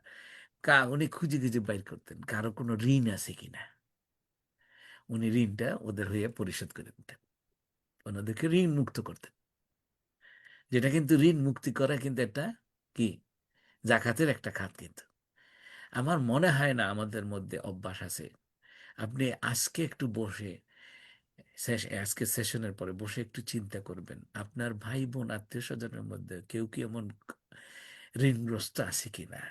উনি খুঁজে খুঁজে বাইর করতেন কারো কোনো ঋণ আছে কিনা, উনি ঋণটা ওদের হয়ে পরিশোধ করে দিতেন, ওনাদেরকে ঋণ মুক্ত করতেন। যেটা কিন্তু ঋণ মুক্তি করা কিন্তু একটা কি জাকাতের একটা খাত। কিন্তু আমার মনে হয় না আমাদের মধ্যে অভ্যাস আছে। আপনি আজকে একটু বসে, আজকে সেশনের পরে বসে একটু চিন্তা করবেন, আপনার ভাই বোন আত্মীয় স্বজনের মধ্যে কেউ কি এমন ঋণগ্রস্ত আছে কিনা।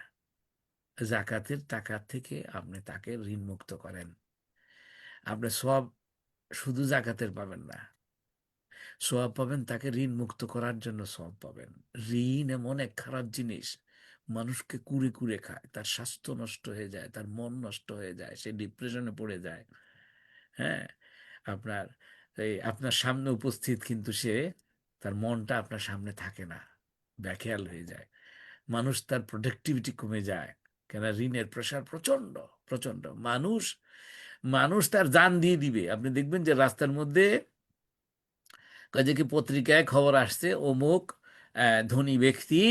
জাকাতের টাকা থেকে আপনি তাকে ঋণ মুক্ত করেন। আপনি সব শুধু জাকাতের পাবেন না, সওয়াব পাবেন, তাকে ঋণ মুক্ত করার জন্য সওয়াব পাবেন। ঋণ এমন এক খারাপ জিনিস, মানুষকে কুরে কুরে খায়, তার স্বাস্থ্য নষ্ট হয়ে যায়, তার মন নষ্ট হয়ে যায়, সে ডিপ্রেশনে পড়ে যায়। হ্যাঁ, আপনার আপনার সামনে উপস্থিত কিন্তু সে তার মনটা আপনার সামনে থাকে না, ব্যাখেয়াল হয়ে যায়। মানুষ তার প্রোডাক্টিভিটি কমে যায়, কেন ঋণের প্রেশার প্রচন্ড, প্রচন্ড। মানুষ মানুষ তার জান দিয়ে দিবে। আপনি দেখবেন যে রাস্তার মধ্যে কাজে কি পত্রিকায় খবর আসছে, অমুক ধনী ব্যক্তি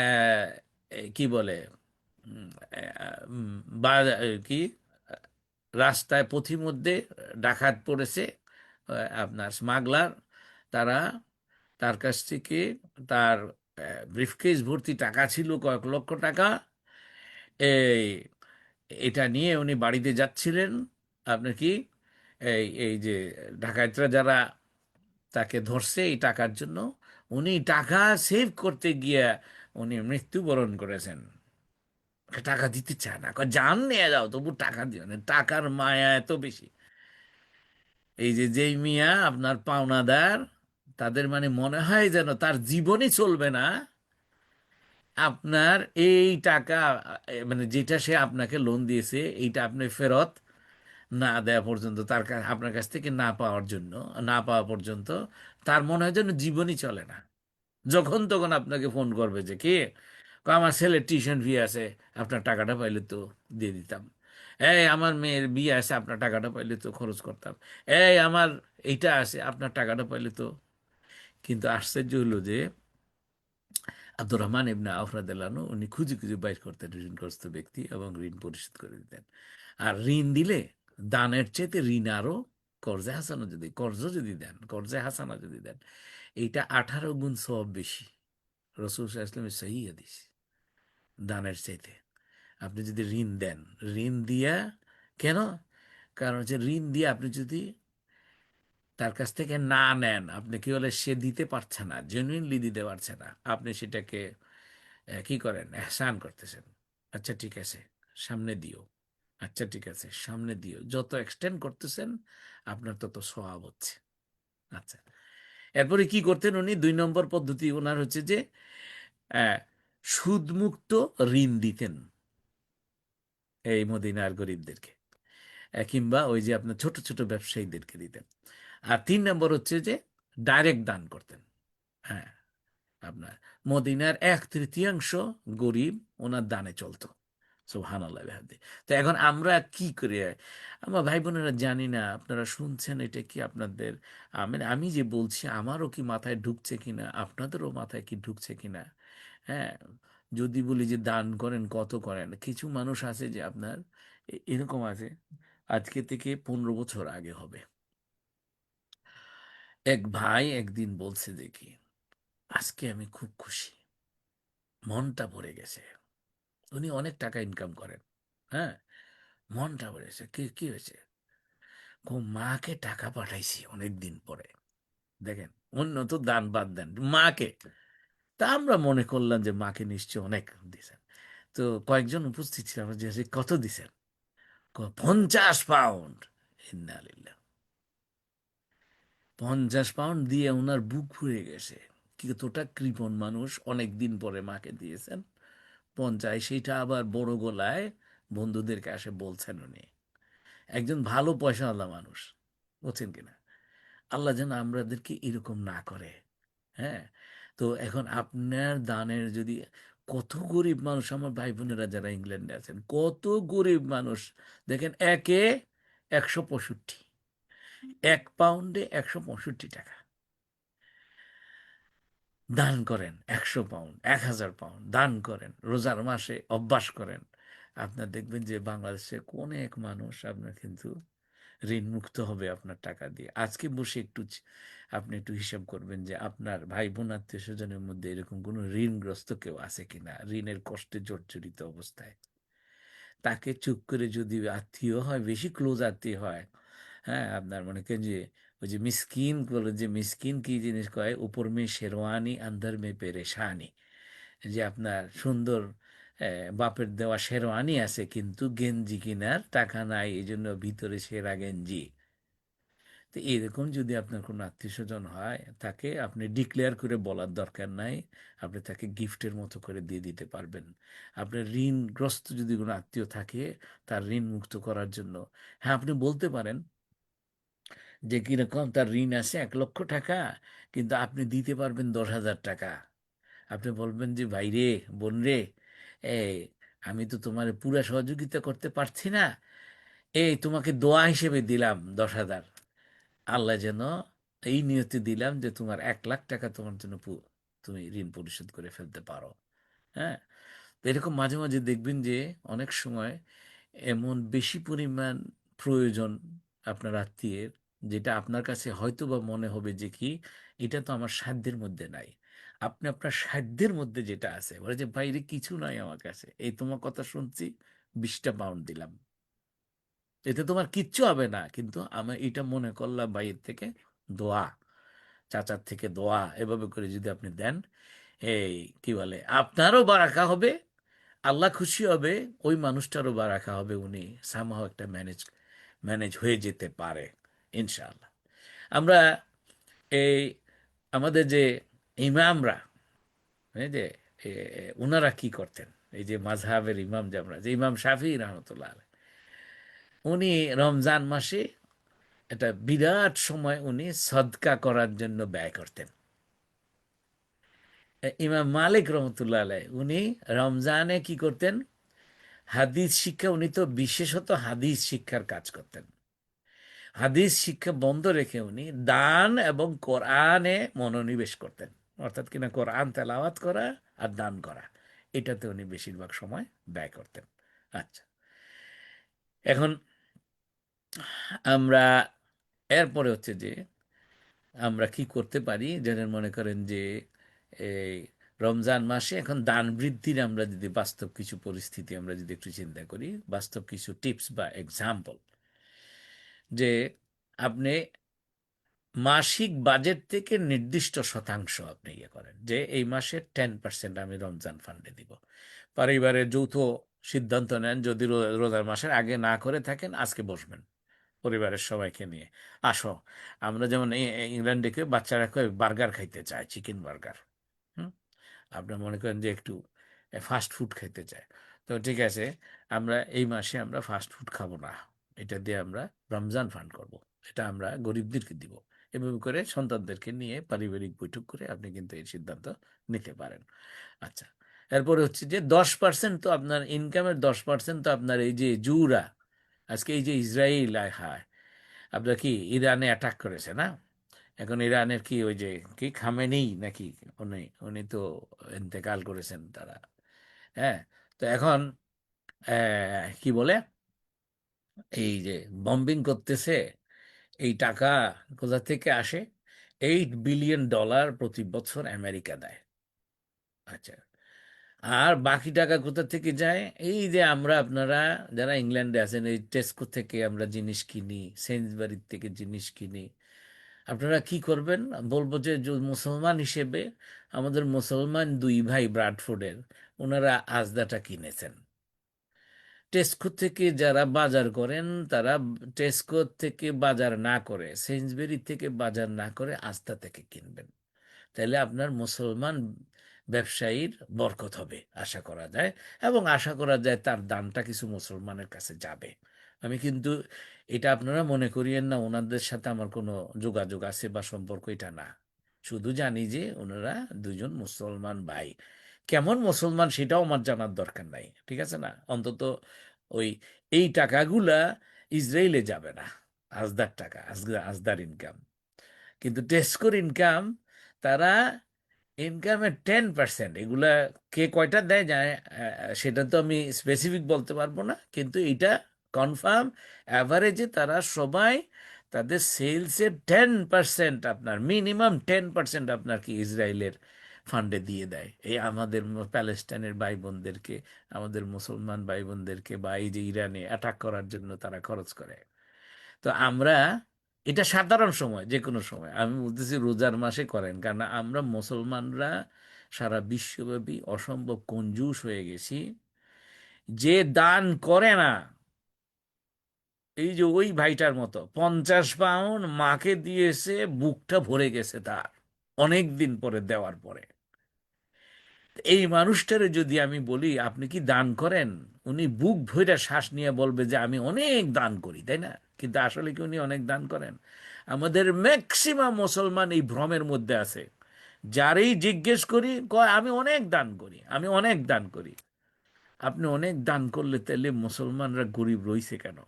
আহ, কি বলে উম, উম, বা কি রাস্তায় পথিমধ্যে ডাকাত পড়েছে, আপনার স্মাগলার, তারা তার কাছ থেকে তার ব্রিফকেস ভর্তি টাকা ছিল, কয়েক লক্ষ টাকা। এই এটা নিয়ে উনি বাড়িতে যাচ্ছিলেন। আপনার কি এই যে ডাকাতরা যারা তাকে ধরছে এই টাকার জন্য, উনি টাকা সেভ করতে গিয়ে উনি মৃত্যুবরণ করেছেন। টাকা দিতে চায় না, কয় জান নিয়ে যাও তবু টাকা দিও না, টাকার মায়া এত বেশি। এই যে যেই মিয়া আপনার পাওনাদার, তাদের মানে মনে হয় যেন তার জীবনই চলবে না আপনার এই টাকা, মানে যেটা সে আপনাকে লোন দিয়েছে এইটা আপনি ফেরত না দেওয়া পর্যন্ত, আপনার কাছ থেকে না পাওয়ার জন্য, না পাওয়া পর্যন্ত তার মনে হয় যেন জীবনই চলে না। যখন তখন আপনাকে ফোন করবে যে কি, কয়, আমার ছেলের টিউশন ফি আছে, আপনার টাকাটা পাইলে তো দিয়ে দিতাম। এই আমার মেয়ের বিয়ে আছে, আপনার টাকাটা পাইলে তো খরচ করতাম। এই আমার এইটা আছে, আপনার টাকাটা পাইলে তো। কিন্তু আশ্চর্য হলো যে আব্দুর রহমান ইবনে আওফ রাদিয়াল্লাহু আনহু উনি খুঁজে খুঁজে বাইর করতেন ঋণগ্রস্ত ব্যক্তি এবং ঋণ পরিশোধ করে দিতেন। আর ঋণ দিলে দানের চেয়ে ঋণ আরো, কর্জ যদি দেন, কর্জে হাসানা যদি দেন, এইটা 18 গুণ সওয়াব বেশি। রসুল সাল্লাল্লাহু আলাইহি ওয়াসাল্লামের সহিহ হাদিস। দানের চাইতে আপনি যদি ঋণ দেন, ঋণ দিয়া, কেন? কারণ হচ্ছে ঋণ দিয়ে আপনি যদি তার কাছ থেকে না নেন, আপনি কি বলে সে দিতে পারছে না, জেনুইনলি দিতে পারছে না, আপনি সেটাকে কি করেন, এহসান করতেছেন। আচ্ছা ঠিক আছে, সামনে দিও। আচ্ছা ঠিক আছে, সামনে দিও। যত এক্সটেন্ড করতেছেন আপনার তত সওয়াব হচ্ছে। আচ্ছা, এরপরে কি করতেন উনি? 2 নম্বর পদ্ধতি ওনার হচ্ছে যে আহ, সুদমুক্ত ঋণ দিতেন এই মদিনার গরিবদেরকে, কিংবা ওই যে আপনার ছোট ছোট ব্যবসায়ীদেরকে দিতেন। আর 3 নম্বর হচ্ছে যে ডাইরেক্ট দান করতেন। হ্যাঁ, আপনার মদিনার 1/3 গরিব ওনার দানে চলতো। সুবহানাল্লাহ বিহামদি। তো এখন আমরা কি করি? আমার ভাই বোনেরা, জানি না আপনারা শুনছেন এটা কি আপনাদের, মানে আমি যে বলছি আমারও কি মাথায় ঢুকছে কিনা, আপনাদেরও মাথায় কি ঢুকছে কিনা। হ্যাঁ, যদি বলি যে দান করেন, কত করেন? কিছু মানুষ আছে যে আপনার এরকম আছে, আজকে থেকে 15 বছর আগে হবে। এক ভাই একদিন বলছে যে কি, আজকে আমি খুব খুশি, মনটা ভরে গেছে। উনি অনেক টাকা ইনকাম করেন। হ্যাঁ, মনটা ভরে গেছে। কি কি হয়েছে? মাকে টাকা পাঠাইছি অনেক দিন পরে। দেখেন, অন্য তো দান বাদ দেন, মাকে। তা আমরা মনে করলাম যে মাকে নিশ্চয় অনেক দিছেন। তো কয়েকজন উপস্থিত ছিল, আমরা জিজ্ঞাসা করি, কত দিছেন? 50 পাউন্ড। ইন্নালিল্লাহ। 50 পাউন্ড দিয়ে ওনার বুক ফুরে গেছে। কতটা কৃপণ মানুষ, অনেক দিন পরে মাকে দিয়েছেন 50। সেটা আবার বড় গলায় বন্ধুদেরকে আসে বলছেন উনি। একজন ভালো পয়সাওয়ালা মানুষ, বুঝছেন কিনা? আল্লাহ যেন আমাদেরকে এরকম না করে। হ্যাঁ, তো এখন আপনার দানের যদি, কত গরিব মানুষ আমার ভাই বোনেরা যারা ইংল্যান্ডে আছেন, কত গরিব মানুষ দেখেন, 165, 1 পাউন্ডে 165 টাকা দান করেন। 100 পাউন্ড, 1000 পাউন্ড দান করেন, রোজার মাসে অভ্যাস করেন। আপনার দেখবেন যে বাংলাদেশে অনেক মানুষ আপনার কিন্তু ঋণ মুক্ত হবে আপনার টাকা দিয়ে। আজকে বসে আপনি একটু হিসাব করবেন যে আপনার ভাই বোন আত্মীয় স্বজনের মধ্যে এরকম কোনো ঋণগ্রস্ত কেউ আছে কিনা, ঋণের কষ্টে জর্জরিত অবস্থায়। তাকে চুপ করে যদি আত্মীয় হয়, বেশি ক্লোজ আত্মীয় হয়, হ্যাঁ, আপনার মনে করেন যে ওই যে মিসকিন বলে, যে মিসকিন কি জিনিস কয়, উপর মে শেরওয়ানি আন্দর মে পেরেশানি। যে আপনার সুন্দর বাপের দেওয়া শেরওয়ানি আছে কিন্তু গেঞ্জি কিনার টাকা নাই, এই জন্য ভিতরে সেরা গেঞ্জি। তো এরকম যদি আপনার কোনো আত্মীয় স্বজন হয়, তাকে আপনি ডিক্লেয়ার করে বলার দরকার নাই, আপনি তাকে গিফটের মতো করে দিয়ে দিতে পারবেন। আপনার ঋণগ্রস্ত যদি কোনো আত্মীয় থাকে, তার ঋণ মুক্ত করার জন্য, হ্যাঁ, আপনি বলতে পারেন যে কিরকম তার ঋণ আছে 1 লক্ষ টাকা, কিন্তু আপনি দিতে পারবেন 10,000 টাকা। আপনি বলবেন যে ভাই রে, বোন রে, এই আমি তো তোমার পুরা সহযোগিতা করতে পারছি না, এই তোমাকে দোয়া হিসেবে দিলাম 10,000। আল্লাহ যেন এই নিয়তে দিলাম যে তোমার 1 লাখ টাকা তোমার জন্য তুমি ঋণ পরিশোধ করে ফেলতে পারো। হ্যাঁ, তো এরকম মাঝে মাঝে দেখবেন যে অনেক সময় এমন বেশি পরিমাণ প্রয়োজন আপনার আত্মীয়ের, যেটা আপনার কাছে হয়তো বা মনে হবে যে কি এটা তো আমার সাধ্যের মধ্যে নাই। আপনি আপনার সাধ্যের মধ্যে যেটা আছে বলে যে বাইরে কিছু নাই আমার কাছে, এই তোমার কথা শুনছি, 20টা পাউন্ড দিলাম, এতে তোমার কিচ্ছু হবে না, কিন্তু আমি এটা মনে করলাম বাইরের থেকে দোয়া, চাচার থেকে দোয়া, এভাবে করে যদি আপনি দেন, এই কি বলে আপনারও বারাকা হবে, আল্লাহ খুশি হবে, ওই মানুষটারও বারাকা হবে, উনি সামহাও একটা ম্যানেজ ম্যানেজ হয়ে যেতে পারে ইনশাআল্লাহ। আমরা এই আমাদের যে ইমামরা, এই যে ওনারা কি করতেন, এই যে মাযহাবের ইমাম, যে আমরা যে ইমাম শাফি রহমতুল্লাহ আলাইহ, উনি রমজান মাসে একটা বিরাট সময় উনি সদকা করার জন্য ব্যয় করতেন। ইমাম মালিক রহমতুল্লাহ আলাইহ উনি রমজানে কি করতেন, হাদিস শিক্ষা, উনি তো বিশেষত হাদিস শিক্ষার কাজ করতেন, হাদিস শিক্ষা বন্ধ রেখে উনি দান এবং কোরআনে মনোনিবেশ করতেন, অর্থাৎ কিনা কোরআন তেলাওয়াত করা আর দান করা, এটাতে উনি বেশিরভাগ সময় ব্যয় করতেন। আচ্ছা, এখন আমরা এরপরে হচ্ছে যে আমরা কি করতে পারি, যেন মনে করেন যে এই রমজান মাসে এখন দান বৃদ্ধির আমরা যদি বাস্তব কিছু পরিস্থিতি আমরা যদি একটু চিন্তা করি, বাস্তব কিছু টিপস বা এক্সাম্পল, যে আপনি মাসিক বাজেট থেকে নির্দিষ্ট শতাংশ আপনি ইয়ে করেন যে এই মাসে 10% আমি রমজান ফান্ডে দিব। পরিবারের যৌথ সিদ্ধান্ত নেন, যদি রোজার মাসের আগে না করে থাকেন, আজকে বসবেন পরিবারের সবাইকে নিয়ে, আসো, আমরা যেমন ইংল্যান্ডে বাচ্চারা বার্গার খাইতে চায়, চিকেন বার্গার, হুম, আপনি মনে করেন যে একটু ফাস্ট ফুড খেতে চায়, তো ঠিক আছে, আমরা এই মাসে আমরা ফাস্ট ফুড খাবো না, এটা দিয়ে আমরা রমজান ফান্ড করব, এটা আমরা গরিবদেরকে দিব। এভাবে করে সন্তানদেরকে নিয়ে পারিবারিক বৈঠক করে আপনি কিন্তু এই সিদ্ধান্ত নিতে পারেন। আচ্ছা, এরপরে হচ্ছে যে 10% তো আপনার ইনকামের 10% তো আপনার এই যে জুরা, আজকে এই যে ইসরায়েল হায়, আপনার কি ইরানে অ্যাটাক করেছে না, এখন ইরানের কি ওই যে কি খামেনেই নাকি, উনি উনি তো ইন্তেকাল করেছেন তারা। হ্যাঁ, তো এখন কি বলে এই যে বম্বিং করতেছে, এই টাকা কোথা থেকে আসে, $8 বিলিয়ন প্রতি বছর আমেরিকা দেয়। আচ্ছা, আর বাকি টাকা কোথা থেকে যায়, এই যে আমরা আপনারা যারা ইংল্যান্ডে আছেন, এই টেস্কো থেকে আমরা জিনিস কিনি, সেন্সবারির থেকে জিনিস কিনি, আপনারা কি করবেন, বলবো যে মুসলমান হিসেবে আমাদের মুসলমান দুই ভাই ব্রাডফোর্ডের, ওনারা আজদাটা কিনেছেন। টেস্কো থেকে যারা বাজার করেন, তারা টেস্কো থেকে বাজার না করে, সেন্সবেরি থেকে বাজার না করে আস্থা থেকে কিনবেন, তাহলে আপনার মুসলমান ব্যবসায়ীর বরকত হবে আশা করা যায়, এবং আশা করা যায় তার দানটা কিছু মুসলমানের কাছে যাবে। আমি কিন্তু এটা আপনারা মনে করিয়েন না ওনাদের সাথে আমার কোনো যোগাযোগ আছে বা সম্পর্ক, এটা না, শুধু জানি যে ওনারা দুজন মুসলমান ভাই, কেমন মুসলমান সেটাও আমার জানার দরকার নাই, ঠিক আছে না, অন্তত ওই এই টাকাগুলা ইসরায়েলে যাবে না, আজদার টাকা, আজদার ইনকাম, কিন্তু টেস্কোর ইনকাম, তারা ইনকামের 10%, এগুলা কে কয়টা দেয় যায় সেটা তো আমি স্পেসিফিক বলতে পারবো না, কিন্তু এটা কনফার্ম, অ্যাভারেজে তারা সবাই তাদের সেলসের 10% আপনার, মিনিমাম 10% আপনার কি ইসরায়েলের ফান্ডে দিয়ে দেয়, এই আমাদের প্যালেস্টাইনের ভাই বোনদেরকে, আমাদের মুসলমান ভাই বোনদেরকে, বা এই যে ইরানে অ্যাটাক করার জন্য তারা খরচ করে। তো আমরা এটা সাধারণ সময়, যে কোনো সময়, আমি বলতেছি রোজার মাসে করেন, কারণ আমরা মুসলমানরা সারা বিশ্বব্যাপী অসম্ভব কঞ্জুস হয়ে গেছি, যে দান করে না, এই যে ওই ভাইটার মতো 50 পাউন্ড মাকে দিয়েছে, বুকটা ভরে গেছে তার, অনেক দিন পরে দেওয়ার পরে। এই মানুষটারে যদি আমি বলি আপনি কি দান করেন, উনি বুক ভরে শ্বাস নিয়ে বলবে যে আমি অনেক দান করি, তাই না, কিন্তু আসলে কি উনি অনেক দান করেন? আমাদের ম্যাক্সিমাম মুসলমান এই ভ্রমের মধ্যে আছে। যারেই জিজ্ঞেস করি কয় আমি অনেক দান করি, আমি অনেক দান করি। আপনি অনেক দান করলে তাহলে মুসলমানরা গরিব রইছে কেন?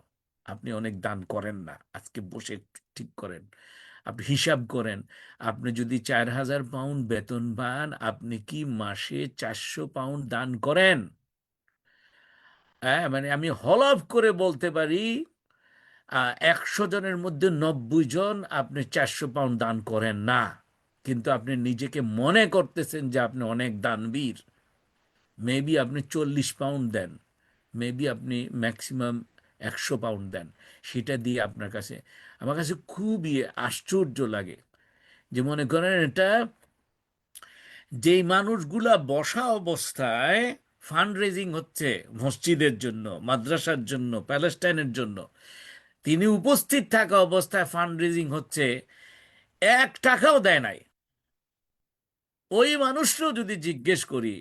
আপনি অনেক দান করেন না, আজকে বসে ঠিক করেন, আপনি হিসাব করেন। আপনি যদি 4,000 পাউন্ড বেতন পান, আপনি কি মাসে 400 পাউন্ড দান করেন? হ্যাঁ, মানে আমি হলফ করে বলতে পারি 100 জনের মধ্যে 90 জন আপনি 400 পাউন্ড দান করেন না। কিন্তু আপনি নিজেকে মনে করতেছেন যে আপনি অনেক দানবীর। মেবি আপনি 40 পাউন্ড দেন, মেবি আপনি ম্যাক্সিমাম 100 পাউন্ড দেন। সেটা দিয়ে আপনার কাছে, আমার কাছে খুবই আশ্চর্য লাগে যে মনে করেন এটা যেই মানুষগুলা বসা অবস্থায় ফান্ড রেজিং হচ্ছে মসজিদের জন্য, মাদ্রাসার জন্য, প্যালেস্টাইনের জন্য, তিনি উপস্থিত থাকা অবস্থায় ফান্ড রেজিং হচ্ছে, 1 টাকাও দেয় নাই। ওই মানুষরাও যদি জিজ্ঞেস করি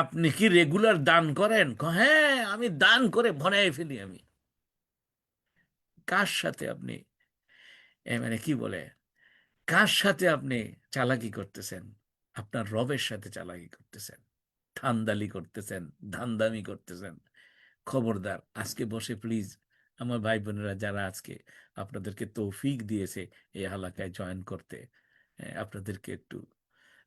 আপনি কি রেগুলার দান করেন, হ্যাঁ আমি দান করে ভরাই ফেলি আমি। কার সাথে আপনি মানে কি বলে, কার সাথে আপনি চালাকি করতেছেন? আপনার রবের সাথে চালাকি করতেছেন, ঠান্দালি করতেছেন, ধান্দামি করতেছেন। খবরদার, আজকে বসে প্লিজ আমার ভাই বোনেরা যারা আজকে আপনাদেরকে তৌফিক দিয়েছে এই এলাকায় জয়েন করতে, আপনাদেরকে একটু,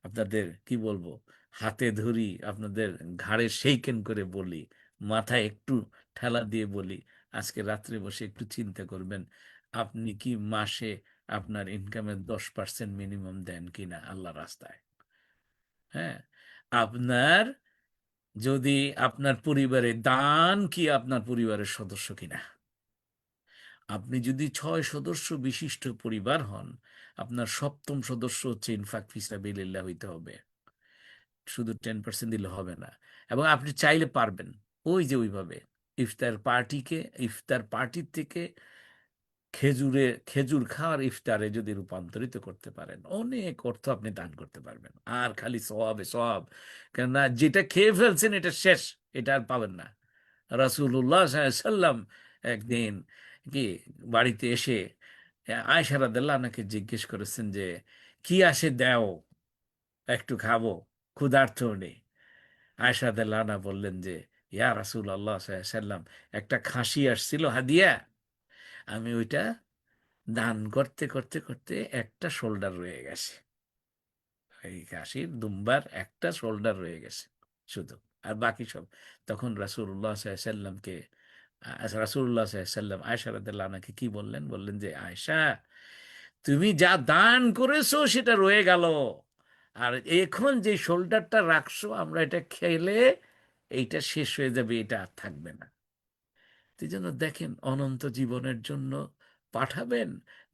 আপনাদের কি বলবো, হাতে ধরি, আপনাদের ঘাড়ে সেইকেন করে বলি, মাথায় একটু ঠেলা দিয়ে বলি, আজকে রাত্রে বসে একটু চিন্তা করবেন আপনি কি মাসে আপনার ইনকামের 10% মিনিমাম দেন কিনা আল্লাহ রাস্তায়। হ্যাঁ, আপনার যদি আপনার পরিবারে দান কি আপনার পরিবারের সদস্য কিনা। আপনি যদি 6 সদস্য বিশিষ্ট পরিবার হন, আপনার সপ্তম সদস্য হচ্ছে ইনফাক ফিসাবিলিল্লাহ হইতে হবে। শুধু 10% দিলে হবে না। এবং আপনি চাইলে পারবেন ওই যে ওইভাবে ইফতার পার্টির থেকে খেজুর খাওয়ার ইফতারে যদি রূপান্তরিত করতে পারেন, অনেক অর্থ আপনি দান করতে পারবেন। আর খালি সওয়াবে সওয়াব, কেননা যেটা খেয়ে ফেলছেন এটা শেষ, এটা আর পাবেন না। রাসূলুল্লাহ সাল্লাল্লাহু আলাইহি সাল্লাম একদিন কি বাড়িতে এসে আয়েশা রাদিয়াল্লাহু আনহাকে জিজ্ঞেস করেছেন যে কি আসে দেও, একটু খাবো, ক্ষুধার্ত নেই। আয়েশা রাদিয়াল্লাহু আনহা বললেন যে ইয়া রাসূলুল্লাহ সাল্লাল্লাহু আলাইহি সাল্লাম, একটা খাসি আসছিল হাদিয়া, আমি ওইটা দান করতে করতে করতে একটা শোল্ডার রয়ে গেছে, এই খাসির দুম্বার একটা শোল্ডার রয়ে গেছে শুধু, আর বাকি সব। তখন রাসূলুল্লাহ সাল্লাল্লাহু আলাইহি সাল্লামকে রাসূলুল্লাহ সাল্লাল্লাহু আলাইহি সাল্লাম আয়েশা রাদিয়াল্লাহু আনহাকে কি বললেন, বললেন যে আয়েশা, তুমি যা দান করেছো সেটা রয়ে গেল, আর এখন যে শোল্ডারটা রাখছো আমরা এটা খেলে এইটা শেষ হয়ে যাবে, এটা আর থাকবে না। এই জন্য দেখেন, অনন্ত জীবনের জন্য পাঠাবেন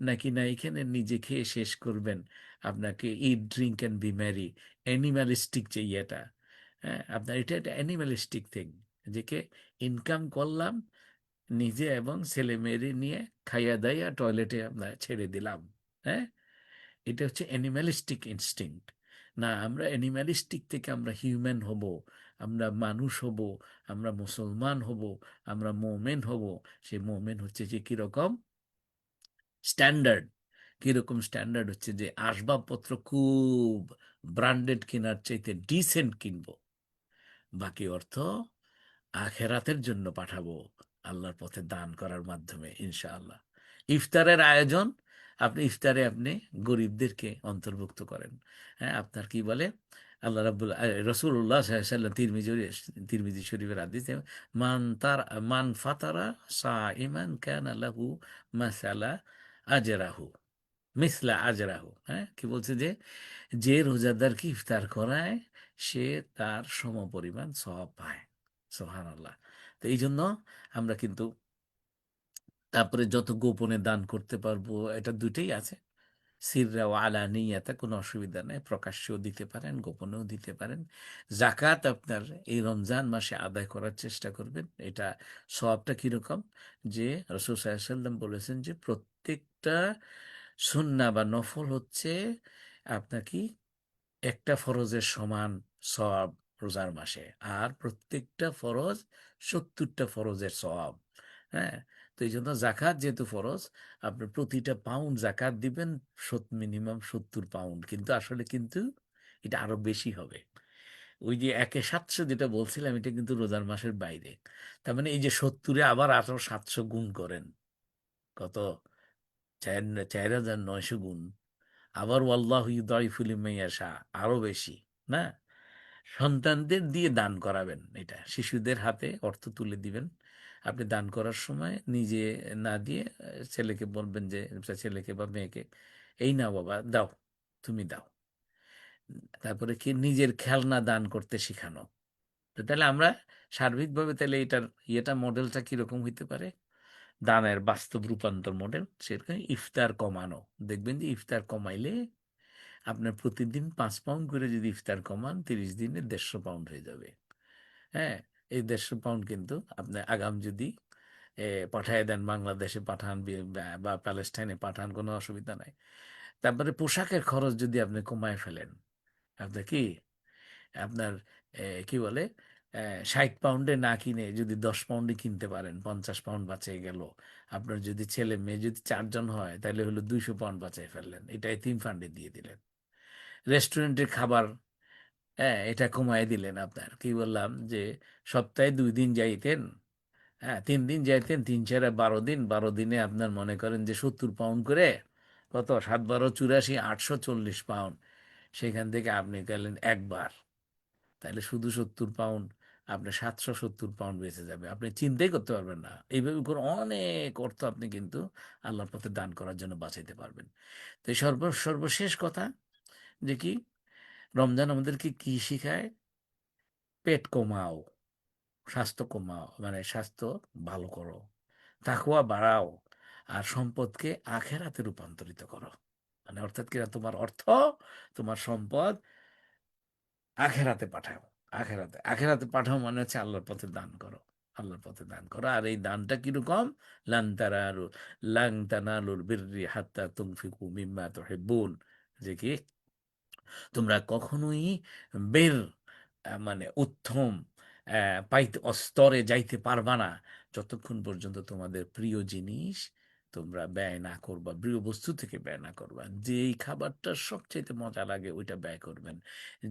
নাকি না এখানে নিজে খেয়ে শেষ করবেন। আপনাকে ইট ড্রিঙ্ক অ্যান্ড বি ম্যারি, অ্যানিমালিস্টিক যে ইয়েটা, হ্যাঁ আপনার এটা একটা অ্যানিমালিস্টিক থিং, যেকে ইনকাম করলাম নিজে এবং ছেলে মেয়েরে নিয়ে খাইয়া দাইয়া টয়লেটে আমরা ছেড়ে দিলাম। হ্যাঁ, এটা হচ্ছে অ্যানিম্যালিস্টিক ইনস্টিংক্ট। না, আমরা অ্যানিম্যালিস্টিক থেকে আমরা হিউম্যান হব, আমরা মানুষ হব, আমরা মুসলমান হব, আমরা মোমেন হব। সেই মোমেন হচ্ছে যে কিরকম স্ট্যান্ডার্ড, কিরকম স্ট্যান্ডার্ড হচ্ছে যে আসবাবপত্র খুব ব্র্যান্ডেড কেনার চাইতে ডিসেন্ট কিনবো, বাকি অর্থ আখেরাতের জন্য পাঠাবো আল্লাহর পথে দান করার মাধ্যমে ইনশাআল্লাহ। ইফতারের আয়োজন, আপনি ইফতারে আপনি গরিবদেরকে অন্তর্ভুক্ত করেন। হ্যাঁ, আপনার কি বলে আল্লাহ রাব্বুল রাসূলুল্লাহ সাল্লাল্লাহু আলাইহি ওয়াসাল্লাম, তিরমিজি শরীফের হাদিস, মান ফাতারা সাইমান কানা লাহু মাসালা আজরাহু, মিসলা আজরাহু। হ্যাঁ, কি বলছে যে যে রোজাদারকে ইফতার করায় সে তার সমপরিমাণ সওয়াব পায়। সুবহানাল্লাহ। তো এই জন্য আমরা কিন্তু তারপরে যত গোপনে দান করতে পারবো, এটা দুইটাই আছে, সিররা ও আলানিয়াতা, কোনো অসুবিধা নেই, প্রকাশ্যেও দিতে পারেন, গোপনেও দিতে পারেন। জাকাত আপনার এই রমজান মাসে আদায় করার চেষ্টা করবেন। এটা সওয়াবটা কিরকম, যে রাসূল সাল্লাল্লাহু আলাইহি ওয়াসাল্লাম বলেছেন যে প্রত্যেকটা সুন্নাহ বা নফল হচ্ছে আপনার কি একটা ফরজের সমান সওয়াব রোজার মাসে, আর প্রত্যেকটা ফরজ 70টা ফরজের সওয়াব। হ্যাঁ, তো এই জন্য জাকাত যেহেতু ফরজ, আপনি প্রতিটা পাউন্ড জাকাত দিবেন, মিনিমাম 70 পাউন্ড, কিন্তু আসলে কিন্তু এটা আরো বেশি হবে। ওই যে 1/700 যেটা বলছিলাম, এটা কিন্তু রোজার মাসের বাইরে। তার মানে এই যে 70-এ আবার আরো 700 গুণ করেন, কত, 4,900 গুণ। আবার ওয়াল্লাহু ইউদাইফু লিমান ইয়াশা, আরো বেশি, না? সন্তানদের দিয়ে দান করাবেন, এটা শিশুদের হাতে অর্থ তুলে দিবেন। আপনি দান করার সময় নিজে না দিয়ে ছেলেকে বলবেন যে, ছেলেকে বা মেয়েকে, এই নাও বাবা, দাও, তুমি দাও। তারপরে কি, নিজের খেলনা দান করতে শিখানো। তো তাহলে আমরা সার্বিকভাবে তাহলে এটার মডেলটা কিরকম হইতে পারে, দানের বাস্তব রূপান্তর মডেল সেরকম ইফতার কমানো। দেখবেন যে ইফতার কমাইলে আপনার প্রতিদিন 5 পাউন্ড করে যদি ইফতার কমান, 30 দিনে 150 পাউন্ড হয়ে যাবে। হ্যাঁ, এই 150 পাউন্ড কিন্তু আপনি আগাম যদি পাঠায় দেন, বাংলাদেশে পাঠান, বা প্যালেস্টাইনে পাঠান, কোনো অসুবিধা নাই। তারপরে পোশাকের খরচ যদি আপনি কমায় ফেলেন, আপনার কি, আপনার কি বলে, 60 পাউন্ডে না কিনে যদি 10 পাউন্ডে কিনতে পারেন, 50 পাউন্ড বাঁচিয়ে গেল। আপনার যদি ছেলে মেয়ে যদি 4 জন হয়, তাহলে হলো 200 পাউন্ড বাঁচিয়ে ফেললেন, এটাই 3 ফান্ডে দিয়ে দিলেন। রেস্টুরেন্টের খাবার, হ্যাঁ, এটা কমায় দিলেন। আপনার কি বললাম যে সপ্তাহে 2 দিন যাইতেন, হ্যাঁ 3 দিন যাইতেন, 3 4 12 দিন, 12 দিনে আপনার মনে করেন যে 70 পাউন্ড করে, কত, 7 12 84, 840 পাউন্ড। সেখান থেকে আপনি গেলেন একবার, তাহলে শুধু 70 পাউন্ড, আপনার 770 পাউন্ড বেঁচে যাবে। আপনি চিন্তাই করতে পারবেন না, এইভাবে করে অনেক অর্থ আপনি কিন্তু আল্লাহর পথে দান করার জন্য বাঁচাইতে পারবেন। তো এই সর্বশেষ কথা যে কি, রমজান আমাদেরকে কি শিখায়, পেট কমাও, স্বাস্থ্য কমাও, মানে স্বাস্থ্য ভালো করো, তাকওয়া বাড়াও, আর সম্পদকে আখেরাতে রূপান্তরিত করো। মানে অর্থাৎ কি, তোমার অর্থ, তোমার সম্পদ আখেরাতে পাঠাও। আখেরাতে পাঠাও মানে হচ্ছে আল্লাহর পথে দান করো, আল্লাহর পথে দান করো। আর এই দানটা কিরকম, লান তানালু লান তানালুল বিররি হাত্তা তুনফিকু মিম্মা তুহিব্বুন, যে কি, তোমরা কখনোই বের, মানে উত্তম পাইতে স্তরে যাইতে পারবা না, যতক্ষণ পর্যন্ত তোমাদের প্রিয় জিনিস তোমরা ব্যয় না করবা, প্রিয় বস্তু থেকে ব্যয় না করবা। যেই খাবারটা সবচাইতে মজা লাগে ওইটা ব্যয় করবেন,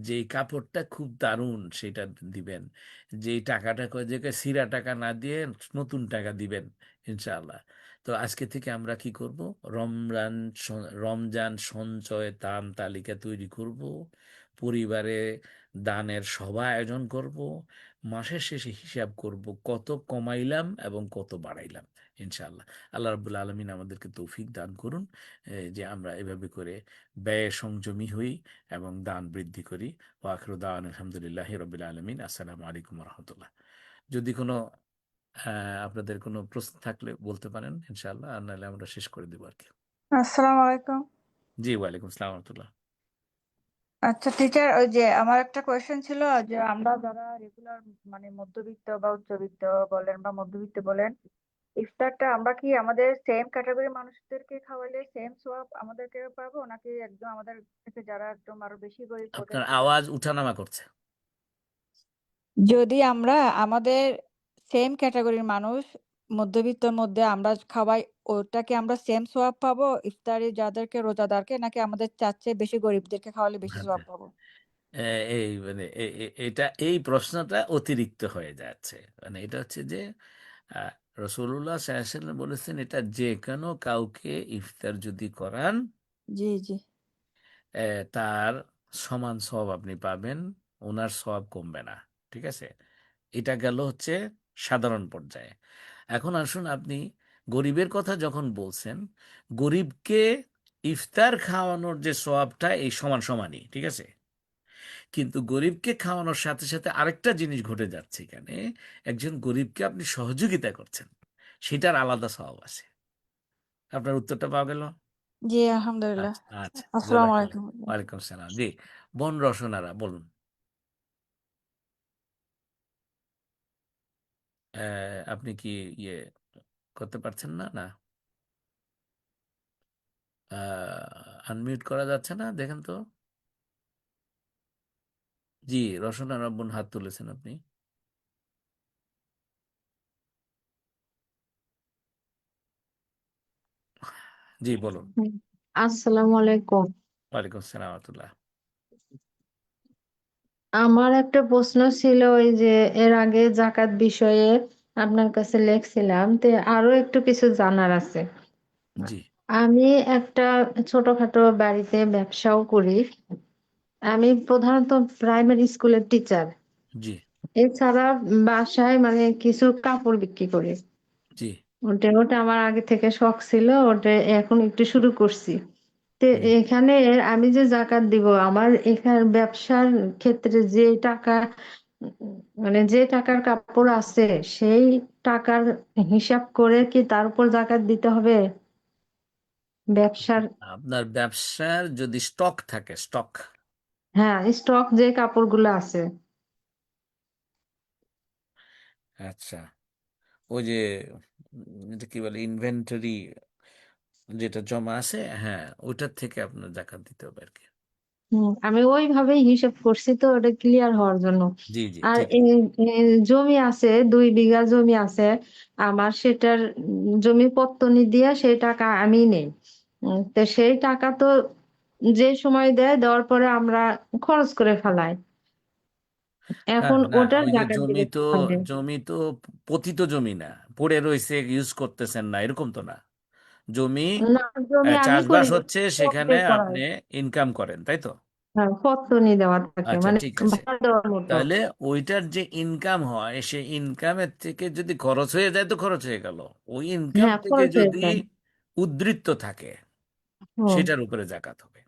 যেই কাপড়টা খুব দারুণ সেটা দিবেন, যেই টাকাটা যে সিরা টাকা না দিয়ে নতুন টাকা দিবেন, ইনশাআল্লাহ। তো আজকে থেকে আমরা কি করব, রমজান রমজান সঞ্চয় দান তালিকা তৈরি করব, পরিবারে দানের সভা আয়োজন করব, মাসের শেষে হিসাব করব কত কমাইলাম এবং কত বাড়াইলাম, ইনশাআল্লাহ। আল্লাহ রাব্বুল আলামিন আমাদেরকে তৌফিক দান করুন, যে আমরা এভাবে করে ব্যয় সংযমী হই এবং দান বৃদ্ধি করি। ওয়া আখিরু দাওয়ানা আলহামদুলিল্লাহি রাব্বিল আলামিন। আসসালামু আলাইকুম ওয়া রাহমাতুল্লাহ। যদি কোনো আপনাদের কোনো প্রশ্ন থাকলে বলতে পারেন, ইনশাআল্লাহ, আর নাহলে আমরা শেষ করে দেবো আর কি। আসসালামু আলাইকুম। জি, ওয়ালাইকুম আসসালাম ওয়া রাহমাতুল্লাহ। আচ্ছা টিচার, ওই যে আমার একটা কোয়েশ্চেন ছিল যে আমরা যারা রেগুলার মানে মধ্যবিত্ত বা উচ্চবিত্ত বলেন বা মধ্যবিত্ত বলেন, ইফতারটা আমরা কি আমাদের সেম ক্যাটাগরির মানুষদেরকে খাওয়াইলে সেম সোয়াব আমাদেরকে পাবো, নাকি একদম আমাদের থেকে যারা একদম আরো বেশি গরিব আপনার ওদেরকে? আওয়াজ উঠানামা করছে। যদি আমরা আমাদের সেম ক্যাটাগরির মানুষ মধ্যবিত্তর মধ্যে আমরা খাওয়াই, ওটা কি আমরা সেম সোয়াব পাবো ইফতারি যাদেরকে, রোজাদারকে, নাকি আমাদের চাচ্ছে বেশি গরিবদেরকে খাওয়ালে বেশি আচ্ছা, সোয়াব পাবো? এই মানে এটা, এই প্রশ্নটা অতিরিক্ত হয়ে যাচ্ছে। মানে এটা হচ্ছে যে আহ, রাসূলুল্লাহ সাল্লাল্লাহু আলাইহি ওয়াসাল্লাম বলেছেন, এটা যে কোনো কাউকে ইফতার যদি করান, জি জি। তার সমান সওয়াব আপনি পাবেন, ওনার সওয়াব কমবে না। ঠিক আছে, এটা গেল হচ্ছে সাধারণ পর্যায়ে। এখন আসুন, আপনি গরিবের কথা যখন বলছেন, গরিবকে ইফতার খাওয়ানোর যে সওয়াবটা এই সমান সমানই, ঠিক আছে। কিন্তু গরিবকে খাওয়ানোর সাথে সাথে আরেকটা জিনিস ঘটে যাচ্ছে এখানে, একজন গরিবকে আপনি সহযোগিতা করছেন, সেটার আলাদা সওয়াব আছে। আপনার উত্তরটা পাওয়া গেল। জি আলহামদুলিল্লাহ। আচ্ছা আচ্ছা, আসসালামু জাযাকাল্লাহ। আলাইকুম। ওয়ালাইকুম সালাম। জি, বোন রসনারা বলুন। আপনি কি ইয়ে করতে পারছেন না? না, আনমিউট করা যাচ্ছে না, দেখেন তো। জি, রসনারা বোন হাত তুলেছেন, আপনি। জি বলুন। হুম। আসসালামু আলাইকুম। ওয়ালাইকুম আসসালাম রাহমাতুল্লাহ। আমার একটা প্রশ্ন ছিল, ওই যে এর আগে যাকাত বিষয়ে আপনার কাছে লেখছিলাম। আরো একটু কিছু জানার আছে। জি, আমি একটা ছোটখাটো বাড়িতে ব্যবসাও করি। আমি প্রধানত প্রাইমারি স্কুলের টিচার। জি, এছাড়া বাসায় মানে কিছু কাপড় বিক্রি করি। জি, ওটা ওটা আমার আগে থেকে শখ ছিল। ওটা এখন একটু শুরু করছি। জি। এখানে আমি যে যাকাত দিব, আমার এখানে ব্যবসার ক্ষেত্রে যে টাকা, মানে যে টাকার কাপড় আছে সেই টাকার হিসাব করে কি তার উপর যাকাত দিতে হবে ব্যবসার? আপনার ব্যবসার যদি স্টক থাকে, স্টক, হ্যাঁ, স্টক যে কাপড়গুলো আছে। আচ্ছা, ওই যে এটা কি বলে ইনভেন্টরি যেটা জমা আছে, হ্যাঁ ওইটার থেকে আপনার জাকাত দিতে হবে আর কি। আমি ওইভাবেই হিসাব করছি তো, ওটা ক্লিয়ার হওয়ার জন্য। জি, জি, আর ঠিক আছে। জমি আছে, 2 বিঘা জমি আছে আমার। সেটার জমি পত্তনি দিয়ে সেই টাকা আমি নেই। তো সেই টাকা তো যে সময় দেয়, দেওয়ার পরে আমরা খরচ করে ফেলাই। হ্যাঁ, এখন না ওটার ওই যে জাকাত জমি দিলে তো, হবে? জমি তো পতিত জমি না, পড়ে রয়েছে, ইউজ করতেছেন না, এরকম তো না। জমি না, জমি আমি করি চাষবাস না, হচ্ছে, সেখানে পত্তে করাই। আপনি ইনকাম করেন, তাই তো? হ্যাঁ, পত্তনি দেওয়া থাকে, আচ্ছা মানে ঠিক আছে। ভাড়া দেওয়ার মতো। তাহলে ওইটার যে ইনকাম হয়, সেই ইনকামের থেকে যদি খরচ হয়ে যায় তো খরচ হয়ে গেল। ওই ইনকাম হ্যাঁ, থেকে খরচ হয়ে যদি যায়। উদ্বৃত্ত থাকে, ও, সেটার উপরে জাকাত হবে।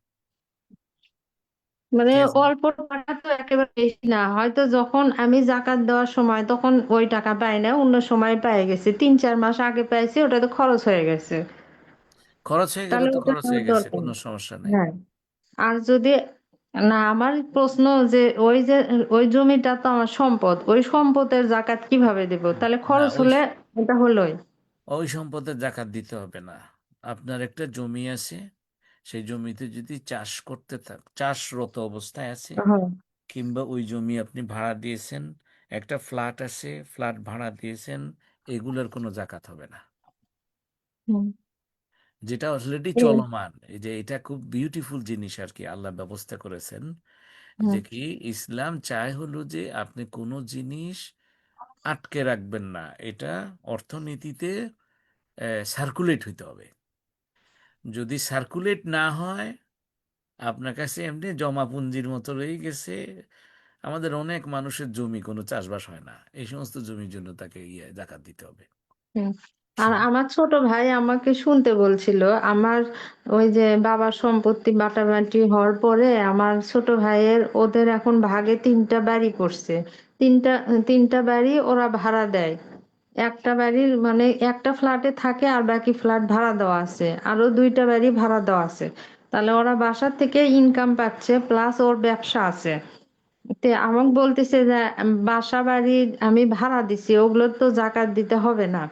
মানে ঠিক আছে। অল্প টাকা তো একেবারে বেশি না, হয়তো যখন আমি জাকাত দেওয়ার সময় তখন ওই টাকা পাই না, অন্য সময় পেয়ে গেছি, 3-4 মাস আগে পাইছি, ওটা তো খরচ হয়ে গেছে। খরচ হয়ে গেলে তাহলে তো ওটা খরচ নেওয়ার হয়ে গেছে, দরকার কোনো নেই। সমস্যা নেই। হ্যাঁ। আর যদি না, আমার প্রশ্ন যে ওই যে ওই জমিটা তো আমার সম্পদ, ওই সম্পদের জাকাত কিভাবে দেব? তাহলে না খরচ ওই হলে এটা হলোই। ওই সম্পদের জাকাত দিতে হবে না। আপনার একটা জমি আছে, সেই জমিতে যদি চাষ করতে চাষরত অবস্থায় আছে, হ্যাঁ। কিংবা ওই জমি আপনি ভাড়া দিয়েছেন, একটা ফ্ল্যাট আছে, ফ্ল্যাট ভাড়া দিয়েছেন, এগুলোর কোনো জাকাত হবে না। হুম, যেটা অলরেডি এই, চলমান, এই যে এটা খুব বিউটিফুল জিনিস আর কি আল্লাহ ব্যবস্থা করেছেন, হুম, যে কি ইসলাম চায় হলো যে আপনি কোনো জিনিস আটকে রাখবেন না, এটা অর্থনীতিতে সার্কুলেট হইতে হবে। যদি সার্কুলেট না হয়, আপনার কাছে এমনি জমা পুঞ্জির মতো রয়ে গেছে। আমাদের অনেক মানুষের জমি, কোনো চাষবাস হয় না, এই সমস্ত জমির জন্য তাকে জাকাত দিতে হবে। হুম। আর আমার ছোট ভাই আমাকে শুনতে বলছিল, আমার ওই যে বাবার সম্পত্তি বাটাবাটি হওয়ার পরে আমার ছোট ভাইয়ের, ওদের এখন ভাগে 3টা বাড়ি পড়ছে। তিনটা তিনটা বাড়ি ওরা ভাড়া দেয়। একটা বাড়ির মানে একটা ফ্ল্যাটে থাকে, আর বাকি ফ্ল্যাট ভাড়া দেওয়া আছে, আরো 2টা বাড়ি ভাড়া দেওয়া আছে। তাহলে ওরা বাসা থেকে ইনকাম পাচ্ছে, প্লাস ওর ব্যবসা আছে। আমাকে বলতেছে যে বাসা বাড়ি আমি ভাড়া দিছি, ওগুলোর তো জাকাত দিতে হবে না,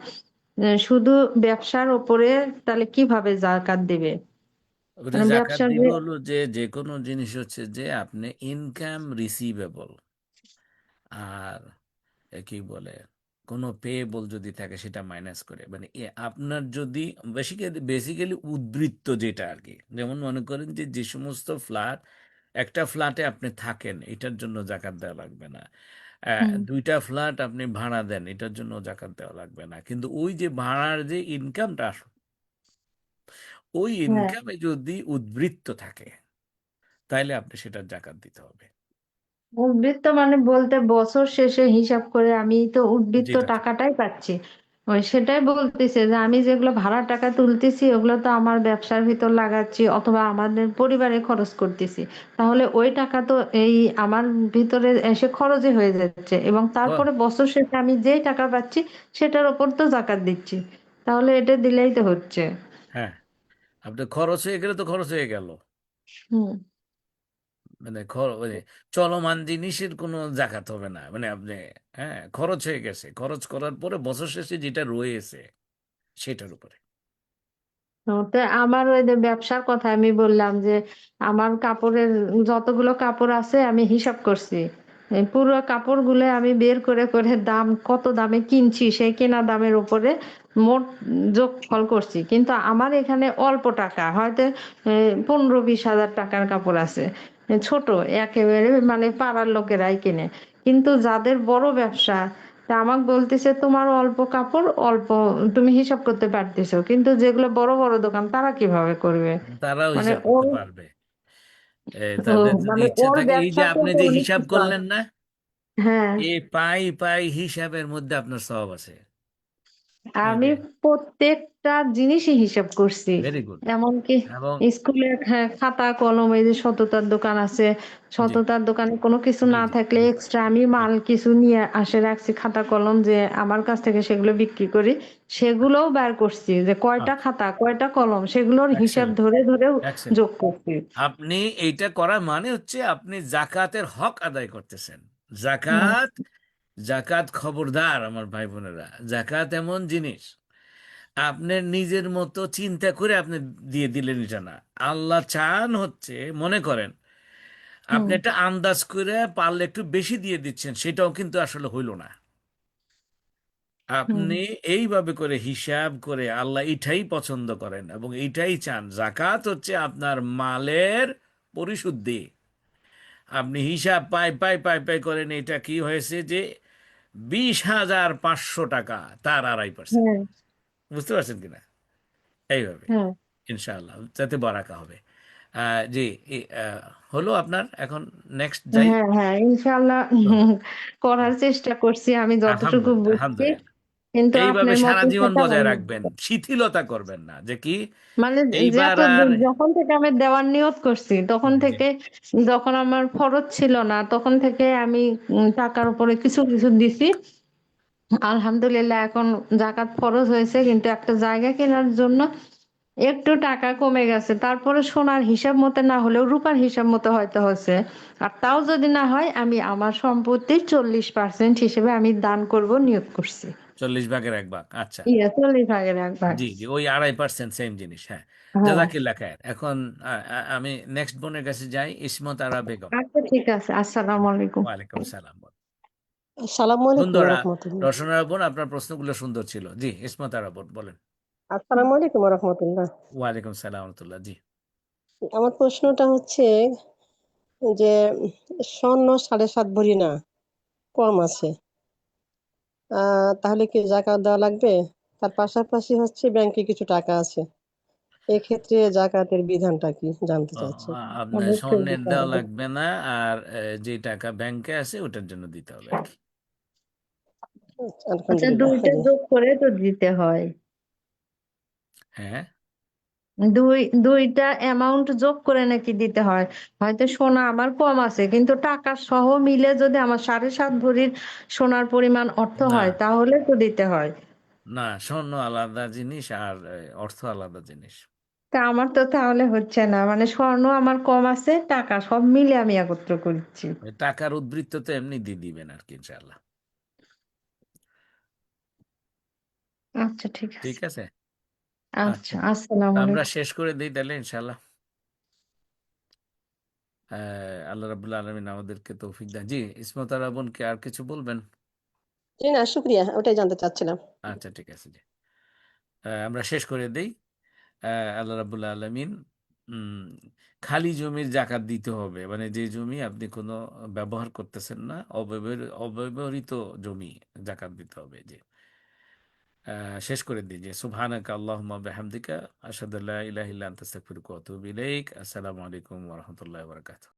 শুধু ব্যবসার ওপরে তাহলে কিভাবে জাকাত দিবে? ওটা মানে জাকাত ব্যবসার যে, দিবে হলো যে, যে কোনো জিনিস হচ্ছে যে আপনি ইনকাম রিসিভেবল, আর কি বলে কোনো পেয়েবল যদি থাকে সেটা মাইনাস করে, মানে আপনার যদি বেসিক্যালি বেসিক্যালি উদ্বৃত্ত যেটা আর কি, যেমন মনে করেন যে যে সমস্ত ফ্ল্যাট, একটা ফ্ল্যাটে আপনি থাকেন, এটার জন্য জাকাত দেওয়া লাগবে না। হুম, 2টা ফ্ল্যাট আপনি ভাড়া দেন, এটার জন্য জাকাত দেওয়া লাগবে না। কিন্তু ওই যে ভাড়ার যে ইনকামটা, ওই হ্যাঁ, ইনকামে যদি উদ্বৃত্ত থাকে, তাইলে আপনি সেটার জাকাত দিতে হবে। উদ্বৃত্ত মানে বলতে বছর শেষে হিসাব করে আমি তো উদ্বৃত্ত যেটা থাকে। টাকাটাই পাচ্ছি। ওই সেটাই বলতেছে যে আমি যেগুলো ভাড়া টাকা তুলতেছি ওগুলো তো আমার ব্যবসার ভিতর লাগাচ্ছি, অথবা আমাদের পরিবারে খরচ করতেছি। তাহলে ওই টাকা তো এই আমার ভিতরে এসে খরচে হয়ে যাচ্ছে, এবং ও তারপরে বছর শেষে আমি যেই টাকা পাচ্ছি সেটার উপর তো জাকাত দিচ্ছি। তাহলে এটা দিলেই তো হচ্ছে। হ্যাঁ, আপনার খরচ হয়ে গেলে তো খরচ হয়ে গেল। হুম। মানে মানে চলমান জিনিসের কোনো জাকাত হবে না, মানে আপনি, হ্যাঁ খরচ হয়ে গেছে, খরচ করার পরে বছর শেষে যেটা রয়েছে সেটার উপরে। তো আমার ওই যে ব্যবসার কথা আমি বললাম যে আমার কাপড়ের যতগুলো কাপড় আছে আমি হিসাব করছি। এই পুরো কাপড়গুলো আমি বের করে করে দাম কত দামে কিনছি সেই কেনা দামের উপরে মোট যোগফল করছি, কিন্তু আমার এখানে অল্প টাকা, হয়তো 15-20 হাজার টাকার কাপড় আছে, ছোট, একেবারে মানে পাড়ার লোকেরাই কিনে। কিন্তু যাদের বড় ব্যবসা, তা আমাকে বলতেছে তোমার অল্প কাপড় অল্প, তুমি হিসাব করতে পারতেছো, কিন্তু যেগুলো বড় বড় দোকান তারা কিভাবে করবে? তারাও মানে হিসাব ওর করতে পারবে। তাদের যদি মানে ইচ্ছা ওর থাকে, এই যে ব্যবসা আপনি করতে যে অনেক হিসাব কিছু করলেন আছে। না, হ্যাঁ, এই পাই পাই হিসাবের মধ্যে আপনার সওয়াব আছে। এই আমি যে প্রত্যেকটা জিনিসই হিসাব করছি। Very good. এমনকি এবং স্কুলের খাতা কলম, এই যে সততার দোকান আছে, জি সততার দোকানে কোনো কিছু জি না জি থাকলে জি এক্সট্রা আমি জি মাল কিছু নিয়ে আসে রাখছি, খাতা কলম যে আমার কাছ থেকে সেগুলো বিক্রি করি, সেগুলোও বের করছি যে কয়টা খাতা কয়টা কলম, সেগুলোর হিসাব এক্সেলেন্ট ধরে ধরেও এক্সেলেন্ট। যোগ করছি। আপনি এইটা করা মানে হচ্ছে আপনি জাকাতের হক আদায় করতেছেন। হুম, জাকাত, জাকাত খবরদার আমার ভাই বোনেরা, জাকাত এমন জিনিস আপনার নিজের মতো চিন্তা করে আপনি দিয়ে দিলেন এটা না। আল্লাহ চান হচ্ছে, মনে করেন আপনি হুম, একটা আন্দাজ করে পারলে একটু বেশি দিয়ে দিচ্ছেন, সেটাও কিন্তু আসলে হইল না। হুম, আপনি এইভাবে করে হিসাব করে, আল্লাহ এটাই পছন্দ করেন এবং এইটাই চান। জাকাত হচ্ছে আপনার মালের পরিশুদ্ধি। আপনি হিসাব পাই পাই পাই পাই করেন, এটা কি হয়েছে যে 20,500 টাকা, তার 2.5%। হ্যাঁ, বুঝতে পারছেন কিনা? এইভাবে হ্যাঁ, ইনশাআল্লাহ যাতে বরাকা হবে। জি, হলো আপনার এখন। নেক্সট যাই। হ্যাঁ, হ্যাঁ, ইনশাল্লাহ করার চেষ্টা করছি আমি যতটুকু আলহামদুলিল্লাহ বুঝছি, আলহামদুলিল্লাহ। কিন্তু এইভাবে আপনার সারা মতো জীবন সেটা বজায় রাখবেন, শিথিলতা করবেন না যে কি মানে এইবার যত আর। যখন থেকে আমি দেওয়ার নিয়ত করছি তখন জি থেকে, যখন আমার খরচ ছিল না তখন থেকে আমি টাকার উপরে কিছু কিছু দিছি। আলহামদুলিল্লাহ এখন জাকাত ফরজ হয়েছে, কিন্তু একটা জায়গা কেনার জন্য একটু টাকা কমে গেছে, তারপরে সোনার হিসাব মতো না হলেও রূপার হিসাব মতো হয়তো হচ্ছে। আর তাও যদি না হয় আমি আমার সম্পত্তির 40% হিসেবে আমি দান করব নিয়োগ করছি। 40 ভাগের 1 ভাগ, আচ্ছা। 40 ভাগের 1 ভাগ। জি জি, ওই 2.5% সেম জিনিস, হ্যাঁ। হ্যাঁ, জাজাকিল্লাহ খায়ের। এখন আমি নেক্সট বোনের কাছে যাই, ইসমত আরা বেগম। আচ্ছা ঠিক আছে, আসসালামু আলাইকুম। ওয়ালাইকুম সালাম। আসসালামু আলাইকুম সুন্দর রহমতুল্লাহ। রসনা বোন, আপনার প্রশ্নগুলো সুন্দর ছিল। জি, ইসমত আরা বোন বলেন। আসসালামু আলাইকুম রহমতুল্লাহ। ওয়ালাইকুম সালাম রহমতুল্লাহ। জি আমার প্রশ্নটা হচ্ছে যে স্বর্ণ 7.5 ভরি না, কম আছে, তাহলে কি জাকাত দেওয়া লাগবে? তার পাশাপাশি হচ্ছে ব্যাংকে কিছু টাকা আছে, এক্ষেত্রে জাকাতের বিধানটা কি জানতে ও, চাচ্ছি। আপনার অবশ্যই স্বর্ণের দিতে দেওয়া হবে। লাগবে না, আর যে টাকা ব্যাংকে আছে ওটার জন্য দিতে হবে আর কি। আচ্ছা, আলহামদুলিল্লাহ দুইটা জি। যোগ করে তো দিতে হয়। হ্যাঁ দুইটা অ্যামাউন্ট যোগ করে নাকি দিতে হয়? হয়তো সোনা আমার কম আছে, কিন্তু টাকা সহ মিলে যদি আমার 7.5 ভরির সোনার পরিমাণ অর্থ না হয় তাহলে তো দিতে হয়। না, স্বর্ণ আলাদা জিনিস আর অর্থ আলাদা জিনিস। তা আমার তো তাহলে হচ্ছে না, মানে স্বর্ণ আমার কম আছে, টাকা সব মিলে আমি একত্র করছি। ওই টাকার উদ্বৃত্ত তো এমনি দিয়ে দিবেন আর কি, ইনশাল্লাহ। আচ্ছা ঠিক ঠিক আছে। আছে। আচ্ছা, আচ্ছা, তা আসসালামু আমরা আলাইকুম। শেষ করে দিই তাহলে ইনশাল্লাহ। আল্লাহ রাবুল্লাহ আলমিন আমাদেরকে তৌফিক দেন। জি, ইসমত আরা বোনকে আর কিছু বলবেন? জি না, শুক্রিয়া, ওটাই জানতে চাচ্ছিলাম। আচ্ছা ঠিক আছে। জি, আমরা শেষ করে দেই। আল্লাহ রাবুল্লাহ আলমিন উম, খালি জমির জাকাত দিতে হবে, মানে যে জমি আপনি কোনো ব্যবহার করতেছেন না, অব্যবহৃত জমি জাকাত দিতে হবে। যে শেষ করে দিই যে সুবহানাকা আল্লাহুম্মা বিহামদিকা আশহাদু আল্লা ইলাহা ইল্লা আনতা আস্তাগফিরুকা ওয়া আতুবু ইলাইক। আসসালামু আলাইকুম ওয়া রাহমাতুল্লাহি ওয়া বারাকাতুহু।